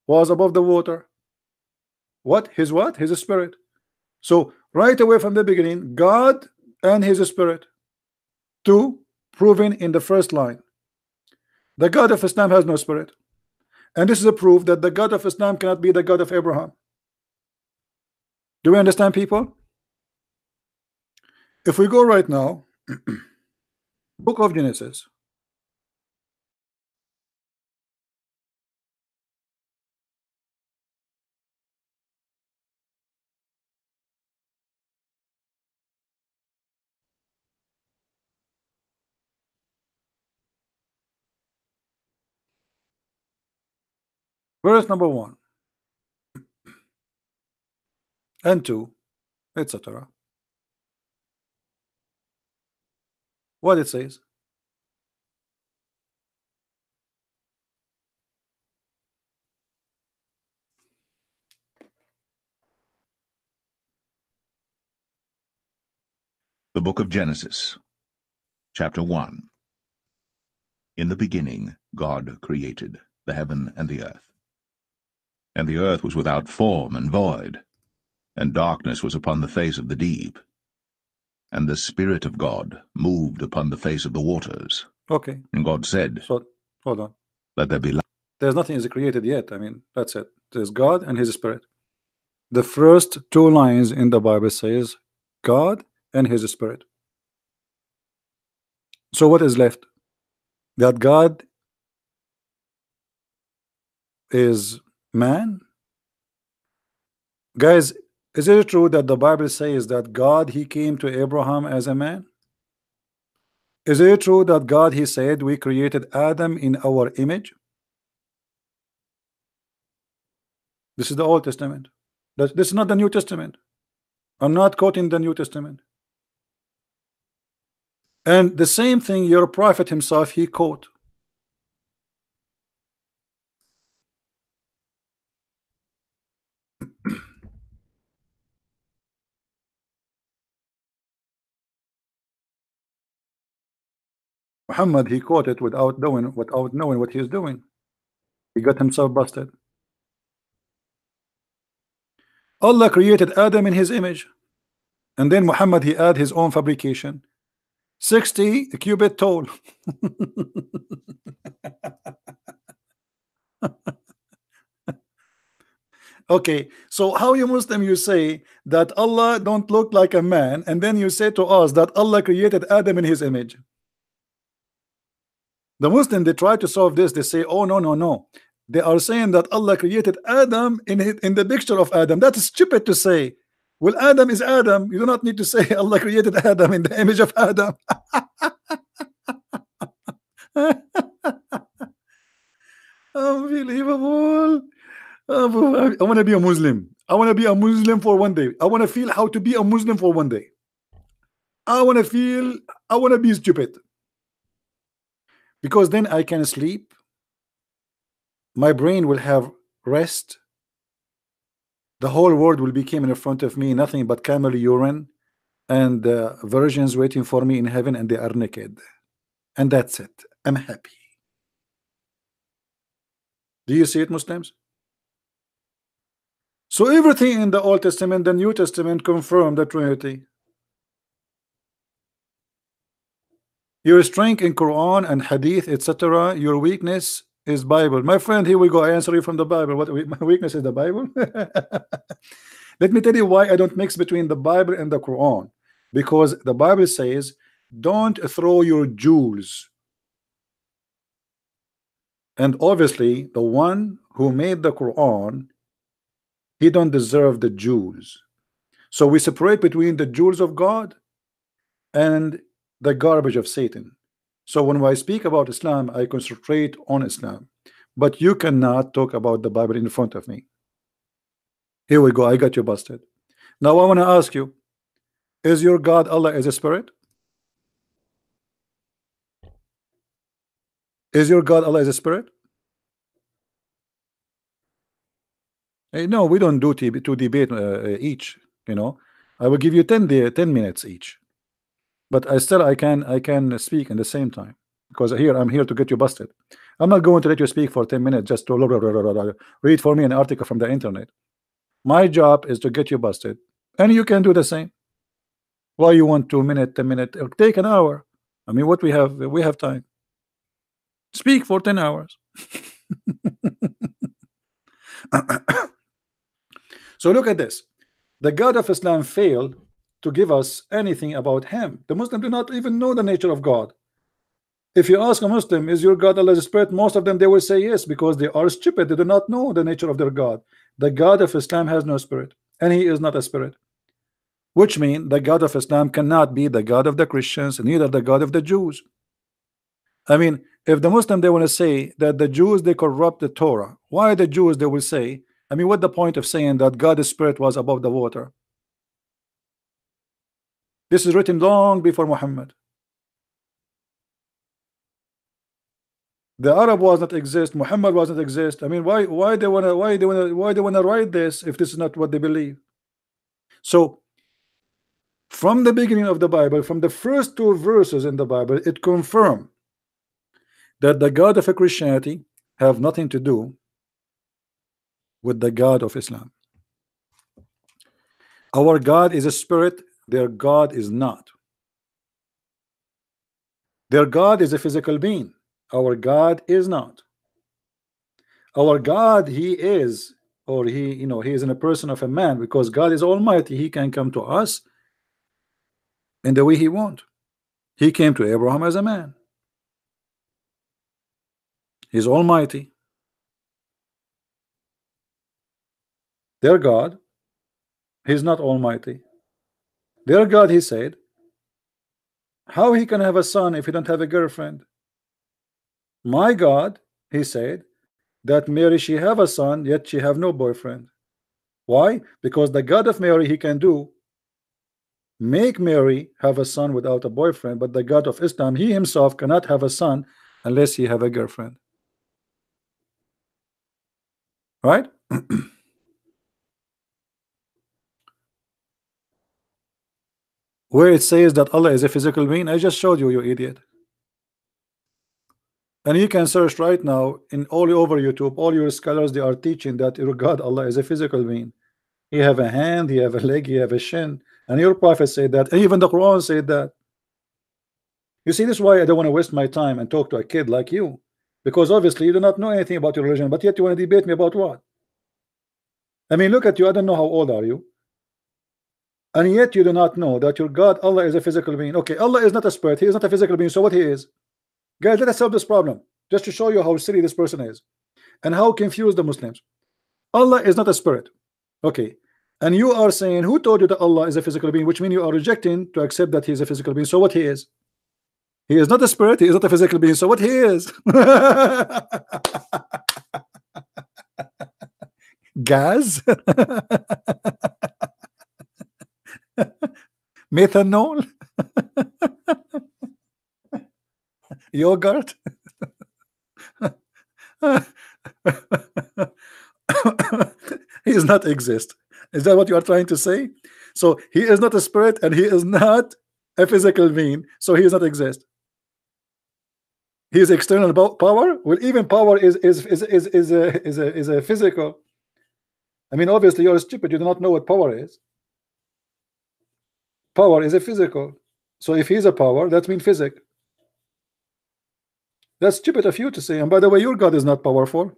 was above the water. What? His what? His spirit. So right away from the beginning, God and his spirit. Two, proven in the first line. The God of Islam has no spirit. And this is a proof that the God of Islam cannot be the God of Abraham. Do we understand, people? If we go right now, book of Genesis. Verse number 1 and 2, etc. What it says. The book of Genesis, chapter 1. In the beginning God created the heaven and the earth. And the earth was without form and void, and darkness was upon the face of the deep. And the Spirit of God moved upon the face of the waters. Okay. And God said, So, hold on. Let there be light. There's nothing is created yet. I mean, that's it. There's God and His Spirit. The first two lines in the Bible says God and His Spirit. So what is left? That God is man? Guys, is it true that the Bible says that God, He came to Abraham as a man? Is it true that God, He said, we created Adam in our image? This is the Old Testament. This is not the New Testament. I'm not quoting the New Testament. And the same thing your prophet himself, he quote. Muhammad, he quoted without knowing what he is doing. He got himself busted. Allah created Adam in his image, and then Muhammad, he add his own fabrication, 60 cubit tall. Okay, so how you Muslim, you say that Allah don't look like a man, and then you say to us that Allah created Adam in his image? The Muslim, they try to solve this. They say, oh, no, no, no. They are saying that Allah created Adam in the picture of Adam. That is stupid to say. Well, Adam is Adam. You do not need to say Allah created Adam in the image of Adam. Unbelievable. I want to be a Muslim. I want to be a Muslim for one day. I want to feel how to be a Muslim for one day. I want to be stupid. Because then I can sleep. My brain will have rest. The whole world will be coming in front of me, nothing but camel urine and virgins waiting for me in heaven, and they are naked. And that's it. I'm happy. Do you see it, Muslims? So everything in the Old Testament, the New Testament confirm the Trinity. Your strength in Quran and Hadith, etc. Your weakness is Bible. My friend, here we go. I answer you from the Bible. What my weakness is the Bible? Let me tell you why I don't mix between the Bible and the Quran. Because the Bible says, don't throw your jewels. And obviously, the one who made the Quran, he don't deserve the jewels. So we separate between the jewels of God and the garbage of Satan. So when I speak about Islam, I concentrate on Islam. But you cannot talk about the Bible in front of me. Here we go. I got you busted. Now I want to ask you, is your God Allah as a spirit? Is your God Allah as a spirit? Hey, no, we don't do to debate each. You know, I will give you 10 minutes each. But I can speak in the same time, because here I'm here to get you busted. I'm not going to let you speak for 10 minutes just to read for me an article from the internet. My job is to get you busted, and you can do the same. Why you want 2 minutes, 10 minutes? Take an hour. I mean, what we have time. Speak for 10 hours. So look at this. The God of Islam failed to give us anything about him. The Muslims do not even know the nature of God. If you ask a Muslim, is your God Allah's spirit? Most of them, they will say yes, because they are stupid. They do not know the nature of their God. The God of Islam has no spirit, and he is not a spirit, which means the God of Islam cannot be the God of the Christians, neither the God of the Jews. I mean, if the Muslim, they want to say that the Jews, they corrupt the Torah, why the Jews, they will say, I mean, what the point of saying that God's spirit was above the water? This is written long before Muhammad. The Arab was not exist. Muhammad was not exist. I mean, why they wanna write this if this is not what they believe? So From the beginning of the Bible, from the first two verses in the Bible, it confirms that the God of Christianity have nothing to do with the God of Islam. Our God is a spirit, their God is not. Their God is a physical being, our God is not. Our God, he is, or he, he is in a person of a man, because God is almighty. He can come to us in the way he wants. He came to Abraham as a man. He's almighty. Their God, he's not almighty. Their God, he said, how he can have a son if he don't have a girlfriend? My God, he said, that Mary, she have a son, yet she have no boyfriend. Why? Because the God of Mary, he can do make Mary have a son without a boyfriend, but the God of Islam, he himself cannot have a son unless he have a girlfriend. Right? Where it says that Allah is a physical being, I just showed you, you idiot. And you can search right now in all over YouTube, all your scholars, they are teaching that your God Allah is a physical being. He have a hand, he have a leg, he have a shin, and your prophet said that, and even the Quran said that. You see, this is why I don't want to waste my time and talk to a kid like you, because obviously you do not know anything about your religion, but yet you want to debate me about what? I mean, look at you, I don't know how old are you, and yet you do not know that your God Allah is a physical being. Okay, Allah is not a spirit, he is not a physical being, so what he is? Guys, let us solve this problem, just to show you how silly this person is and how confused the Muslims. Allah is not a spirit. Okay, and you are saying, who told you that Allah is a physical being, which means you are rejecting to accept that he is a physical being. So what he is? He is not a spirit, he is not a physical being, so what he is? Gas? Methanol? Yogurt? He does not exist. Is that what you are trying to say? So he is not a spirit and he is not a physical being, so he does not exist. He is external power. Well, even power is a physical. I mean, obviously you're stupid, you do not know what power is. Power is a physical. So if he's a power, that means physics. That's stupid of you to say. And by the way, your God is not powerful.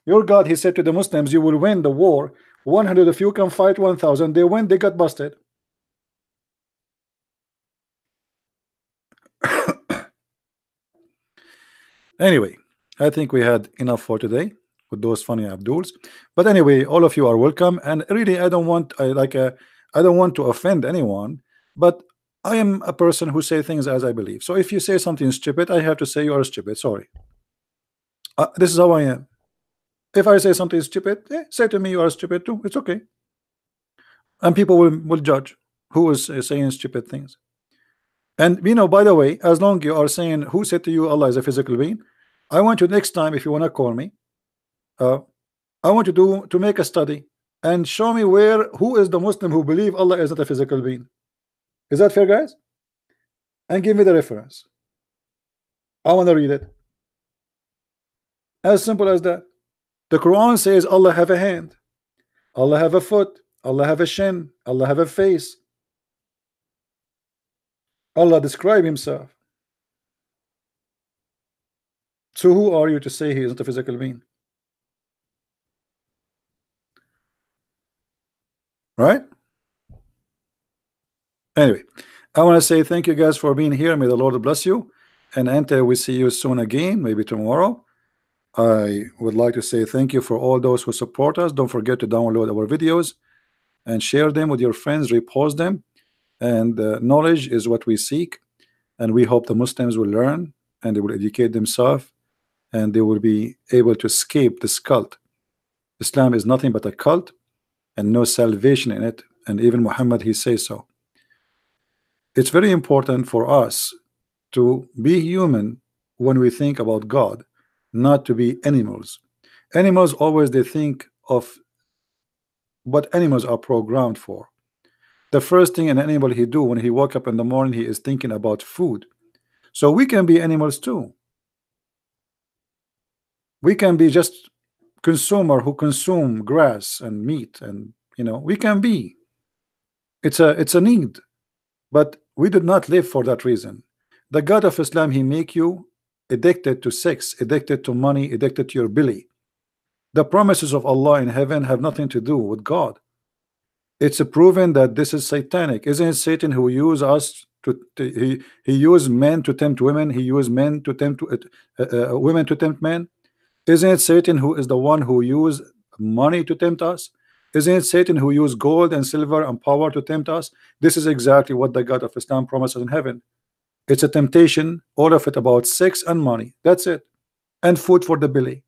Your God, he said to the Muslims, you will win the war. 100 of you can fight 1,000. They win, they got busted. Anyway, I think we had enough for today with those funny Abduls. But anyway, all of you are welcome. And really, I don't want I don't want to offend anyone, but I am a person who say things as I believe. So if you say something stupid, I have to say you are stupid. Sorry. This is how I am. If I say something stupid, say to me you are stupid too. It's okay. And people will judge who is saying stupid things. And by the way, as long you are saying who said to you Allah is a physical being, I want you next time, if you want to call me, I want you to make a study and show me who is the Muslim who believe Allah is not a physical being. Is that fair, guys? And give me the reference. I want to read it. As simple as that. The Quran says Allah have a hand, Allah have a foot, Allah have a shin, Allah have a face. Allah describe himself. So who are you to say he is not a physical being? Right? Anyway, I want to say thank you guys for being here. May the Lord bless you. And Ante, we see you soon again, maybe tomorrow. I would like to say thank you for all those who support us. Don't forget to download our videos and share them with your friends, repost them. And knowledge is what we seek. And we hope the Muslims will learn and they will educate themselves and they will be able to escape this cult. Islam is nothing but a cult and no salvation in it. And even Muhammad, he says so. It's very important for us to be human when we think about God, not to be animals. Animals always they think of what animals are programmed for. The first thing an animal he do when he woke up in the morning, he is thinking about food. So we can be animals too. We can be just consumer who consume grass and meat, and we can be. It's a need, but we did not live for that reason. The God of Islam, he make you addicted to sex, addicted to money, addicted to your belly. The promises of Allah in heaven have nothing to do with God. It's proven that this is satanic. Isn't it Satan who use us he used men to tempt women, he used men to tempt women to tempt men? Isn't it Satan who is the one who used money to tempt us? Isn't it Satan who used gold and silver and power to tempt us? This is exactly what the God of Islam promises in heaven. It's a temptation, all of it about sex and money. That's it. And food for the belly.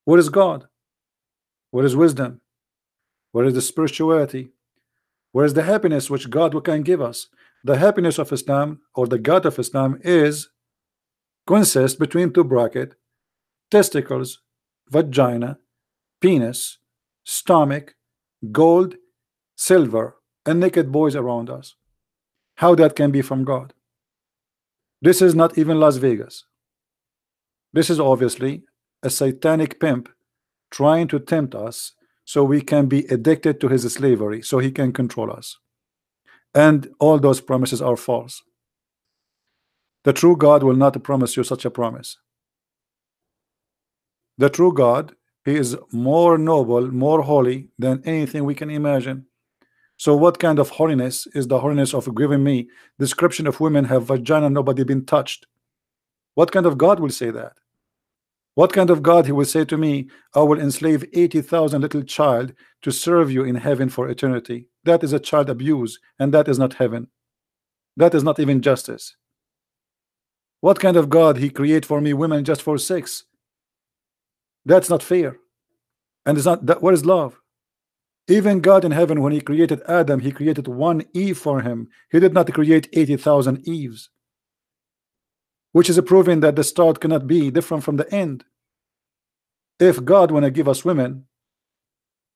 What is God? What is wisdom? Where is the spirituality? Where is the happiness which God can give us? The happiness of Islam, or the God of Islam, consists between two brackets: testicles, vagina, penis, stomach, gold, silver, and naked boys around us. How that can be from God? This is not even Las Vegas. This is obviously a satanic pimp trying to tempt us so we can be addicted to his slavery, so he can control us. And all those promises are false. The true God will not promise you such a promise. The true God, he is more noble, more holy than anything we can imagine. So what kind of holiness is the holiness of giving me description of women have vagina, nobody been touched? What kind of God will say that? What kind of God he will say to me, I will enslave 80,000 little child to serve you in heaven for eternity? That is a child abuse, and that is not heaven. That is not even justice. What kind of God he create for me women just for sex? That's not fair. And it's not that. What is love? Even God in heaven, when he created Adam, he created one Eve for him. He did not create 80,000 Eves, which is proving that the start cannot be different from the end. If God want to give us women,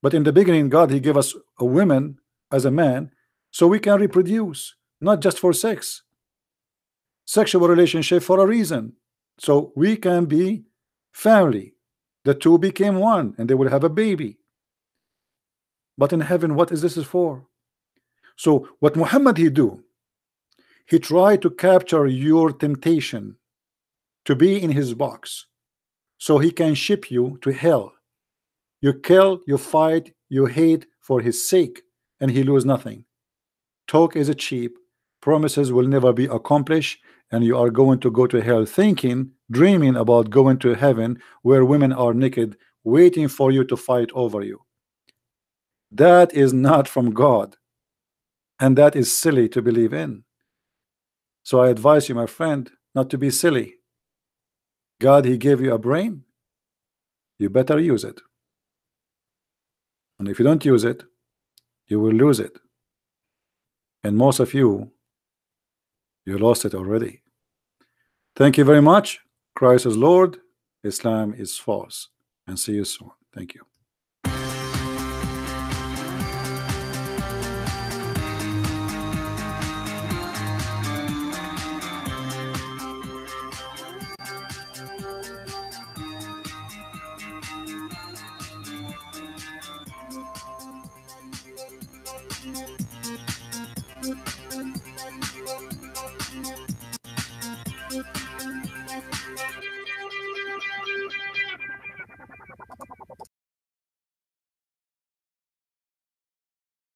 but in the beginning God he gave us a woman as a man so we can reproduce, not just for sex. Sexual relationship for a reason, so we can be family. The two became one and they will have a baby. But in heaven, what is this for? So what Muhammad he do? He tried to capture your temptation to be in his box so he can ship you to hell. You kill, you fight, you hate for his sake, and he lose nothing. Talk is cheap, promises will never be accomplished, and you are going to go to hell thinking, dreaming about going to heaven where women are naked waiting for you to fight over you. That is not from God, and that is silly to believe in. So I advise you, my friend, not to be silly. God, he gave you a brain, you better use it. And if you don't use it, you will lose it. And most of you, you lost it already. Thank you very much. Christ is Lord, Islam is false. And see you soon. Thank you.